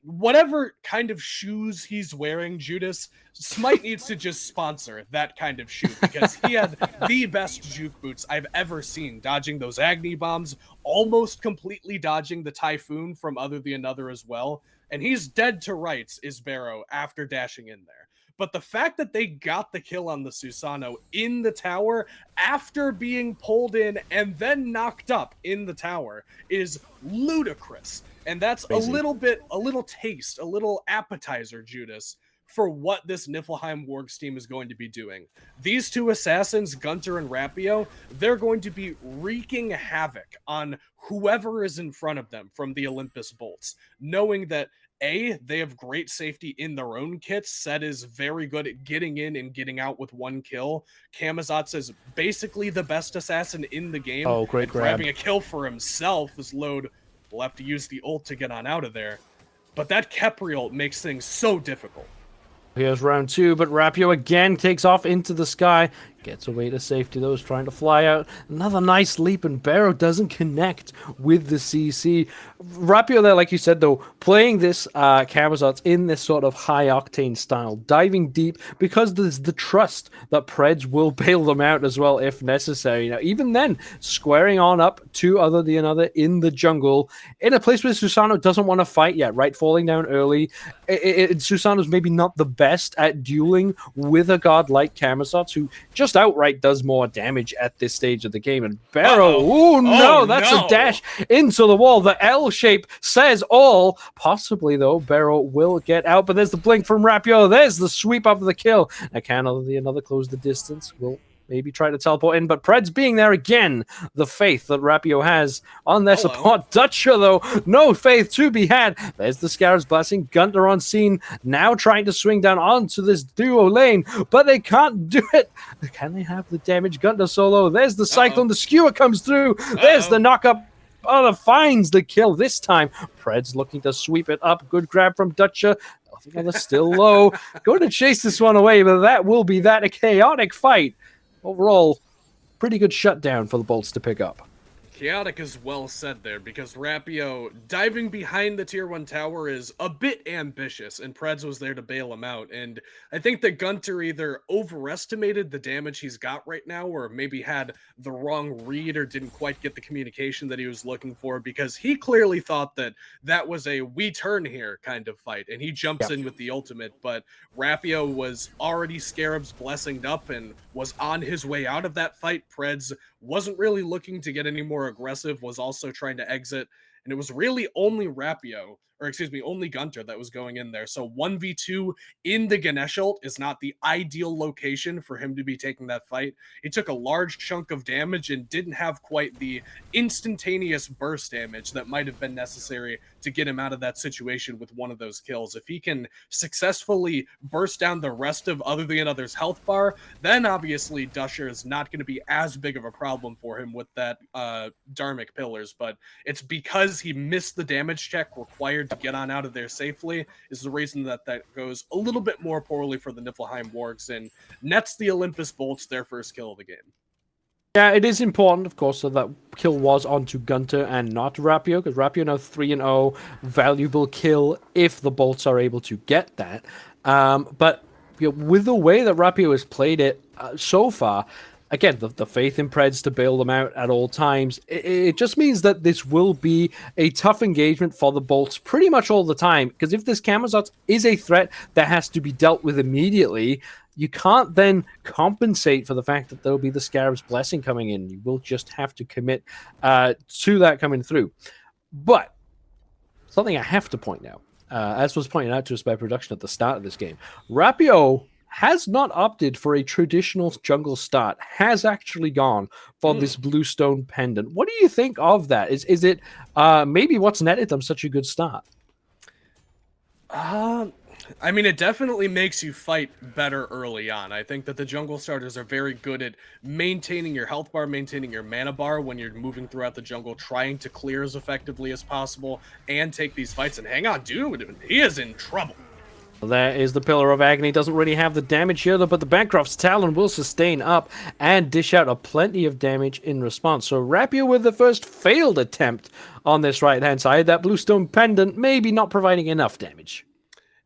whatever kind of shoes he's wearing, Judas, Smite needs to just sponsor that kind of shoe, because he had the best juke boots I've ever seen, dodging those Agni bombs, almost completely dodging the Typhoon from Other the Another as well, and he's dead to rights, is Barrow, after dashing in there. But the fact that they got the kill on the Susanoo in the tower after being pulled in and then knocked up in the tower is ludicrous. And that's crazy. a little taste, a little appetizer, Judas, for what this Niflheim Wargs team is going to be doing. These 2 assassins, Gunter and Rapio, they're going to be wreaking havoc on whoever is in front of them from the Olympus Bolts, knowing that they have great safety in their own kits. Set is very good at getting in and getting out with 1 kill. Camazotz is basically the best assassin in the game. Oh, great grab. Grabbing a kill for himself as Load will have to use the ult to get on out of there. But that Kepriel makes things so difficult. Here's round 2, but Rapio again takes off into the sky. Gets away to safety, those trying to fly out. Another nice leap, and Barrow doesn't connect with the CC. Rapio there, like you said, though, playing this Camazotz in this sort of high-octane style, diving deep, because there's the trust that Preds will bail them out as well if necessary. Now, even then, squaring on up to Other the Another in the jungle, in a place where Susanoo doesn't want to fight yet, right? Falling down early. Susanoo's maybe not the best at dueling with a god like Camazotz, who just outright does more damage at this stage of the game. And Barrow, that's a dash into the wall. The L shape says all. Possibly, though, Barrow will get out, but there's the blink from Rapio. There's the sweep of the kill. Now, can Other the Another close the distance? Will maybe try to teleport in, but Preds being there again, the faith that Rapio has on their support. Dutcher, though, no faith to be had. There's the Scarabs blessing. Gunter on scene, now trying to swing down onto this duo lane, but they can't do it. Can they have the damage? Gunter solo. There's the Cyclone. The skewer comes through. There's the knock-up. Other finds the kill this time. Preds looking to sweep it up. Good grab from Dutcher. They're still low. Going to chase this one away, but that will be that. A chaotic fight. Overall, pretty good shutdown for the Bolts to pick up. Chaotic is well said there, because Rapio diving behind the tier 1 tower is a bit ambitious, and Preds was there to bail him out. And I think that Gunter either overestimated the damage he's got right now, or maybe had the wrong read or didn't quite get the communication that he was looking for, because he clearly thought that that was a we turn here kind of fight, and he jumps in with the ultimate. But Rapio was already Scarabs blessinged up and was on his way out of that fight. Preds wasn't really looking to get any more aggressive, was also trying to exit, and it was really only only Gunter that was going in there. So 1v2 in the Ganesha ult is not the ideal location for him to be taking that fight. He took a large chunk of damage and didn't have quite the instantaneous burst damage that might have been necessary to get him out of that situation with one of those kills. If he can successfully burst down the rest of Other the Another's health bar, then obviously Dusher is not going to be as big of a problem for him with that Dharmic Pillars, but it's because he missed the damage check required to get on out of there safely is the reason that goes a little bit more poorly for the Niflheim Wargs and nets the Olympus Bolts their first kill of the game. Yeah, it is important, of course, that that kill was onto Gunter and not Rapio, because Rapio now 3-0, valuable kill if the Bolts are able to get that. But with the way that Rapio has played it so far, again, the faith in Preds to bail them out at all times. It just means that this will be a tough engagement for the bolts pretty much all the time. Because if this Camazotz is a threat that has to be dealt with immediately, you can't then compensate for the fact that there'll be the Scarabs Blessing coming in. You will just have to commit to that coming through. But something I have to point out, as was pointed out to us by production at the start of this game, Rapio has not opted for a traditional jungle start, has actually gone for this Bluestone Pendant. What do you think of that? Is it maybe what's netted them such a good start? I mean, it definitely makes you fight better early on. I think that the jungle starters are very good at maintaining your health bar, maintaining your mana bar when you're moving throughout the jungle, trying to clear as effectively as possible, and take these fights. And hang on, dude, he is in trouble. There is the Pillar of Agony. Doesn't really have the damage here, though, but the Bancroft's Talon will sustain up and dish out a plenty of damage in response. So Rapio with the first failed attempt on this right-hand side. That Bluestone Pendant maybe not providing enough damage.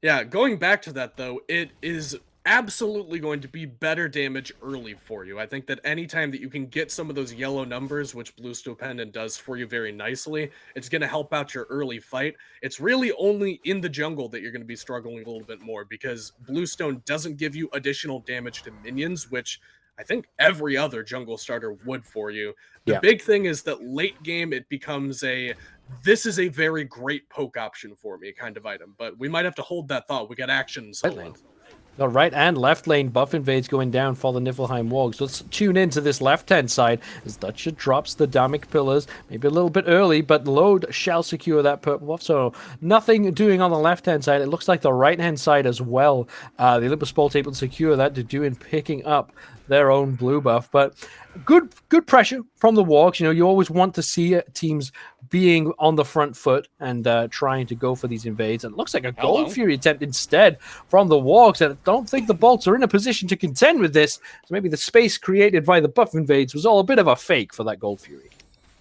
Yeah, going back to that, though, it is absolutely going to be better damage early for you. I think that anytime that you can get some of those yellow numbers, which Bluestone Pendant does for you very nicely, it's going to help out your early fight. It's really only in the jungle that you're going to be struggling a little bit more, because Bluestone doesn't give you additional damage to minions, which I think every other jungle starter would for you. The big thing is that late game, it becomes this is a very great poke option for me kind of item, but we might have to hold that thought. We got actions. The right and left lane buff invades going down for the Niflheim Wargs. Let's tune into this left-hand side as Dutcher drops the Dharmic Pillars. Maybe a little bit early, but Load shall secure that purple buff. So nothing doing on the left-hand side. It looks like the right-hand side as well. The Olympus Bolt able to secure that to do in picking up their own blue buff. But good pressure from the Wargs. You know, you always want to see teams being on the front foot and trying to go for these invades. And it looks like a Gold Fury attempt instead from the Wargs. And I don't think the Bolts are in a position to contend with this. So maybe the space created by the buff invades was all a bit of a fake for that Gold Fury.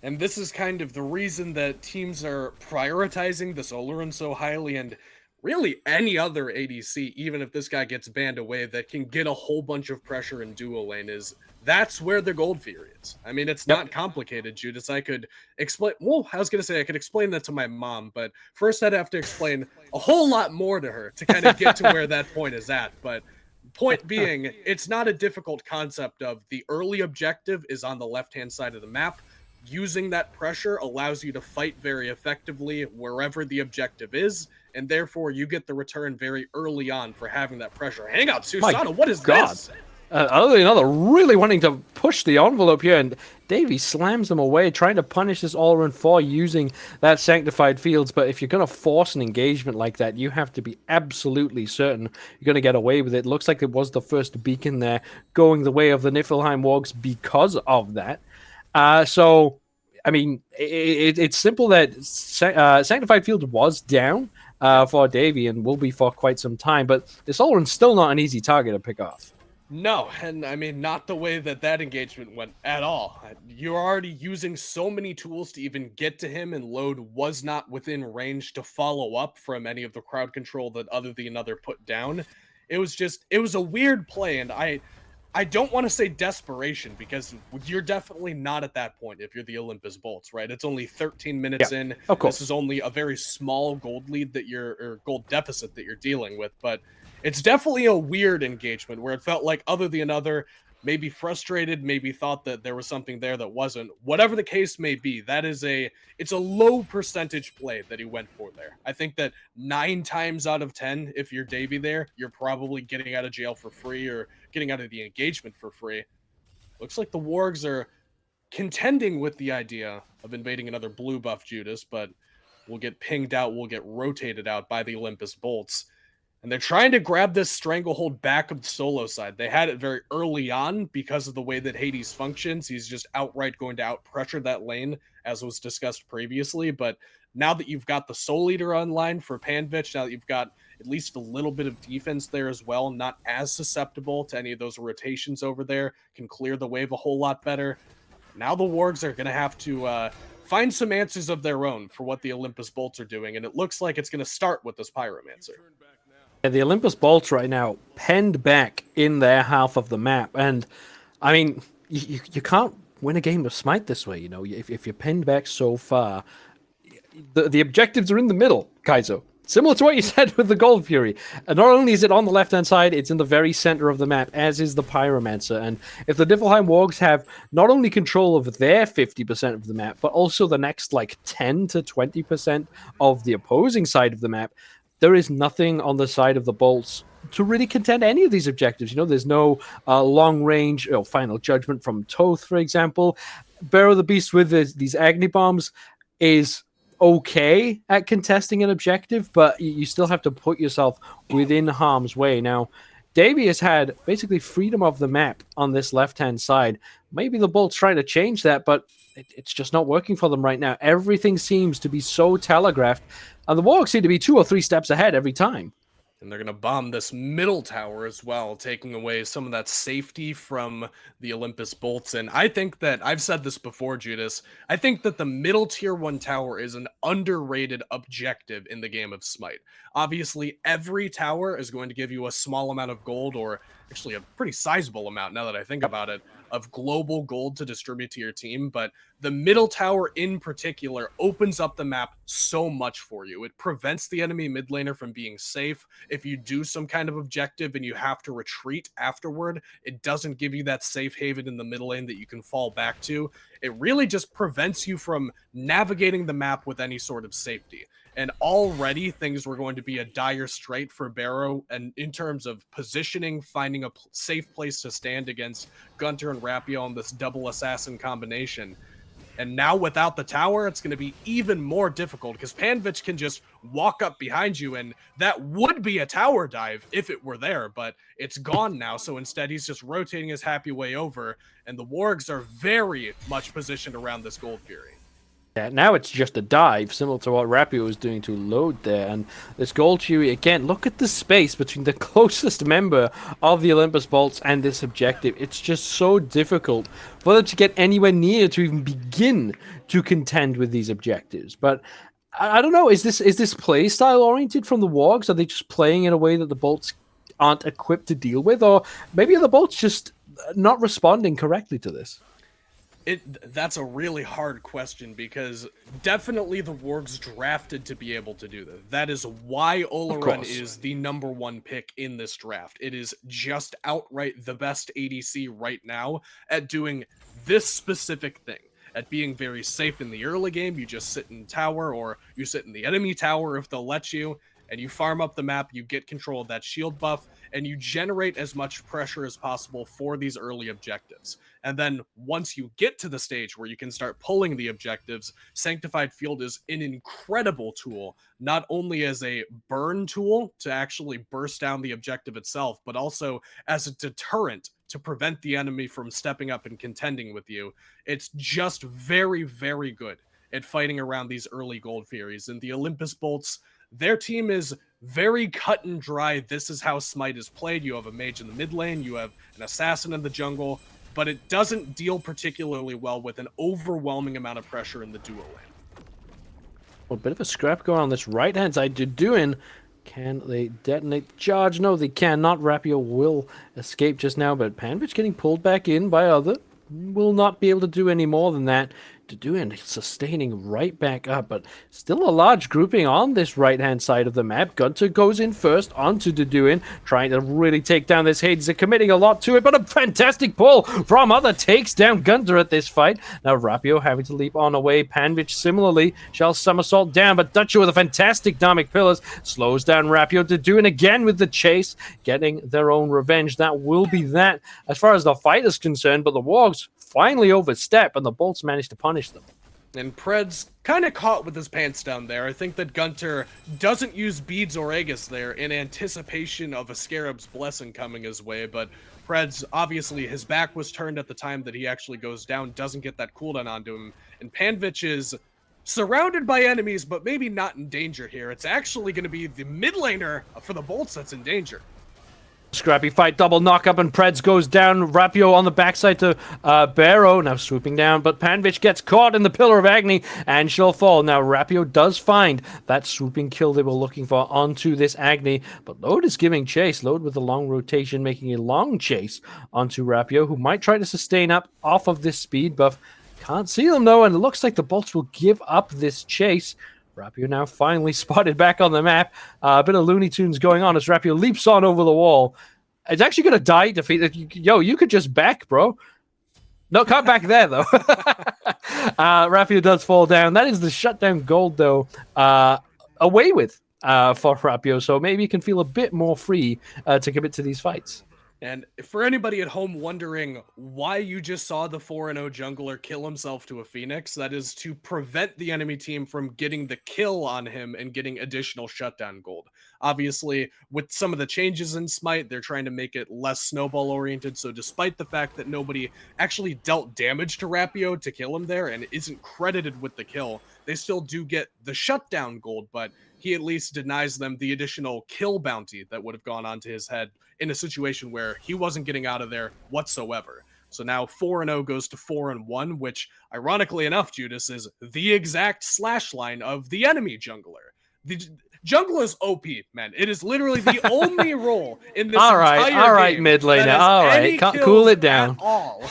And this is kind of the reason that teams are prioritizing this Olorun so highly, and really any other ADC, even if this guy gets banned away, that can get a whole bunch of pressure in duo lane, that's where the Gold Fury is. I mean, it's not complicated, Judas. I could explain, well, I was going to say I could explain that to my mom, but first I'd have to explain a whole lot more to her to kind of get to where that point is at. But point being, it's not a difficult concept of the early objective is on the left-hand side of the map. Using that pressure allows you to fight very effectively wherever the objective is, and therefore you get the return very early on for having that pressure. Hang on, Susano, what is this? Other than other, really wanting to push the envelope here, and Davey slams them away, trying to punish this Olorun for using that Sanctified Fields. But if you're going to force an engagement like that, you have to be absolutely certain you're going to get away with it. Looks like it was the first beacon there going the way of the Niflheim Wargs because of that. So, I mean, it's simple that Sanctified Field was down for Davey and will be for quite some time, but this Olorun's still not an easy target to pick off. No, and I mean, not the way that engagement went at all. You're already using so many tools to even get to him, and Load was not within range to follow up from any of the crowd control that other than another put down. It was a weird play, and I don't want to say desperation, because you're definitely not at that point if you're the Olympus Bolts, right? It's only 13 minutes in. Of course. This is only a very small gold lead or gold deficit that you're dealing with, but it's definitely a weird engagement where it felt like other than another, maybe frustrated, maybe thought that there was something there that wasn't. Whatever the case may be, it's a low percentage play that he went for there. I think that 9 times out of 10, if you're Davey there, you're probably getting out of jail for free or getting out of the engagement for free. Looks like the Wargs are contending with the idea of invading another blue buff Judas, but we'll get pinged out, we'll get rotated out by the Olympus Bolts. And they're trying to grab this stranglehold back of the solo side. They had it very early on because of the way that Hades functions. He's just outright going to out-pressure that lane, as was discussed previously. But now that you've got the Soul Eater online for Panvich, now that you've got at least a little bit of defense there as well, not as susceptible to any of those rotations over there, can clear the wave a whole lot better. Now the Wargs are going to have to find some answers of their own for what the Olympus Bolts are doing, and it looks like it's going to start with this Pyromancer. The Olympus Bolts right now penned back in their half of the map, and I mean, you can't win a game of Smite this way. You know, if you're pinned back so far, the objectives are in the middle, Kaizo. Similar to what you said with the Gold Fury. And not only is it on the left-hand side, it's in the very center of the map, as is the Pyromancer. And if the Niflheim Wargs have not only control of their 50% of the map, but also the next, like, 10 to 20% of the opposing side of the map, there is nothing on the side of the Bolts to really contend any of these objectives. You know, there's no long-range Final Judgment from Thoth, for example. Barrow the Beast with these Agni Bombs is okay at contesting an objective, but you still have to put yourself within harm's way. Now, Davey has had basically freedom of the map on this left-hand side. Maybe the Bolt's trying to change that, but it's just not working for them right now. Everything seems to be so telegraphed, and the Wargs seem to be 2 or 3 steps ahead every time. And they're going to bomb this middle tower as well, taking away some of that safety from the Olympus Bolts. And I think that, I've said this before, Judas, I think that the middle tier 1 tower is an underrated objective in the game of Smite. Obviously, every tower is going to give you a small amount of gold, or actually a pretty sizable amount, now that I think about it, of global gold to distribute to your team, but the middle tower in particular opens up the map so much for you. It prevents the enemy mid laner from being safe. If you do some kind of objective and you have to retreat afterward, it doesn't give you that safe haven in the mid lane that you can fall back to. It really just prevents you from navigating the map with any sort of safety. And already things were going to be a dire strait for Barrow, and in terms of positioning, finding a safe place to stand against Gunter and Rapio on this double assassin combination. And now without the tower, it's going to be even more difficult, because Panvich can just walk up behind you, and that would be a tower dive if it were there, but it's gone now. So instead, he's just rotating his happy way over, and the Wargs are very much positioned around this Gold Fury. Yeah, now it's just a dive, similar to what Rapio was doing to load there. And this Gold Fury, again, look at the space between the closest member of the Olympus Bolts and this objective. It's just so difficult for them to get anywhere near to even begin to contend with these objectives. But I don't know, is this play style oriented from the Wargs? Are they just playing in a way that the Bolts aren't equipped to deal with? Or maybe are the Bolts just not responding correctly to this? That's a really hard question, because definitely the Wargs drafted to be able to do that. That is why Olorun is the #1 pick in this draft. It is just outright the best ADC right now at doing this specific thing. At being very safe in the early game, you just sit in tower, or you sit in the enemy tower if they'll let you, and you farm up the map, you get control of that shield buff, and you generate as much pressure as possible for these early objectives. And then once you get to the stage where you can start pulling the objectives, Sanctified Field is an incredible tool, not only as a burn tool to actually burst down the objective itself, but also as a deterrent to prevent the enemy from stepping up and contending with you. It's just very, very good at fighting around these early Gold Furies. And the Olympus Bolts, their team is very cut and dry. This is how Smite is played. You have a mage in the mid lane, you have an assassin in the jungle, but it doesn't deal particularly well with an overwhelming amount of pressure in the duo lane. Well, a bit of a scrap going on this right-hand side. Doing. Can they detonate the charge? No, they cannot. Rapio will escape just now, but Panvich getting pulled back in by other. Will not be able to do any more than that. Deduin sustaining right back up, but still a large grouping on this right-hand side of the map. Gunter goes in first onto Deduin, trying to really take down this Hades. They're committing a lot to it, but a fantastic pull from Other takes down Gunter at this fight. Now Rapio having to leap on away. Panvich similarly shall somersault down, but Dutcher with a fantastic Dharmic Pillars slows down Rapio. Deduin again with the chase, getting their own revenge. That will be that as far as the fight is concerned, but the Wargs finally overstep, and the Bolts manage to punish them. And Pred's kind of caught with his pants down there. I think that Gunter doesn't use Beads or Aegis there in anticipation of a Scarab's Blessing coming his way, but Pred's, obviously, his back was turned at the time that he actually goes down, doesn't get that cooldown onto him, and Panvich is surrounded by enemies, but maybe not in danger here. It's actually going to be the mid laner for the Bolts that's in danger. Scrappy fight, double knock up, and Preds goes down. Rapio on the backside to Barrow, now swooping down, but Panvich gets caught in the Pillar of Agony, and she'll fall. Now Rapio does find that swooping kill they were looking for onto this Agni, but Lode is giving chase. Lode with the long rotation, making a long chase onto Rapio, who might try to sustain up off of this speed buff. Can't see them though, and it looks like the bolts will give up this chase. Rapio now finally spotted back on the map. A bit of Looney Tunes going on as Rapio leaps on over the wall. It's actually going to die defeat. Yo, you could just back, bro. No, can't back there, though. Rapio does fall down. That is the shutdown gold, though, away with for Rapio. So maybe he can feel a bit more free to commit to these fights. And for anybody at home wondering why you just saw the 4-0 jungler kill himself to a Phoenix, that is to prevent the enemy team from getting the kill on him and getting additional shutdown gold. Obviously, with some of the changes in Smite, they're trying to make it less snowball-oriented, so despite the fact that nobody actually dealt damage to Rapio to kill him there and isn't credited with the kill, they still do get the shutdown gold, but he at least denies them the additional kill bounty that would have gone onto his head in a situation where he wasn't getting out of there whatsoever. So now 4-0 goes to 4-1, which, ironically enough, Judas, is the exact slash line of the enemy jungler. The jungler is OP, man. It is literally the only role in this entire game. All right, mid laner. All right, cool it down. All.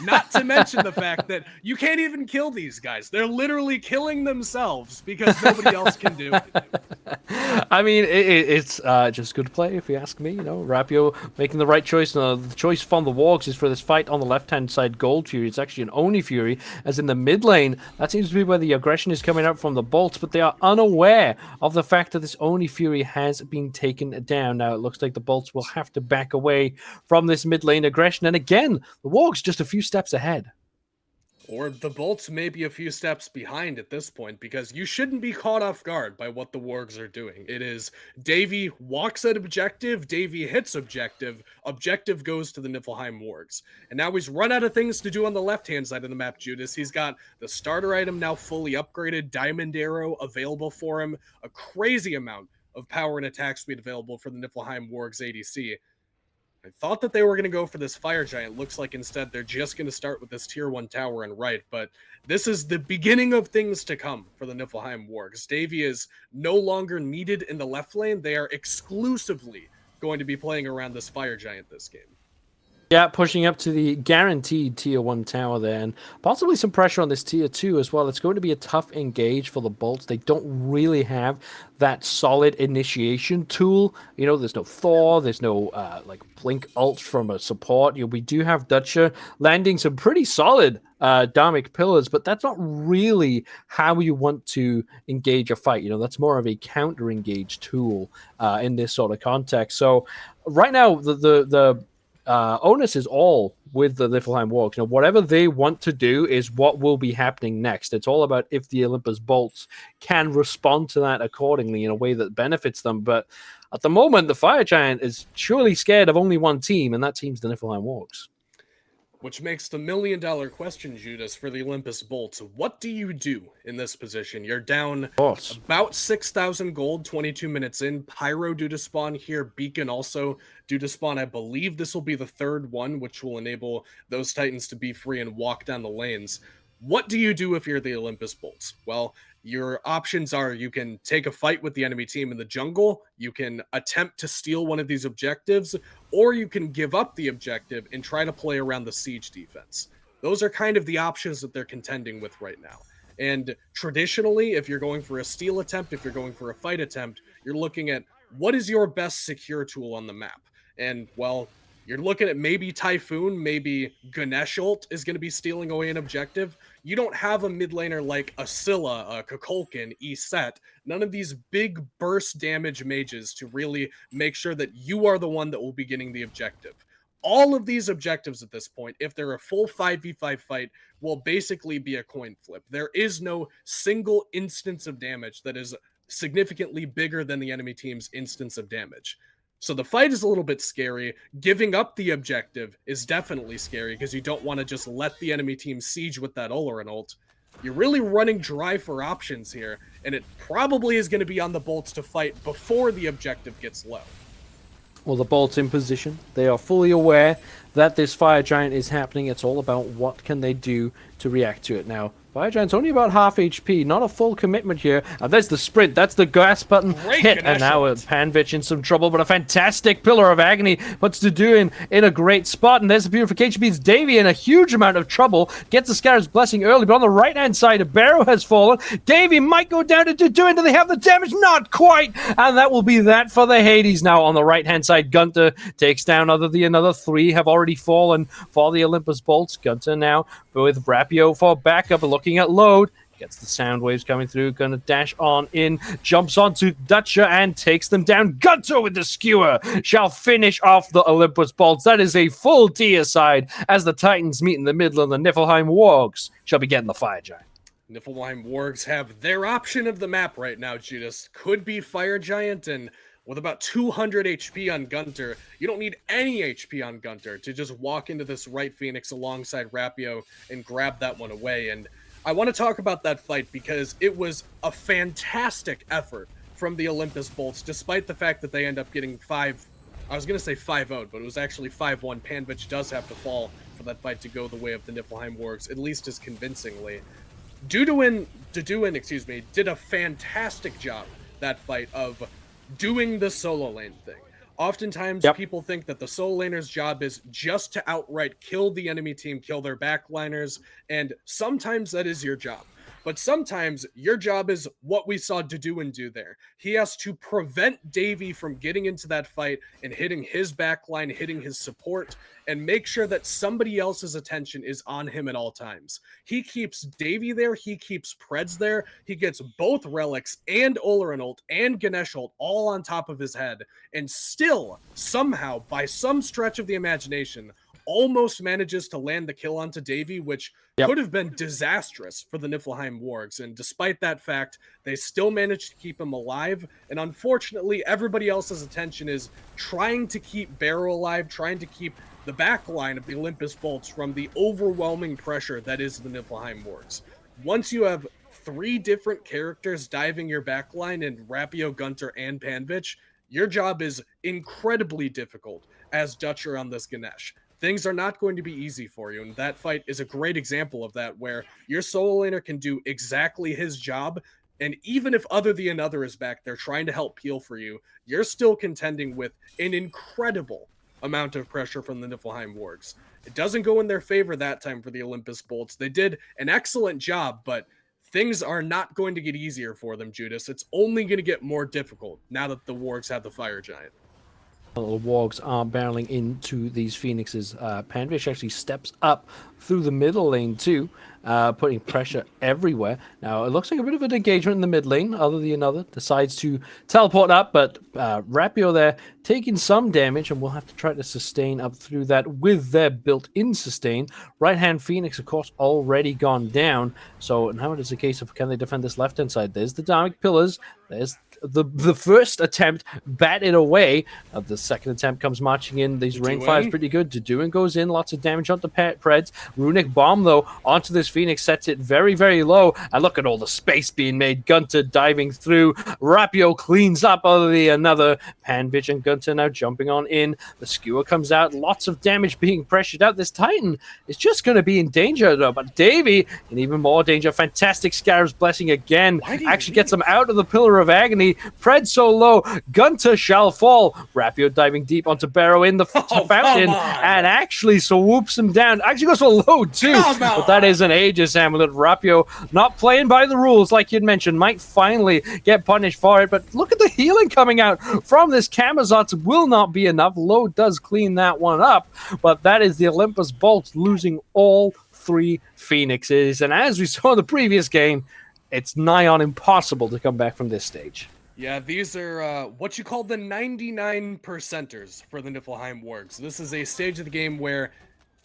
Not to mention the fact that you can't even kill these guys. They're literally killing themselves because nobody else can do it. I mean, it's just good play, if you ask me. You know, Rapio making the right choice. The choice from the Wargs is for this fight on the left-hand side, Gold Fury. It's actually an Oni Fury, as in the mid lane. That seems to be where the aggression is coming out from the bolts, but they are unaware of the fact that this Oni Fury has been taken down. Now, it looks like the bolts will have to back away from this mid lane aggression. And again, the Wargs just a few steps ahead. Or the bolts may be a few steps behind at this point, because you shouldn't be caught off guard by what the Wargs are doing. It is Davy walks at objective, Davy hits objective, objective goes to the Niflheim Wargs. And now he's run out of things to do on the left-hand side of the map, Judas. He's got the starter item now fully upgraded, Diamond Arrow available for him, a crazy amount of power and attack speed available for the Niflheim Wargs ADC. I thought that they were going to go for this Fire Giant. Looks like instead they're just going to start with this Tier 1 tower and right, but this is the beginning of things to come for the Niflheim Wargs. Davy is no longer needed in the left lane. They are exclusively going to be playing around this Fire Giant this game. Yeah, pushing up to the guaranteed Tier 1 tower there, and possibly some pressure on this Tier 2 as well. It's going to be a tough engage for the bolts. They don't really have that solid initiation tool. You know, there's no Thor, there's no like blink ult from a support. You know, we do have Dutcher landing some pretty solid Dharmic pillars, but that's not really how you want to engage a fight. You know, that's more of a counter engage tool in this sort of context. So right now, the onus is all with the Niflheim Wargs. You know, whatever they want to do is what will be happening next. It's all about if the Olympus bolts can respond to that accordingly in a way that benefits them. But at the moment, the Fire Giant is surely scared of only one team, and that team's the Niflheim Wargs. Which makes the million-dollar question, Judas, for the Olympus Bolts. What do you do in this position? You're down about 6,000 gold, 22 minutes in. Pyro due to spawn here. Beacon also due to spawn. I believe this will be the third one, which will enable those Titans to be free and walk down the lanes. What do you do if you're the Olympus Bolts? Well, your options are you can take a fight with the enemy team in the jungle, you can attempt to steal one of these objectives, or you can give up the objective and try to play around the siege defense. Those are kind of the options that they're contending with right now. And traditionally, if you're going for a steal attempt, if you're going for a fight attempt, you're looking at what is your best secure tool on the map. And, well, you're looking at maybe Typhoon, maybe Ganesha ult is going to be stealing away an objective. You don't have a mid laner like a Scylla, a Kukulkan, Set. None of these big burst damage mages to really make sure that you are the one that will be getting the objective. All of these objectives at this point, if they're a full 5v5 fight, will basically be a coin flip. There is no single instance of damage that is significantly bigger than the enemy team's instance of damage. So the fight is a little bit scary. Giving up the objective is definitely scary because you don't want to just let the enemy team siege with that Oloran ult. You're really running dry for options here, and it probably is going to be on the bolts to fight before the objective gets low. Well, the bolt's in position. They are fully aware that this fire giant is happening. It's all about what can they do to react to it. Now, fire giant's only about half HP, not a full commitment here. And there's the sprint. That's the gas button Great hit. Ganesha. And now Panvich in some trouble, but a fantastic Pillar of Agony puts Deduin in a great spot. And there's the purification beats Davy in a huge amount of trouble. Gets the Scarabs blessing early, but on the right-hand side, a Barrow has fallen. Davy might go down to Deduin. Do they have the damage? Not quite. And that will be that for the Hades. Now on the right-hand side, Gunter takes down another 3 have already fallen for the Olympus Bolts. Gunter now with Rapio for backup, looking at load. Gets the sound waves coming through, gonna dash on in, jumps onto Dutcher and takes them down. Gunter with the skewer shall finish off the Olympus Bolts. That is a full tier side as the Titans meet in the middle, and the Niflheim Wargs shall be getting the Fire Giant. Niflheim Wargs have their option of the map right now, Judas. Could be Fire Giant, and with about 200 HP on Gunter, you don't need any HP on Gunter to just walk into this right Phoenix alongside Rapio and grab that one away. And I want to talk about that fight because it was a fantastic effort from the Olympus Bolts, despite the fact that they end up getting 5-0'd, but it was actually 5-1. Panvich does have to fall for that fight to go the way of the Niflheim Wargs, at least as convincingly. Deduin, did a fantastic job that fight of doing the solo lane thing. Oftentimes, people think that the solo laner's job is just to outright kill the enemy team, kill their backliners, and sometimes that is your job. But sometimes your job is what we saw Deduin do there. He has to prevent Davy from getting into that fight and hitting his backline, hitting his support, and make sure that somebody else's attention is on him at all times. He keeps Davy there, he keeps Preds there, he gets both Relics and Olerin ult and Ganesha ult all on top of his head, and still, somehow, by some stretch of the imagination, almost manages to land the kill onto Davy, which could have been disastrous for the Niflheim Wargs. And despite that fact, they still managed to keep him alive. And unfortunately, everybody else's attention is trying to keep Barrow alive, trying to keep the back line of the Olympus Bolts from the overwhelming pressure that is the Niflheim Wargs. Once you have 3 different characters diving your backline in Rapio, Gunter, and Panvich, your job is incredibly difficult as Dutcher on this Ganesh. Things are not going to be easy for you, and that fight is a great example of that, where your solo laner can do exactly his job, and even if Other the Another is back there trying to help peel for you, you're still contending with an incredible amount of pressure from the Niflheim Wargs. It doesn't go in their favor that time for the Olympus Bolts. They did an excellent job, but things are not going to get easier for them, Judas. It's only going to get more difficult now that the Wargs have the Fire Giant. The Wargs are barreling into these Phoenixes. Panvich actually steps up through the middle lane too, putting pressure everywhere. Now, it looks like a bit of an engagement in the mid lane. Other than Another decides to teleport up, but Rapio there taking some damage, and we'll have to try to sustain up through that with their built-in sustain. Right-hand Phoenix, of course, already gone down. So now it is a case of, can they defend this left-hand side? There's the Dharmic Pillars. There's the first attempt batted away. The second attempt comes marching in. These rain fires pretty good. Deduin goes in, lots of damage onto Preds. Runic Bomb though onto this Phoenix sets it very, very low. And look at all the space being made. Gunter diving through. Rapio cleans up Another. Panvich and Gunter now jumping on in. The skewer comes out. Lots of damage being pressured out. This Titan is just going to be in danger though. But Davy in even more danger. Fantastic Scarabs blessing again. Actually gets them out of the Pillar of Agony. Pred so low, Gunter shall fall. Rapio diving deep onto Barrow in the fountain and actually swoops him down. Actually goes for low too, but that is an Aegis Amulet. Rapio not playing by the rules like you'd mentioned, might finally get punished for it, but look at the healing coming out from this Camazotz. Will not be enough. Low does clean that one up, but that is the Olympus Bolts losing all 3 Phoenixes, and as we saw in the previous game, it's nigh on impossible to come back from this stage. Yeah, these are what you call the 99%ers for the Niflheim Wargs. This is a stage of the game where,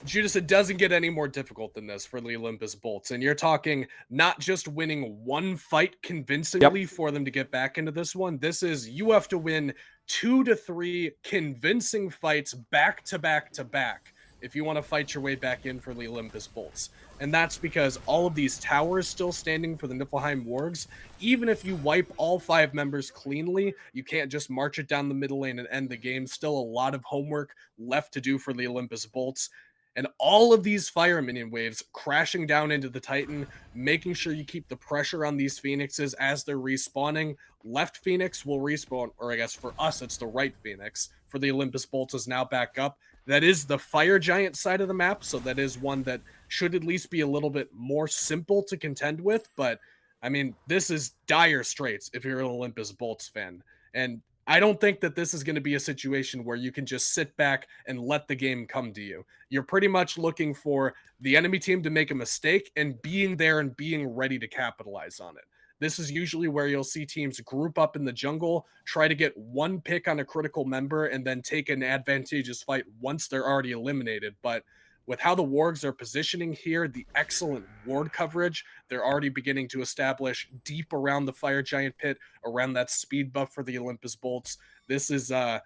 Judas, it doesn't get any more difficult than this for the Olympus Bolts. And you're talking not just winning one fight convincingly for them to get back into this one. This is, you have to win 2 to 3 convincing fights back to back to back if you want to fight your way back in for the Olympus Bolts. And that's because all of these towers still standing for the Niflheim Wargs, even if you wipe all 5 members cleanly, you can't just march it down the middle lane and end the game. Still a lot of homework left to do for the Olympus Bolts. And all of these fire minion waves crashing down into the Titan, making sure you keep the pressure on these Phoenixes as they're respawning. Left Phoenix will respawn, or I guess for us, it's the right Phoenix. For the Olympus Bolts is now back up. That is the fire giant side of the map, so that is one that should at least be a little bit more simple to contend with. But, I mean, this is dire straits if you're an Olympus Bolts fan. And I don't think that this is going to be a situation where you can just sit back and let the game come to you. You're pretty much looking for the enemy team to make a mistake and being there and being ready to capitalize on it. This is usually where you'll see teams group up in the jungle, try to get one pick on a critical member, and then take an advantageous fight once they're already eliminated. But with how the wargs are positioning here, the excellent ward coverage, they're already beginning to establish deep around the fire giant pit, around that speed buff for the Olympus Bolts. This is, it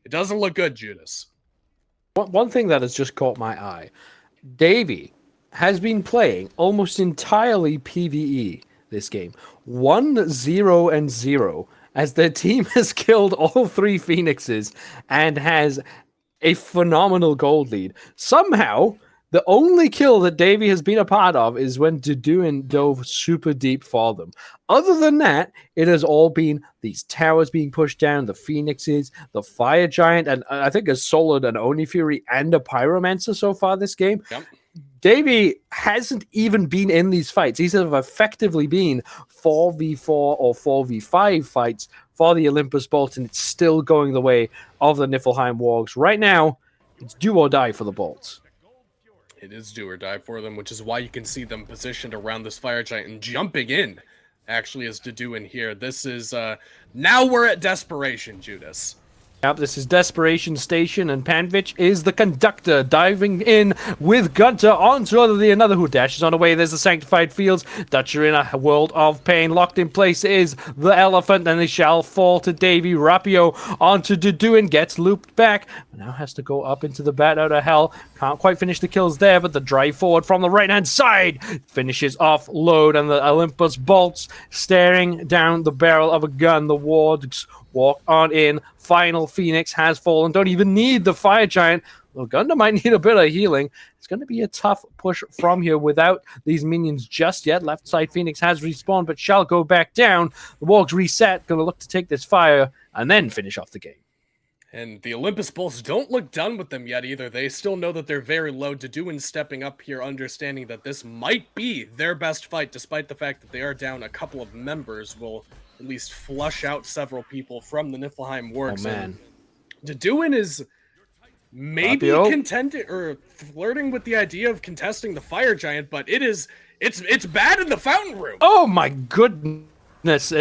doesn't look good, Judas. One thing that has just caught my eye, Davey has been playing almost entirely PvE this game. 1-0-0 as their team has killed all 3 Phoenixes and has a phenomenal gold lead. Somehow, the only kill that Davey has been a part of is when Deduin dove super deep for them. Other than that, it has all been these towers being pushed down, the Phoenixes, the Fire Giant, and I think a Solid, an Oni Fury, and a Pyromancer so far this game. Yep. Davey hasn't even been in these fights. These have effectively been 4v4 or 4v5 fights for the Olympus Bolts, and it's still going the way of the Niflheim Wargs. Right now, it's do or die for the Bolts. It is do or die for them, which is why you can see them positioned around this fire giant and jumping in, actually, as to do in here. This is, now we're at desperation, Judas. Yep, this is Desperation Station, and Panvich is the conductor, diving in with Gunter onto the another who dashes on away. There's the Sanctified Fields. Dutcher in a world of pain. Locked in place is the Elephant, and they shall fall to Davy. Rapio onto Deduin, gets looped back. Now has to go up into the bat out of hell. Can't quite finish the kills there, but the drive forward from the right-hand side finishes off Load, and the Olympus Bolts staring down the barrel of a gun. The wards walk on in. Final Phoenix has fallen. Don't even need the Fire Giant. Well, Gunda might need a bit of healing. It's going to be a tough push from here without these minions just yet. Left side Phoenix has respawned, but shall go back down. The Wargs reset. Going to look to take this fire and then finish off the game. And the Olympus Bulls don't look done with them yet either. They still know that they're very low. Deduin stepping up here, understanding that this might be their best fight, despite the fact that they are down a couple of members, will at least flush out several people from the Niflheim Wargs. Oh, man. Deduin is maybe contending or flirting with the idea of contesting the Fire Giant, but it's bad in the Fountain Room. Oh, my goodness.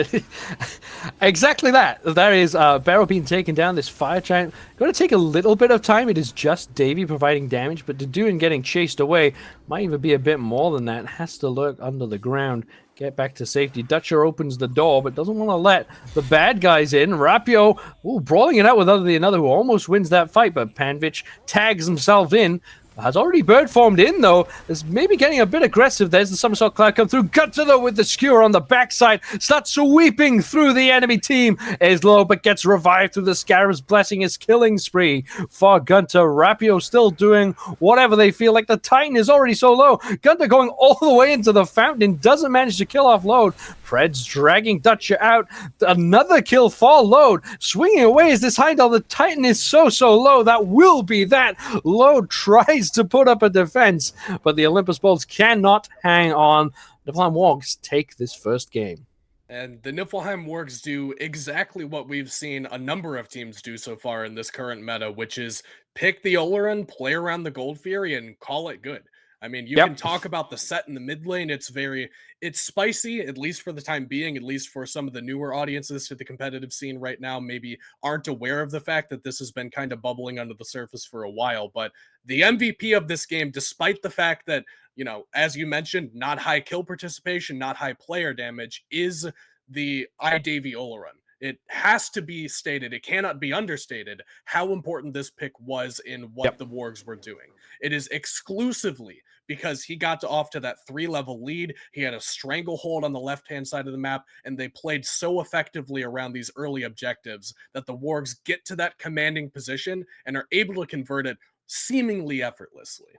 Exactly that. There is Barrow being taken down. This Fire Giant going to take a little bit of time. It is just Davy providing damage, but Deduin getting chased away might even be a bit more than that. Has to lurk under the ground, get back to safety. Dutcher opens the door, but doesn't want to let the bad guys in. Rapio, brawling it out with another who almost wins that fight, but Panvich tags himself in. Has already bird formed in, though. Is maybe getting a bit aggressive. There's the Somersault Cloud come through. Gunter, though, with the skewer on the backside. Starts sweeping through the enemy team. Is low, but gets revived through the Scarabs, blessing his killing spree for Gunter. Rapio still doing whatever they feel like. The Titan is already so low. Gunter going all the way into the fountain. Doesn't manage to kill off Load. Pred's dragging Dutcher out. Another kill for Load. Swinging away is this Heimdallr. The Titan is so low. That will be that. Load tries to put up a defense, but the Olympus Bolts cannot hang on. The Niflheim Wargs take this first game. And the Niflheim Wargs do exactly what we've seen a number of teams do so far in this current meta, which is pick the Oleron, play around the Gold Fury, and call it good. I mean, you can talk about the set in the mid lane. It's spicy, at least for the time being, at least for some of the newer audiences to the competitive scene right now, maybe aren't aware of the fact that this has been kind of bubbling under the surface for a while. But the MVP of this game, despite the fact that, you know, as you mentioned, not high kill participation, not high player damage, is the iDavy Oleron. It has to be stated, it cannot be understated, how important this pick was in what the Wargs were doing. It is exclusively because he got off to that 3-level lead. He had a stranglehold on the left-hand side of the map, and they played so effectively around these early objectives that the wargs get to that commanding position and are able to convert it seemingly effortlessly.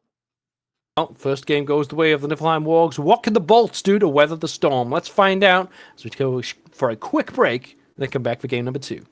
Well, first game goes the way of the Niflheim Wargs. What can the bolts do to weather the storm? Let's find out as we go for a quick break and then come back for game number 2.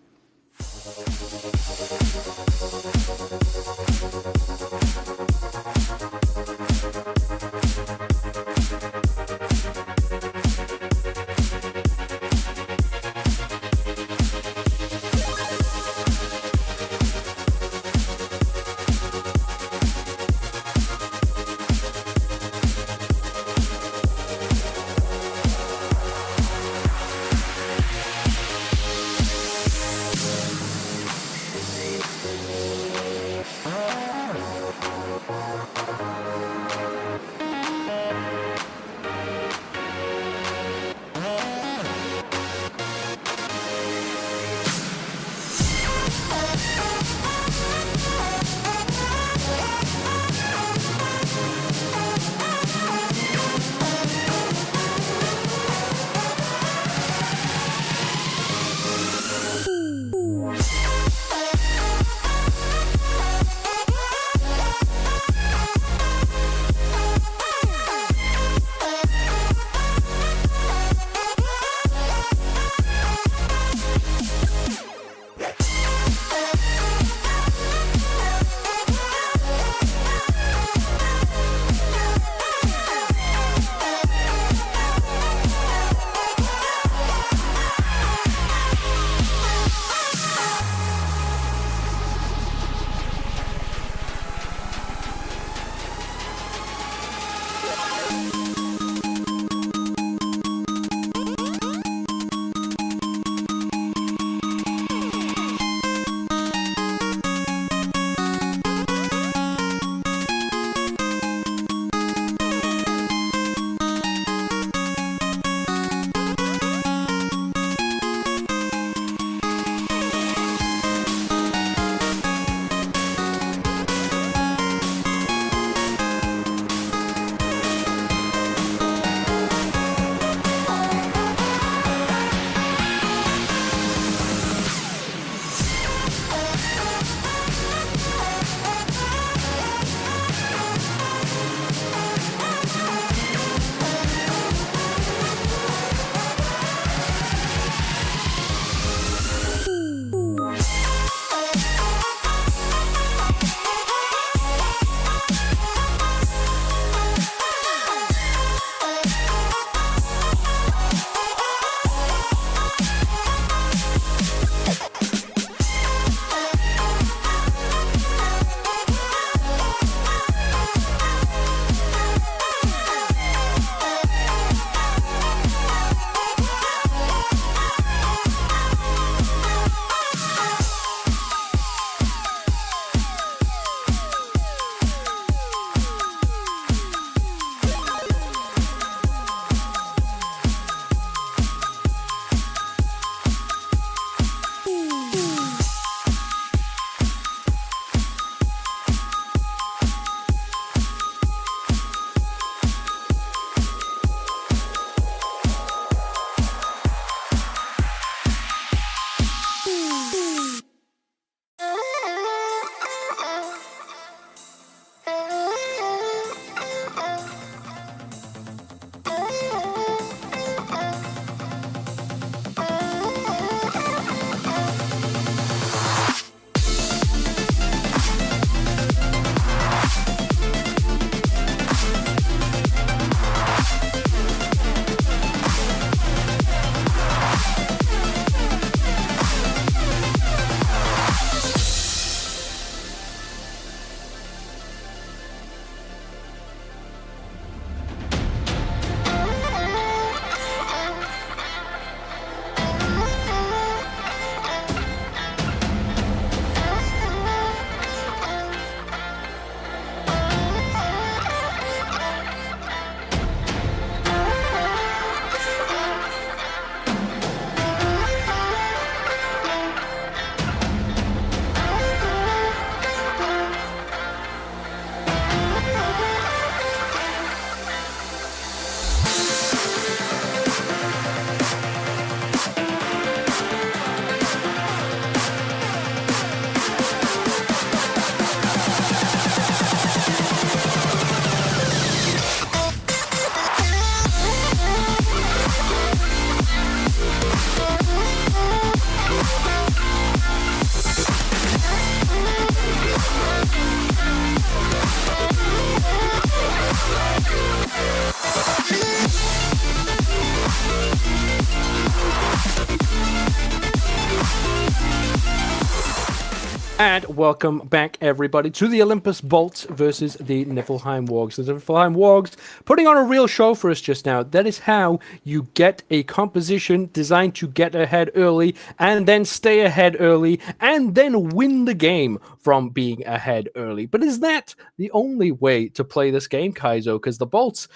And welcome back, everybody, to the Olympus Bolts versus the Niflheim Wargs. The Niflheim Wargs putting on a real show for us just now. That is how you get a composition designed to get ahead early and then stay ahead early and then win the game from being ahead early. But is that the only way to play this game, Kaizo? Because the Bolts,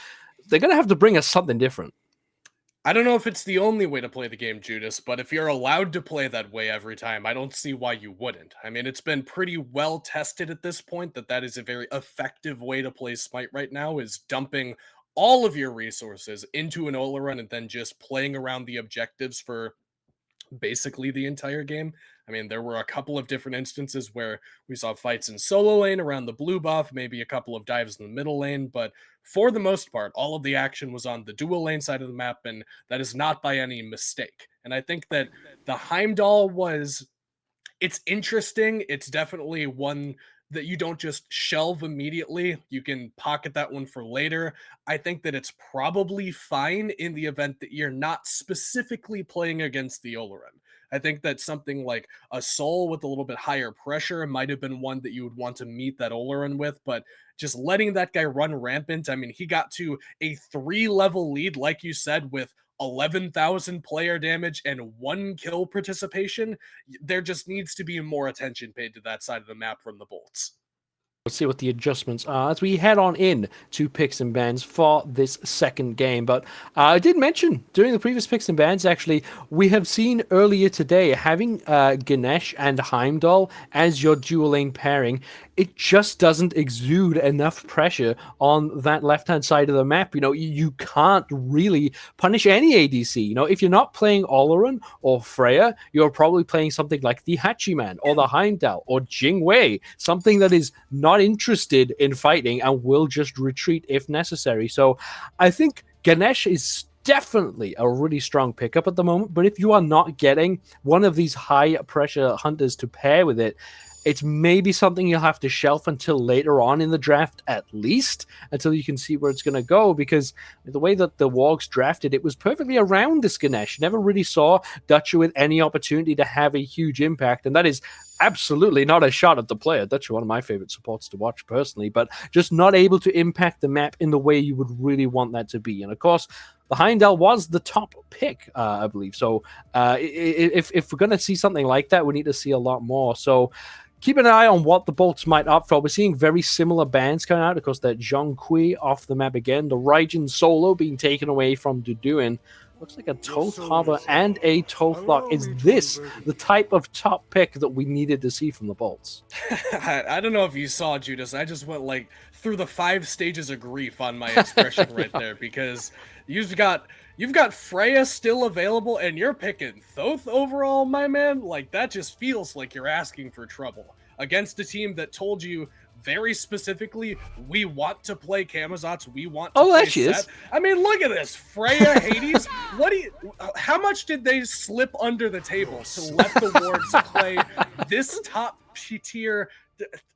they're going to have to bring us something different. I don't know if it's the only way to play the game, Judas, but if you're allowed to play that way every time, I don't see why you wouldn't. I mean, it's been pretty well tested at this point that that is a very effective way to play Smite right now, is dumping all of your resources into an Oleron and then just playing around the objectives for basically the entire game. I mean, there were a couple of different instances where we saw fights in solo lane around the blue buff, maybe a couple of dives in the middle lane, but for the most part, all of the action was on the dual lane side of the map, and that is not by any mistake. And I think that the Heimdallr was, it's interesting. It's definitely one that you don't just shelve immediately. You can pocket that one for later. I think that it's probably fine in the event that you're not specifically playing against the Oleron. I think that something like a Soul with a little bit higher pressure might have been one that you would want to meet that Oleron with, but just letting that guy run rampant. I mean, he got to a 3-level lead, like you said, with 11,000 player damage and 1 kill participation. There just needs to be more attention paid to that side of the map from the Bolts. Let's see what the adjustments are as we head on in to picks and bans for this second game. But I did mention during the previous picks and bans, actually, we have seen earlier today having Ganesh and Heimdallr as your dual lane pairing. It just doesn't exude enough pressure on that left-hand side of the map. You know, you can't really punish any ADC. You know, if you're not playing Oleron or Freya, you're probably playing something like the Hachiman or the Heimdallr or Jingwei, something that is not interested in fighting and will just retreat if necessary. So I think Ganesh is definitely a really strong pickup at the moment, but if you are not getting one of these high pressure hunters to pair with it, it's maybe something you'll have to shelf until later on in the draft, at least, until you can see where it's going to go, because the way that the Wargs drafted, it was perfectly around this Ganesh. Never really saw Dutcher with any opportunity to have a huge impact, and that is absolutely not a shot at the player. Dutcher, one of my favorite supports to watch personally, but just not able to impact the map in the way you would really want that to be. And of course, the Heimdallr was the top pick, I believe. So if we're going to see something like that, we need to see a lot more. So keep an eye on what the Bolts might opt for. We're seeing very similar bans coming out. Of course, that Zhong off the map again. The Raijin solo being taken away from Duduin. Looks like a Thoth Harbor and a Thoth Lock. Is this the type of top pick that we needed to see from the Bolts? I don't know if you saw, Judas. I just went like through the 5 stages of grief on my expression right there, because you've got Freya still available and you're picking Thoth overall, my man. Like, that just feels like you're asking for trouble against a team that told you very specifically, we want to play Camazotz, we want to play Set. I mean, look at this. Freya, Hades, how much did they slip under the table to let the Wargs play this top tier?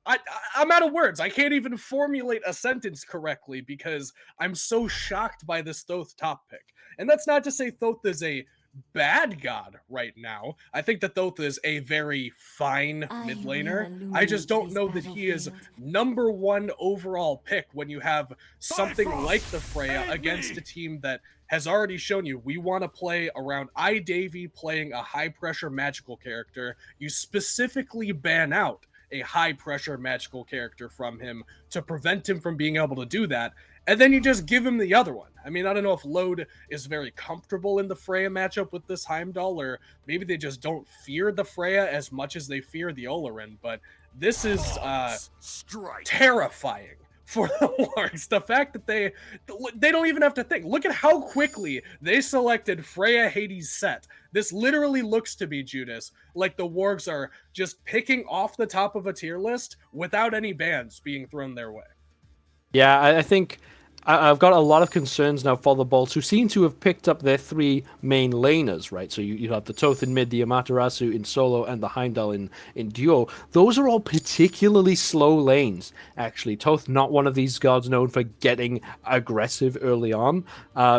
I'm out of words. I can't even formulate a sentence correctly because I'm so shocked by this Thoth top pick. And that's not to say Thoth is a bad god right now. I think that Thoth is a very fine mid laner. I just don't know that he is #1 overall pick when you have something like the Freya against a team that has already shown you we want to play around iDavy playing a high pressure magical character. You specifically ban out a high pressure magical character from him to prevent him from being able to do that. And then you just give him the other one. I mean, I don't know if Lode is very comfortable in the Freya matchup with this Heimdallr, or maybe they just don't fear the Freya as much as they fear the Oleron, but this is terrifying for the Wargs. The fact that they don't even have to think. Look at how quickly they selected Freya Hades Set. This literally looks to be, Judas, like the Wargs are just picking off the top of a tier list without any bans being thrown their way. Yeah, I think I've got a lot of concerns now for the Bolts, who seem to have picked up their 3 main laners, right? So you have the Thoth in mid, the Amaterasu in solo, and the Heimdallr in duo. Those are all particularly slow lanes, actually. Thoth, not one of these gods known for getting aggressive early on,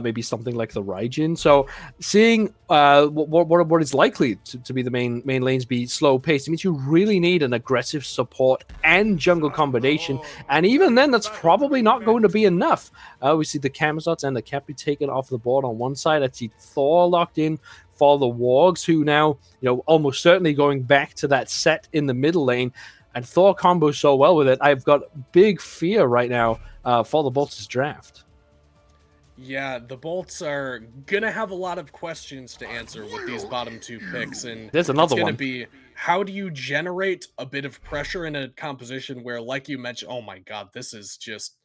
maybe something like the Raijin. So seeing what is likely to be the main lanes be slow paced, it means you really need an aggressive support and jungle combination, and even then, that's probably not going to be enough. We see the Camazotz and the Kepi taken off the board on one side. I see Thor locked in for the Wargs, who now, almost certainly going back to that set in the middle lane. And Thor combos so well with it. I've got big fear right now for the Bolts' draft. Yeah, the Bolts are gonna have a lot of questions to answer with these bottom 2 picks, and there's another it's gonna one. be, how do you generate a bit of pressure in a composition where, like you mentioned, oh my god, this is just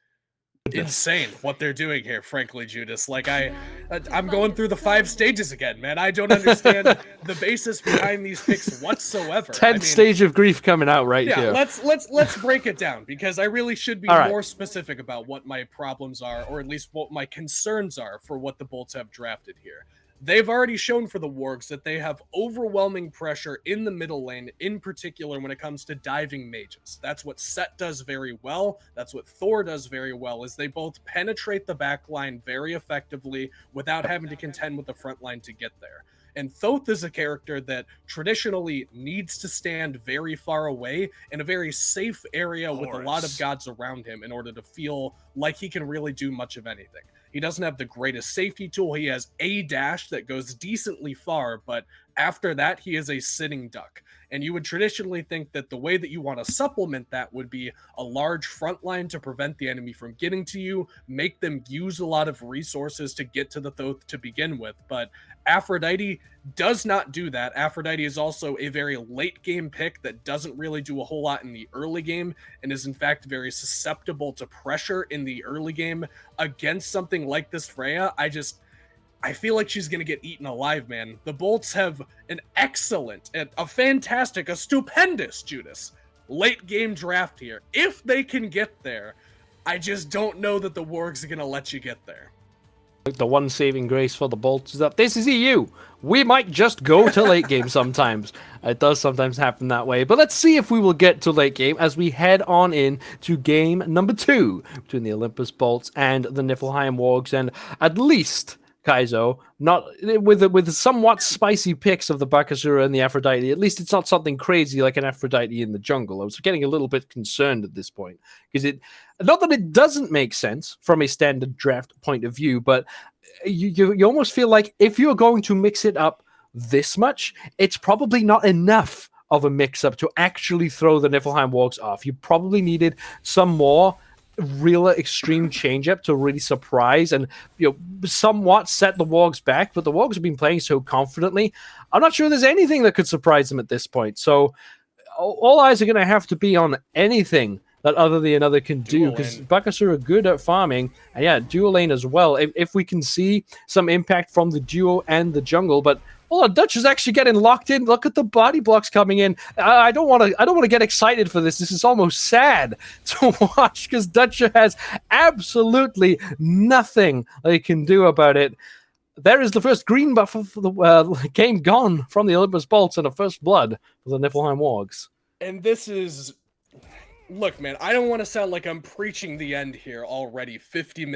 insane what they're doing here, frankly, Judas. Like, I'm going through the 5 stages again, man. I don't understand the basis behind these picks whatsoever. 10th stage of grief coming out right here. Let's break it down, because I really should be more specific about what my problems are, or at least what my concerns are for what the Bolts have drafted here. They've already shown for the Wargs that they have overwhelming pressure in the middle lane, in particular when it comes to diving mages. That's what Set does very well. That's what Thor does very well, is they both penetrate the back line very effectively without having to contend with the front line to get there. And Thoth is a character that traditionally needs to stand very far away in a very safe area with a lot of gods around him in order to feel like he can really do much of anything. He doesn't have the greatest safety tool. He has a dash that goes decently far, but after that, he is a sitting duck. And you would traditionally think that the way that you want to supplement that would be a large front line to prevent the enemy from getting to you, make them use a lot of resources to get to the Thoth to begin with. But Aphrodite does not do that. Aphrodite is also a very late game pick that doesn't really do a whole lot in the early game, and is in fact very susceptible to pressure in the early game against something like this Freya. I feel like she's going to get eaten alive, man. The Bolts have an excellent, a fantastic, a stupendous, Judas, late game draft here. If they can get there, I just don't know that the Wargs are going to let you get there. The one saving grace for the Bolts is that this is EU. We might just go to late game sometimes. It does sometimes happen that way. But let's see if we will get to late game as we head on in to game number 2 between the Olympus Bolts and the Niflheim Wargs. And at least, Kaizo, not with somewhat spicy picks of the Bakasura and the Aphrodite, at least it's not something crazy like an Aphrodite in the jungle. I was getting a little bit concerned at this point, because not that it doesn't make sense from a standard draft point of view, but you almost feel like if you're going to mix it up this much, it's probably not enough of a mix-up to actually throw the Niflheim Wargs off. You probably needed some more real extreme change-up to really surprise and somewhat set the Wargs back, but the Wargs have been playing so confidently, I'm not sure there's anything that could surprise them at this point. So all eyes are going to have to be on anything that the other can do, because Bakasura are good at farming, and yeah, dual lane as well. If we can see some impact from the duo and the jungle, but Dutch is actually getting locked in. Look at the body blocks coming in. I don't want to get excited for this. This is almost sad to watch, because Dutch has absolutely nothing they can do about it. There is the first green buff of the game gone from the Olympus Bolts, and a first blood for the Niflheim Wargs. And this is... Look, man, I don't want to sound like I'm preaching the end here already. 50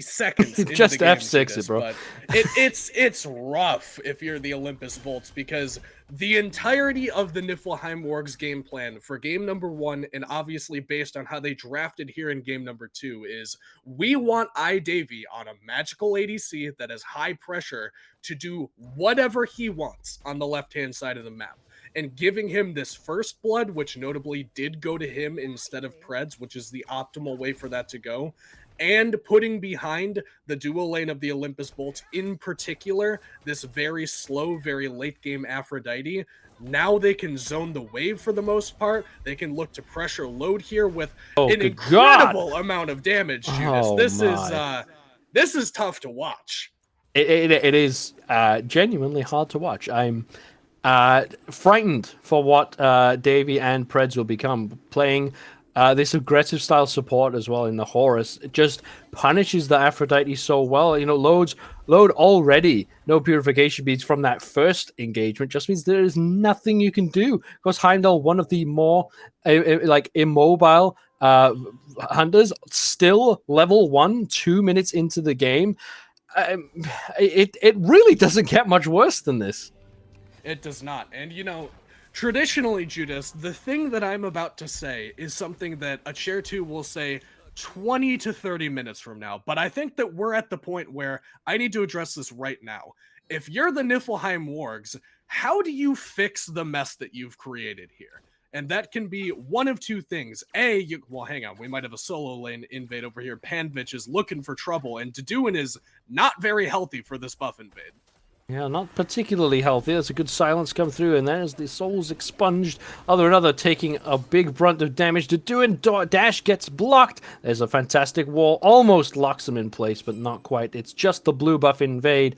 seconds into just the game, F6 it, bro. But it's rough if you're the Olympus Bolts, because the entirety of the Niflheim Wargs game plan for game number 1, and obviously based on how they drafted here in game number 2, is we want iDavy on a magical ADC that has high pressure to do whatever he wants on the left-hand side of the map. And giving him this first blood, which notably did go to him instead of Preds, which is the optimal way for that to go, and putting behind the dual lane of the Olympus Bolts, in particular, this very slow, very late game Aphrodite. Now they can zone the wave for the most part. They can look to pressure load here with an incredible amount of damage, Judas. This is tough to watch. It is genuinely hard to watch. I'm frightened for what Davy and Preds will become, playing This aggressive style support as well in the Horus, it just punishes the Aphrodite so well. You know, load already no purification beads from that first engagement just means there is nothing you can do. Because Heimdallr, one of the more like immobile hunters, still level 1 2 minutes into the game. It really doesn't get much worse than this. It does not. And you know, traditionally, Judas, the thing that I'm about to say is something that a Chair 2 will say 20 to 30 minutes from now. But I think that we're at the point where I need to address this right now. If you're the Niflheim Wargs, how do you fix the mess that you've created here? And that can be one of two things. Well, hang on, we might have a solo lane invade over here. Panvich is looking for trouble, and Deduin is not very healthy for this buff invade. Yeah, not particularly healthy. There's a good silence come through, and there's the souls expunged. Another taking a big brunt of damage. Deduin dash gets blocked. There's a fantastic wall. Almost locks him in place, but not quite. It's just the blue buff invade.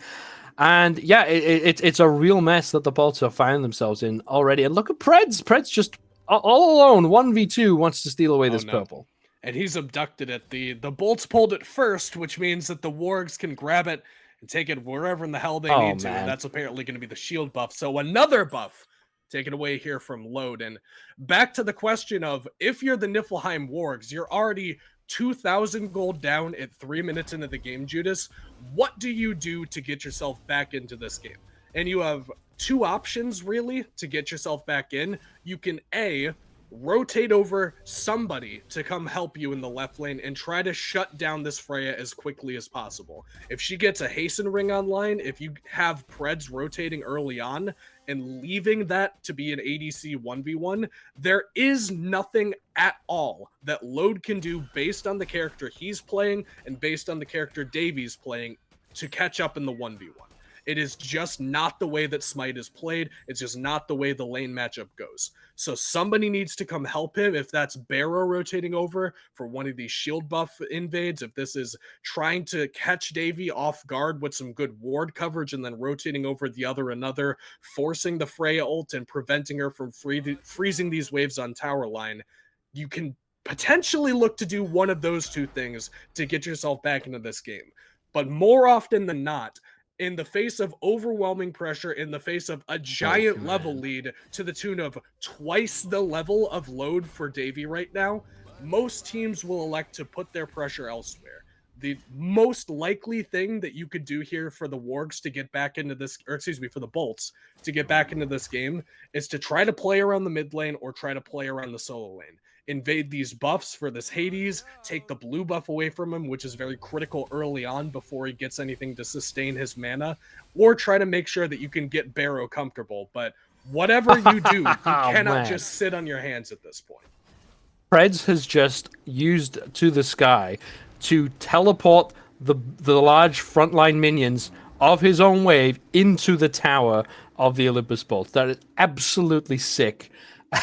And yeah, it's a real mess that the Bolts have found themselves in already. And look at Preds. Preds just all alone, 1v2, wants to steal away this purple. And he's abducted it. The Bolts pulled it first, which means that the Wargs can grab it and take it wherever in the hell they need to. And that's apparently going to be the shield buff. So another buff taken away here from Load. And back to the question of, if you're the Niflheim Wargs, you're already 2,000 gold down at 3 minutes into the game, Judas. What do you do to get yourself back into this game? And you have two options, really, to get yourself back in. You can, A, rotate over somebody to come help you in the left lane and try to shut down this Freya as quickly as possible. If she gets a hasten ring online, if you have Preds rotating early on and leaving that to be an ADC 1v1, there is nothing at all that Load can do based on the character he's playing and based on the character Davy's playing to catch up in the 1v1. It is just not the way that Smite is played. It's just not the way the lane matchup goes. So somebody needs to come help him. If that's Barrow rotating over for one of these shield buff invades, if this is trying to catch Davy off guard with some good ward coverage and then rotating over the another, forcing the Freya ult and preventing her from freezing these waves on tower line, you can potentially look to do one of those two things to get yourself back into this game. But more often than not, in the face of overwhelming pressure, in the face of a giant level lead to the tune of twice the level of Load for Davy right now, most teams will elect to put their pressure elsewhere. The most likely thing that you could do here for the Wargs to get back into this, or excuse me, for the Bolts to get back into this game, is to try to play around the mid lane or try to play around the solo lane. Invade these buffs for this Hades, take the blue buff away from him, which is very critical early on before he gets anything to sustain his mana, or try to make sure that you can get Barrow comfortable. But whatever you do, you cannot just sit on your hands at this point. Preds has just used To the Sky to teleport the large frontline minions of his own wave into the tower of the Olympus Bolts. That is absolutely sick.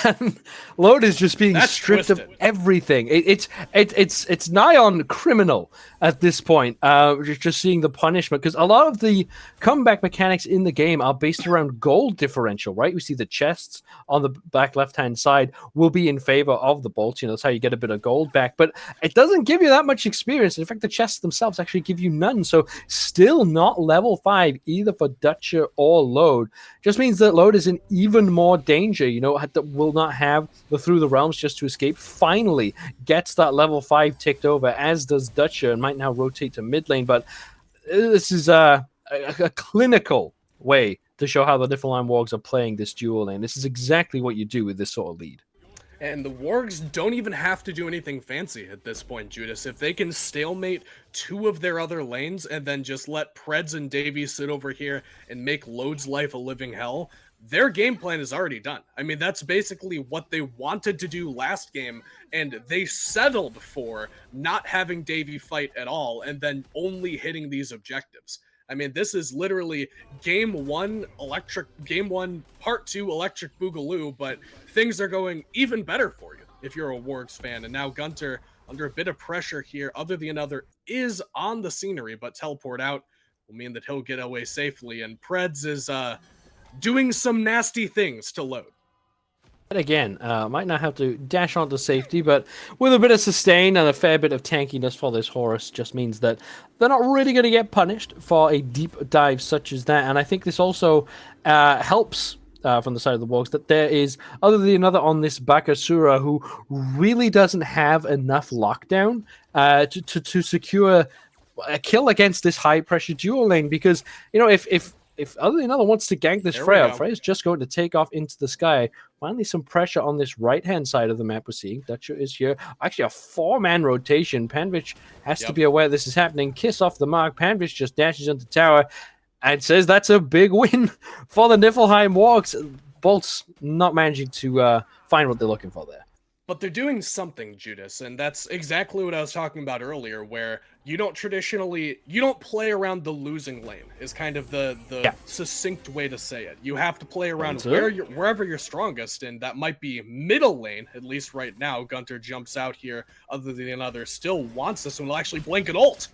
And Load is just being stripped of everything. It's nigh on criminal at this point. Just seeing the punishment, because a lot of the comeback mechanics in the game are based around gold differential, right? We see the chests on the back left-hand side will be in favor of the Bolts. You know, that's how you get a bit of gold back, but it doesn't give you that much experience. In fact, the chests themselves actually give you none. So still not level 5 either for Dutcher or Load. Just means that Load is in even more danger. You know, will not have the Through the Realms just to escape. Finally gets that level 5 ticked over, as does Dutcher, and might now rotate to mid lane. But this is a clinical way to show how the Niflheim Wargs are playing this dual lane. This is exactly what you do with this sort of lead. And the Wargs don't even have to do anything fancy at this point, Judas. If they can stalemate two of their other lanes and then just let Preds and Davy sit over here and make Load's life a living hell, their game plan is already done. I mean, that's basically what they wanted to do last game, and they settled for not having Davy fight at all and then only hitting these objectives. I mean, this is literally game one part 2 electric boogaloo, but things are going even better for you if you're a Wargs fan. And now Gunter, under a bit of pressure here, other than another, is on the scenery, but teleport out will mean that he'll get away safely. And Preds is doing some nasty things to Load. Again, might not have to dash onto safety, but with a bit of sustain and a fair bit of tankiness for this Horus just means that they're not really going to get punished for a deep dive such as that. And I think this also helps from the side of the Wargs that there is, other than another on this Bakasura, who really doesn't have enough lockdown to secure a kill against this high-pressure dual lane. Because, you know, if other than another wants to gank this Freya, Freya's just going to take off into the sky. Finally, some pressure on this right-hand side of the map we're seeing. Dutcher is here. Actually, a 4-man rotation. Panvich has to be aware this is happening. Kiss off the mark. Panvich just dashes into tower and says that's a big win for the Niflheim Wargs. Bolts not managing to find what they're looking for there. But they're doing something, Judas, and that's exactly what I was talking about earlier, where you don't play around the losing lane, is kind of the succinct way to say it. You have to play around wherever you're strongest, and that might be middle lane, at least right now. Gunter jumps out here, other than another, still wants this one, will actually blink an ult.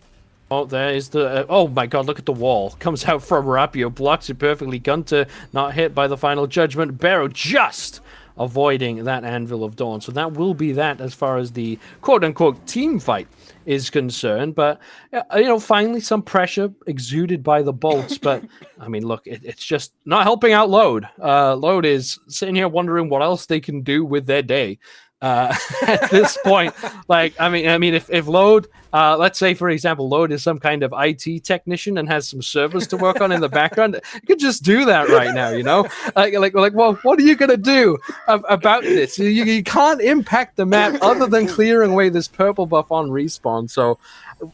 Oh, there is the... oh my god, look at the wall. Comes out from Rapio, blocks it perfectly. Gunter not hit by the final judgment. Barrow just avoiding that Anvil of Dawn. So that will be that as far as the quote-unquote team fight is concerned. But, you know, finally some pressure exuded by the Bolts. But, I mean, look, it's just not helping out Load. Load is sitting here wondering what else they can do with their day. At this point, like, I mean, if Load, let's say, for example, Load is some kind of IT technician and has some servers to work on in the background, you could just do that right now, you know? Like, well, what are you gonna do about this? You can't impact the map other than clearing away this purple buff on respawn. So,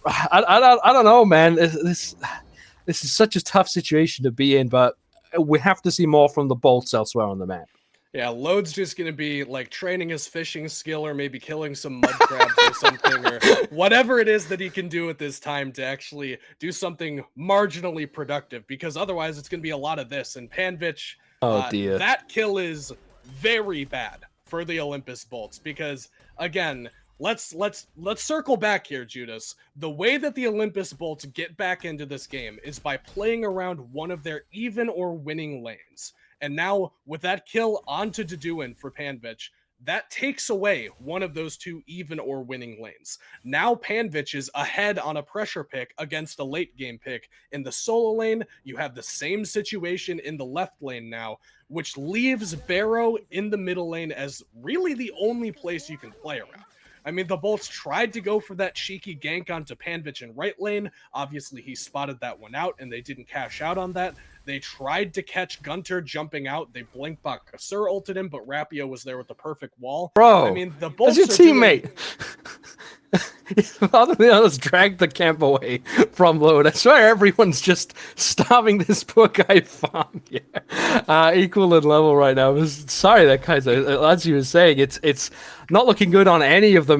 I don't know, man. This is such a tough situation to be in, but we have to see more from the Bolts elsewhere on the map. Yeah, Load's just going to be, like, training his fishing skill or maybe killing some mud crabs or something, or whatever it is that he can do at this time to actually do something marginally productive, because otherwise it's going to be a lot of this. And Panvich, dear, that kill is very bad for the Olympus Bolts, because, again, let's circle back here, Judas. The way that the Olympus Bolts get back into this game is by playing around one of their even or winning lanes. And now, with that kill onto Deduin for Panvich, that takes away one of those two even or winning lanes. Now Panvich is ahead on a pressure pick against a late game pick. In the solo lane, you have the same situation in the left lane now, which leaves Barrow in the middle lane as really the only place you can play around. I mean, the Bolts tried to go for that cheeky gank onto Panvich in right lane. Obviously, he spotted that one out, and they didn't cash out on that. They tried to catch Gunter jumping out. They blinked Bakasura ulted him, but Rapio was there with the perfect wall. Bro, I mean, the Bolts that's your teammate. Other than others dragged the camp away from Load. I swear everyone's just starving this poor guy farm here. Equal in level right now. Sorry, that guy's, as you were saying, it's not looking good on any of the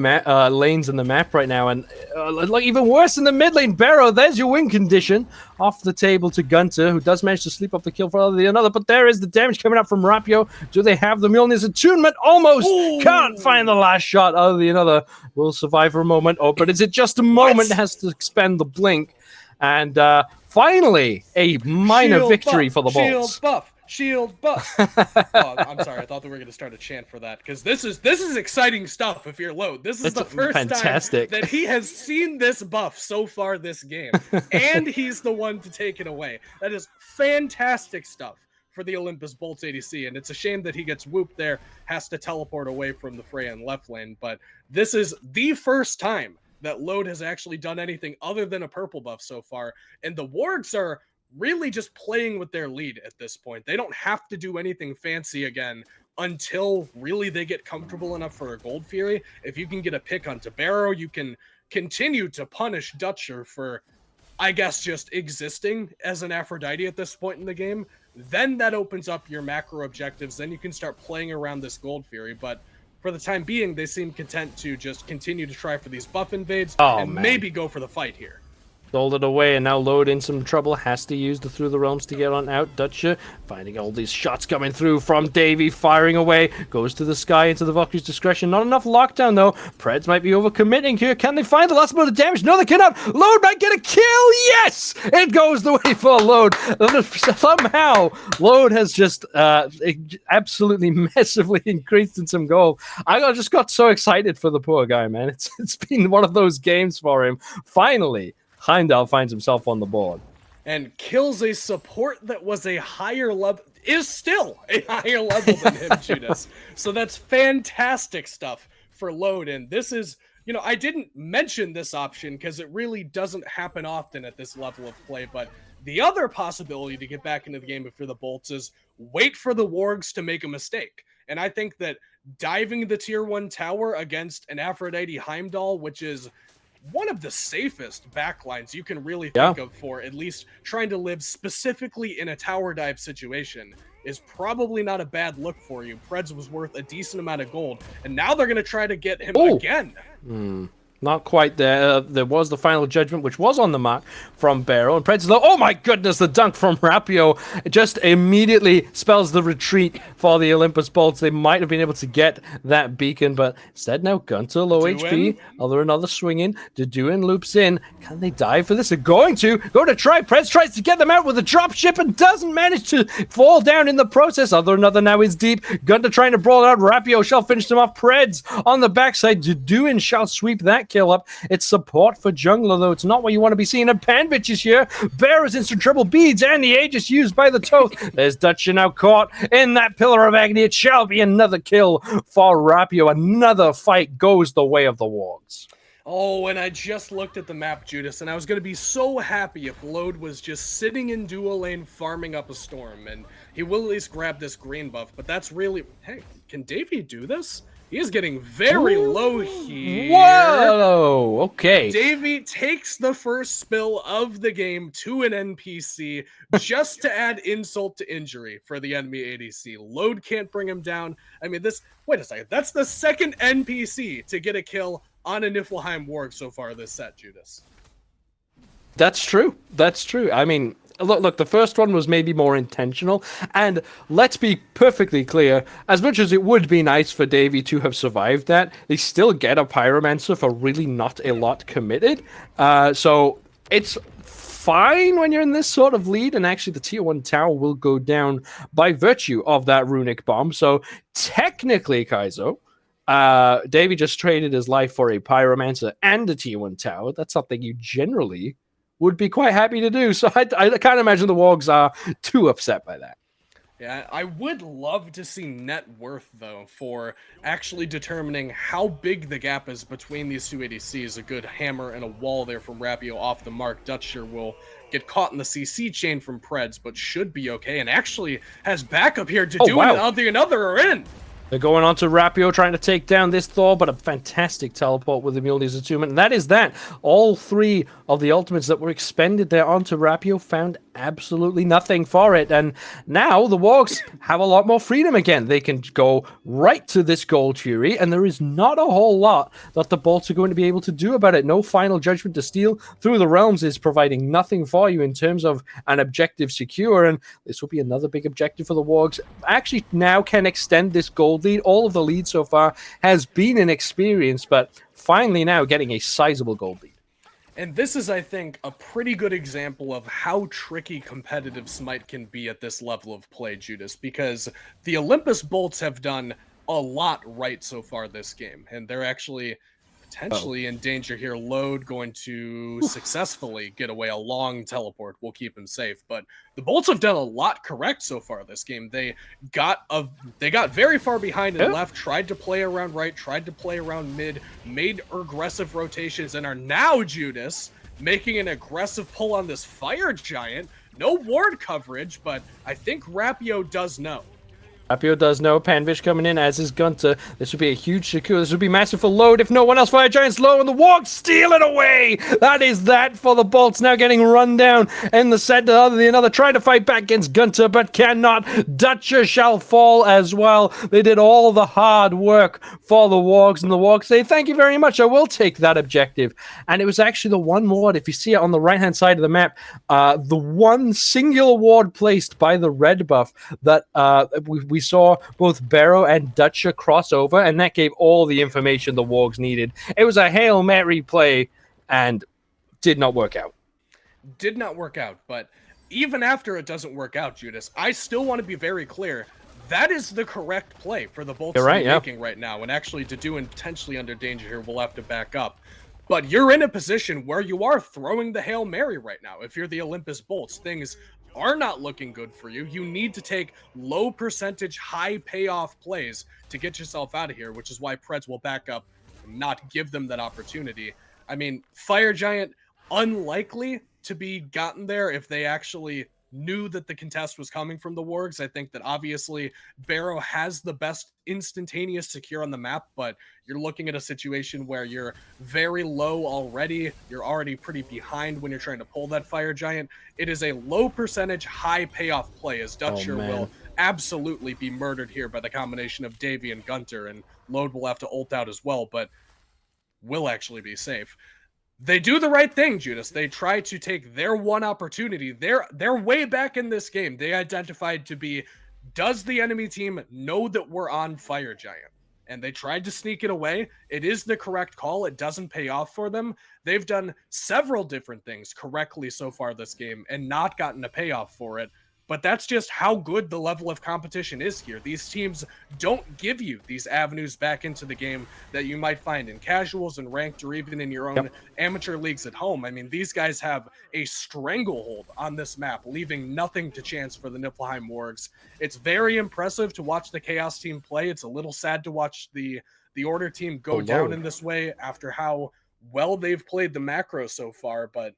lanes in the map right now. And like even worse in the mid lane, Barrow, there's your win condition. Off the table to Gunter, who does manage to sleep up the kill for another. But there is the damage coming up from Rapio. Do they have the Mjolnir's attunement? Almost. Ooh. Can't find the last shot. Other than another will survive for a moment. Oh, but is it just a moment? Has to expend the blink. And finally, a minor shield victory buff, for the Bolts. Shield buff. Shield buff. Oh, I'm sorry. I thought that we were going to start a chant for that, because this is exciting stuff. If you're Load, this is the first time that he has seen this buff so far this game, and he's the one to take it away. That is fantastic stuff for the Olympus Bolts ADC, and it's a shame that he gets whooped there, has to teleport away from the Freya in left lane. But this is the first time that Load has actually done anything other than a purple buff so far, and the Wargs are really just playing with their lead at this point. They don't have to do anything fancy again until really they get comfortable enough for a Gold Fury. If you can get a pick onto Barrow, you can continue to punish Dutcher for, I guess, just existing as an Aphrodite at this point in the game. Then that opens up your macro objectives. Then you can start playing around this Gold Fury. But for the time being, they seem content to just continue to try for these buff invades and maybe go for the fight here. stole it away, and now Load in some trouble. Has to use the Through the Realms to get on out. Dutcher finding all these shots coming through from Davey, firing away. Goes to the sky into the Valkyrie's discretion. Not enough lockdown, though. Preds might be overcommitting here. Can they find the last amount of damage? No, they cannot. Load might get a kill. Yes! It goes the way for Load. Somehow, Load has just absolutely massively increased in some gold. I just got so excited for the poor guy, man. It's been one of those games for him. Finally, Heimdallr finds himself on the board. And kills a support that was a higher level, is still a higher level than him, Judas. So that's fantastic stuff for Load. And this is, you know, I didn't mention this option because it really doesn't happen often at this level of play, but the other possibility to get back into the game for the Bolts is wait for the Wargs to make a mistake. And I think that diving the tier 1 tower against an Aphrodite Heimdallr, which is one of the safest backlines you can really think of for at least trying to live specifically in a tower dive situation, is probably not a bad look for you. Preds was worth a decent amount of gold, and now they're going to try to get him again. Not quite there. There was the final judgment, which was on the mark from Barrow. And Preds, oh my goodness, the dunk from Rapio just immediately spells the retreat for the Olympus Bolts. They might have been able to get that beacon, but instead now Gunter, low HP. Another swing in. Deduin loops in. Can they dive for this? They're going to try. Preds tries to get them out with a drop ship and doesn't manage to fall down in the process. Another now is deep. Gunter trying to brawl out. Rapio shall finish them off. Preds on the backside. Deduin shall sweep that kill up. It's support for jungler, though. It's not what you want to be seeing. And Panvich is here. Bear is instant triple beads, and the Aegis used by the Thoth. There's Dutcher now caught in that Pillar of Agony. It shall be another kill for Rapio. Another fight goes the way of the Wargs. Oh, and I just looked at the map, Judas, and I was going to be so happy if Load was just sitting in dual lane farming up a storm, and he will at least grab this green buff, but that's really... Hey, can Davey do this? He is getting very low here. Whoa! Okay. Davey takes the first spill of the game to an NPC just to add insult to injury for the enemy ADC. Load can't bring him down. I mean, wait a second. That's the second NPC to get a kill on a Niflheim Warg so far this set, Judas. That's true. That's true. I mean... Look, the first one was maybe more intentional, and let's be perfectly clear, as much as it would be nice for Davey to have survived that, they still get a Pyromancer for really not a lot committed, so it's fine when you're in this sort of lead, and actually the tier 1 tower will go down by virtue of that runic bomb, so technically, Kaizo, Davey just traded his life for a Pyromancer and a tier 1 tower. That's something you generally would be quite happy to do. So I can't imagine the Wargs are too upset by that. Yeah, I would love to see net worth, though, for actually determining how big the gap is between these two ADCs. A good hammer and a wall there from Rapio off the mark. Dutcher will get caught in the CC chain from Preds, but should be okay, and actually has backup here to do it, and another are in. They're going on to Rapio, trying to take down this Thor, but a fantastic teleport with Emilio's attunement. And that is that. All three of the ultimates that were expended there onto Rapio found absolutely nothing for it. And now the Wargs have a lot more freedom again. They can go right to this Gold Fury, and there is not a whole lot that the Bolts are going to be able to do about it. No final judgment to steal. Through the Realms is providing nothing for you in terms of an objective secure, and this will be another big objective for the Wargs. Actually now can extend this gold lead. All of the lead so far has been inexperienced, but finally now getting a sizable gold lead. And this is, I think, a pretty good example of how tricky competitive Smite can be at this level of play, Judas, because the Olympus Bolts have done a lot right so far this game, and they're actually potentially in danger here. Load going to successfully get away. A long teleport will keep him safe, but the Bolts have done a lot correct so far this game. They got very far behind and left, tried to play around right, tried to play around mid, made aggressive rotations, and are now, Judas, making an aggressive pull on this Fire Giant. No ward coverage, but I think Rapio does know. Rapio does know Panvish coming in, as is Gunter. This would be a huge secure. This would be massive for load. If no one else, Fire Giant's low, and the Wargs steal it away. That is that for the Bolts, now getting run down in the center. Other than another, trying to fight back against Gunter, but cannot. Dutcher shall fall as well. They did all the hard work for the Wargs, and the Wargs say, thank you very much, I will take that objective. And it was actually the one ward, if you see it on the right-hand side of the map, the one singular ward placed by the red buff that we saw both Barrow and Dutcher cross over, and that gave all the information the Wargs needed. It was a Hail Mary play, and did not work out. Did not work out, but even after it doesn't work out, Judas, I still want to be very clear. That is the correct play for the Bolts to be making right now, and actually to do intentionally under danger here, we'll have to back up. But you're in a position where you are throwing the Hail Mary right now. If you're the Olympus Bolts, things are not looking good for you. You need to take low percentage, high payoff plays to get yourself out of here, which is why Preds will back up and not give them that opportunity. I mean, Fire Giant, unlikely to be gotten there if they actually knew that the contest was coming from the Wargs. I think that obviously Barrow has the best instantaneous secure on the map, but you're looking at a situation where you're very low already. You're already pretty behind when you're trying to pull that Fire Giant. It is a low percentage, high payoff play, as Dutcher will absolutely be murdered here by the combination of Davy and Gunter, and Load will have to ult out as well, but will actually be safe. They do the right thing, Judas. They try to take their one opportunity. They're way back in this game. They identified to be, does the enemy team know that we're on Fire Giant? And they tried to sneak it away. It is the correct call. It doesn't pay off for them. They've done several different things correctly so far this game and not gotten a payoff for it. But that's just how good the level of competition is here. These teams don't give you these avenues back into the game that you might find in casuals and ranked, or even in your own amateur leagues at home. I mean, these guys have a stranglehold on this map, leaving nothing to chance for the Niflheim Wargs. It's very impressive to watch the Chaos team play. It's a little sad to watch the Order team go down in this way after how well they've played the macro so far, but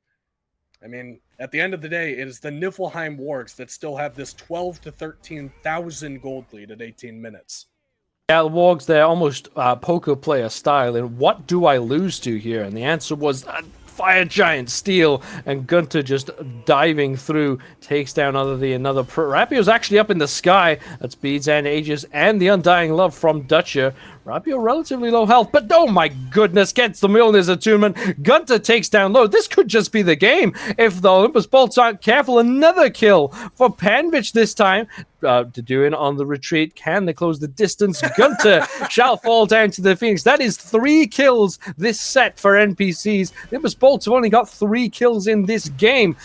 I mean, at the end of the day, it is the Niflheim Wargs that still have this 12 to 13,000 gold lead at 18 minutes. Yeah, the Wargs, they're almost poker player style. And what do I lose to here? And the answer was Fire Giant steal, and Gunter just diving through takes down another Rapio's actually up in the sky. That's Beads and Aegis and the Undying Love from Dutcher. Rapio relatively low health, but oh my goodness, gets the Mjolnir's attunement. Gunter takes down low. This could just be the game if the Olympus Bolts aren't careful. Another kill for Panvich this time. Deduin on the retreat. Can they close the distance? Gunter shall fall down to the Phoenix. That is 3 kills this set for NPCs. The Olympus Bolts have only got 3 kills in this game.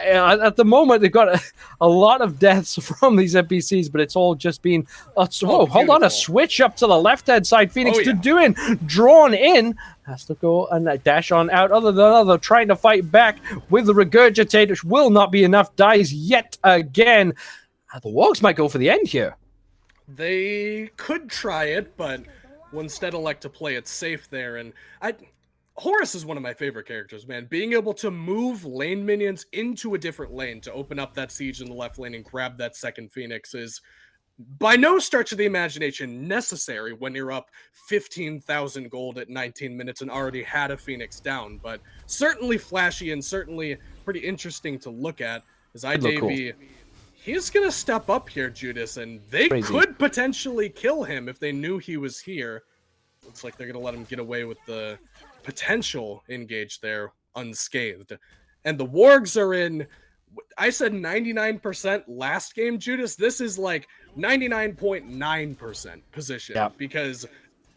At the moment, they've got a lot of deaths from these NPCs, but it's all just been... hold on, a switch up to the left-hand side. Phoenix Deduin drawn in. Has to go and dash on out. Other than other, trying to fight back with the Regurgitate, which will not be enough. Dies yet again. The Wargs might go for the end here. They could try it, but will instead elect to play it safe there. And Horus is one of my favorite characters, man. Being able to move lane minions into a different lane to open up that siege in the left lane and grab that second Phoenix is by no stretch of the imagination necessary when you're up 15,000 gold at 19 minutes and already had a Phoenix down, but certainly flashy and certainly pretty interesting to look at. As Davy, he's going to step up here, Judas, and they could potentially kill him if they knew he was here. Looks like they're going to let him get away with the potential engage there unscathed. And the Wargs are in, I said 99% last game, Judas. This is like 99.9% position because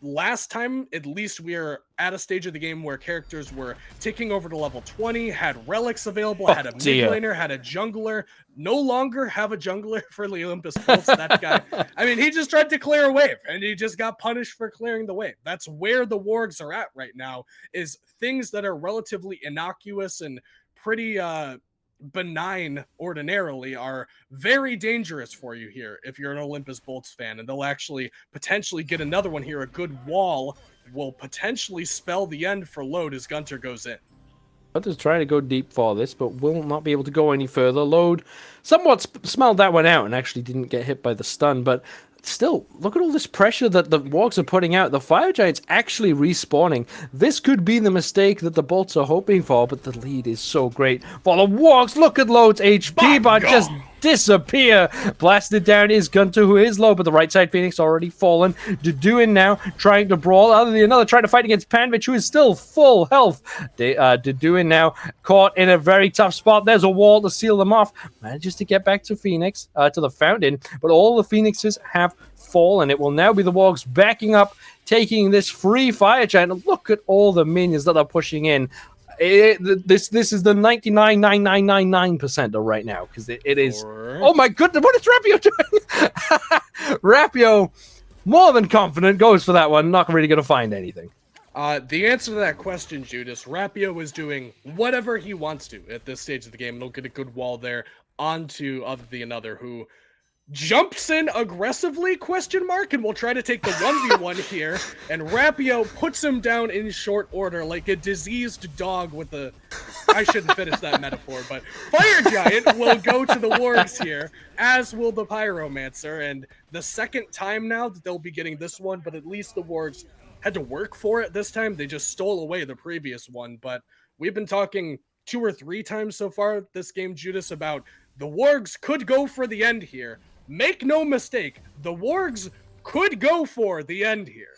last time, at least, we are at a stage of the game where characters were ticking over to level 20, had relics available, had a mid laner, had a jungler. No longer have a jungler for the Olympus Bolts. That guy, I mean, he just tried to clear a wave, and he just got punished for clearing the wave. That's where the Wargs are at right now, is things that are relatively innocuous and pretty benign ordinarily are very dangerous for you here if you're an Olympus Bolts fan, and they'll actually potentially get another one here. A good wall will potentially spell the end for Load as Gunter goes in. Others trying to go deep for this, but will not be able to go any further. Load somewhat smelled that one out and actually didn't get hit by the stun, but still, look at all this pressure that the Wargs are putting out. The Fire Giant's actually respawning. This could be the mistake that the Bolts are hoping for, but the lead is so great for the Wargs. Look at Load's HP bar just disappear. Blasted down is Gunter, who is low, but the right side Phoenix already fallen. Deduin now trying to brawl. Other than another trying to fight against Panvich, who is still full health. Deduin now caught in a very tough spot. There's a wall to seal them off. Manages to get back to Phoenix, to the fountain, but all the Phoenixes have fallen. It will now be the Wargs backing up, taking this free Fire Giant. Look at all the minions that are pushing in. This is the 99.9999% right now, because it is. Oh my goodness, what is Rapio doing? Rapio, more than confident, goes for that one. Not really going to find anything. The answer to that question, Judas, Rapio is doing whatever he wants to at this stage of the game. And he'll get a good wall there onto the another who jumps in aggressively, and will try to take the 1v1 here, and Rapio puts him down in short order like a diseased dog with a... I shouldn't finish that metaphor, but Fire Giant will go to the Wargs here, as will the Pyromancer, and the second time now that they'll be getting this one, but at least the Wargs had to work for it this time. They just stole away the previous one, but we've been talking 2 or 3 times so far this game, Judas, about the Wargs could go for the end here. Make no mistake, the Wargs could go for the end here.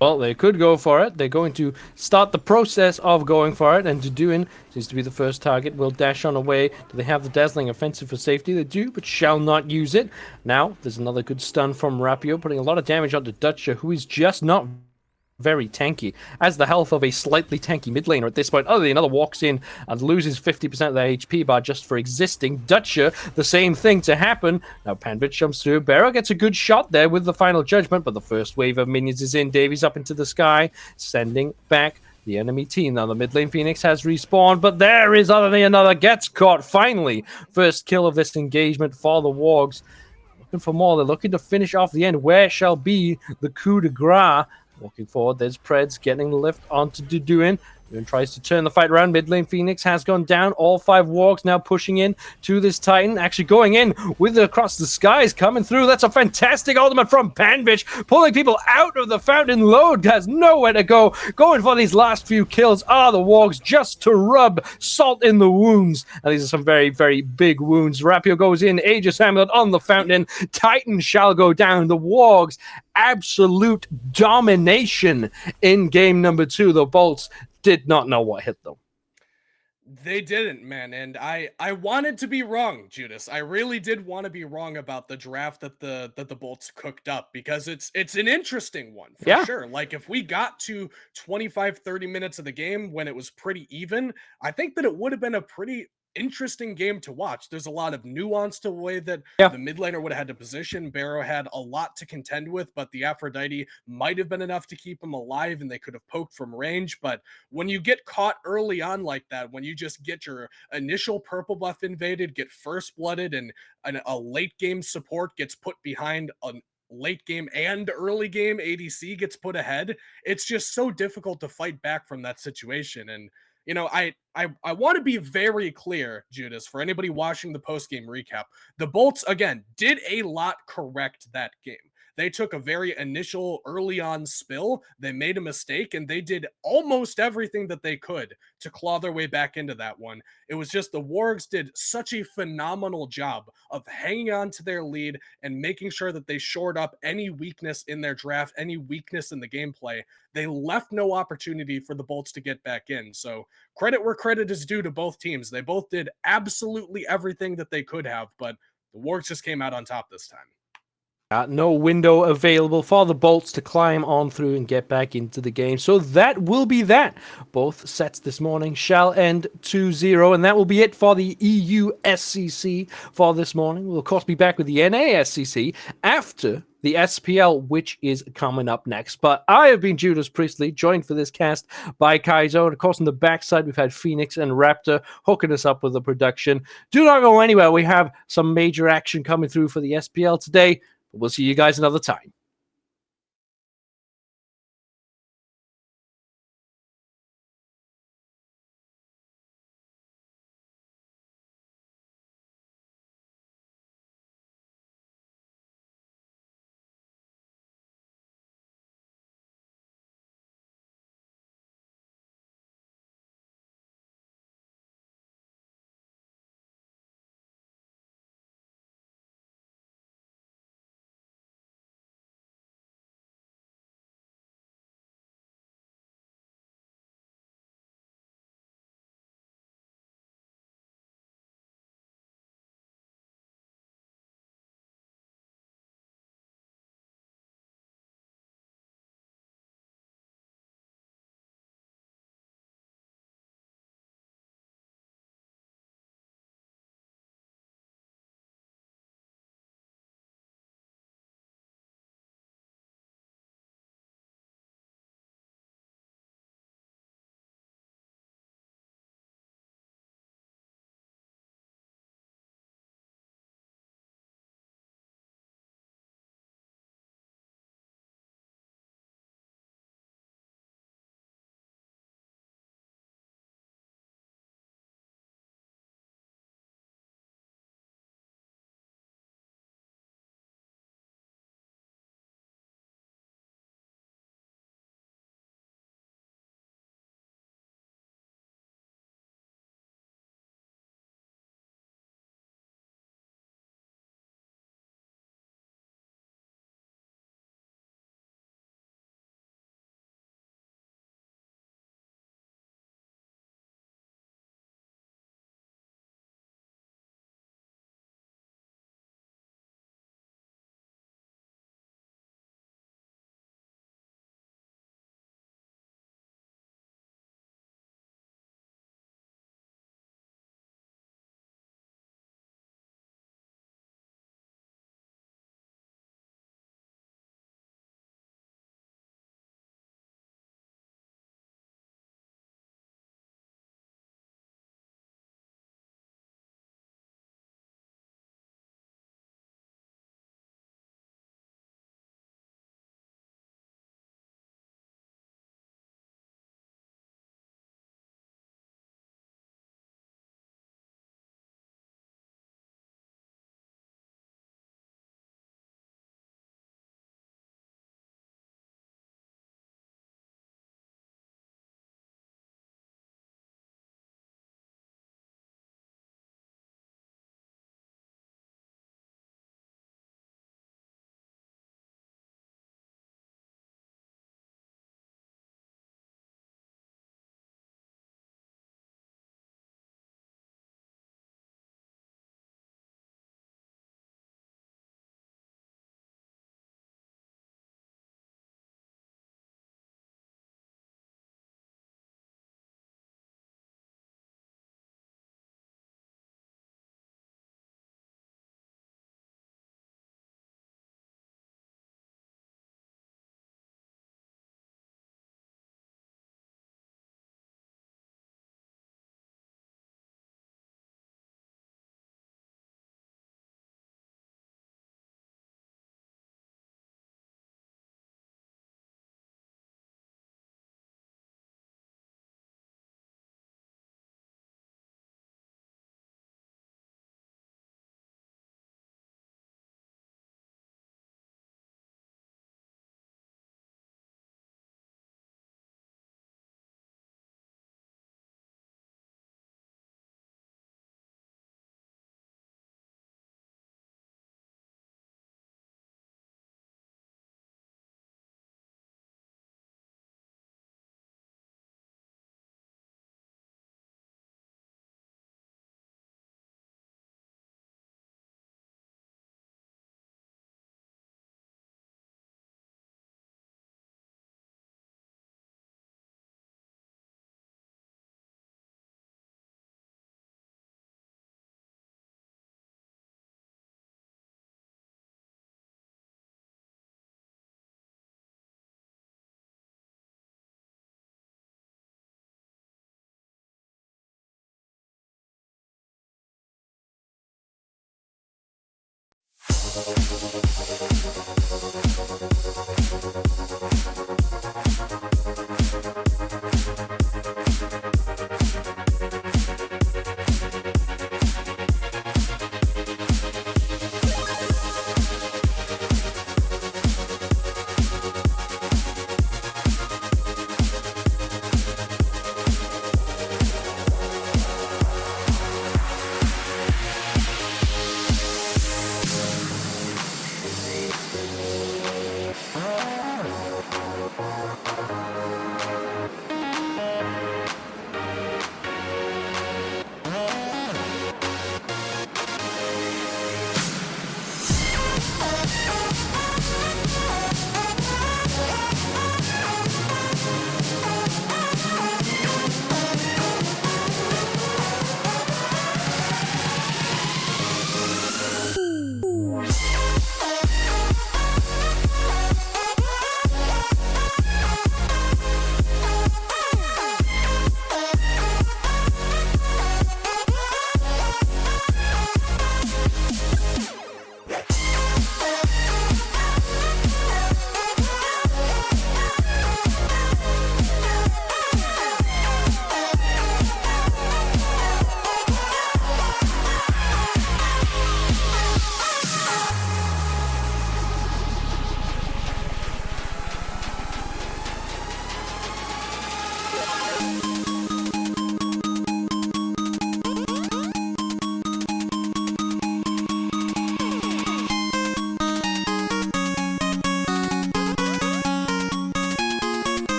Well, they could go for it. They're going to start the process of going for it, and Deduin seems to be the first target. Will dash on away. Do they have the Dazzling Offensive for safety? They do, but shall not use it. Now, there's another good stun from Rapio, putting a lot of damage onto Dutcher, who is just not very tanky, as the health of a slightly tanky mid laner at this point. Oh, the another walks in and loses 50% of their HP bar just for existing. Dutcher, the same thing to happen. Now Panvich jumps through. Barrow gets a good shot there with the final judgment, but the first wave of minions is in. Davies up into the sky, sending back the enemy team. Now the mid lane Phoenix has respawned, but there is other than another gets caught. Finally, first kill of this engagement for the Wargs. Looking for more. They're looking to finish off the end. Where shall be the coup de grace? Walking forward, there's Preds getting the lift onto Deduin. Deduin tries to turn the fight around. Mid lane Phoenix has gone down. All 5 Wargs now pushing in to this Titan. Actually going in with across the skies coming through. That's a fantastic ultimate from Panvich. Pulling people out of the fountain. Load has nowhere to go. Going for these last few kills are the Wargs just to rub salt in the wounds. And these are some very, very big wounds. Rapio goes in. Aegis Hamlet on the fountain. Titan shall go down. The Wargs absolute domination in game number 2. The Bolts did not know what hit them. They didn't, man, and I wanted to be wrong, Judas. I really did want to be wrong about the draft that the Bolts cooked up, because it's an interesting one for sure. Like, if we got to 25-30 minutes of the game when it was pretty even, I think that it would have been a pretty interesting game to watch. There's a lot of nuance to the way that the mid laner would have had to position. Barrow had a lot to contend with, but the Aphrodite might have been enough to keep him alive, and they could have poked from range. But when you get caught early on like that, when you just get your initial purple buff invaded, get first blooded, and a late game support gets put behind a late game and early game ADC gets put ahead, it's just so difficult to fight back from that situation. And you know, I want to be very clear, Judas, for anybody watching the post-game recap. The Bolts, again, did a lot correct that game. They took a very initial early on spill. They made a mistake, and they did almost everything that they could to claw their way back into that one. It was just the Wargs did such a phenomenal job of hanging on to their lead and making sure that they shored up any weakness in their draft, any weakness in the gameplay. They left no opportunity for the Bolts to get back in. So credit where credit is due to both teams. They both did absolutely everything that they could have, but the Wargs just came out on top this time. No window available for the Bolts to climb on through and get back into the game. So that will be that. Both sets this morning shall end 2-0, and that will be it for the EU SCC for this morning. We'll, of course, be back with the NA SCC after the SPL, which is coming up next. But I have been Judas Priestley, joined for this cast by Kaizo. And, of course, on the backside, we've had Phoenix and Raptor hooking us up with the production. Do not go anywhere. We have some major action coming through for the SPL today. We'll see you guys another time.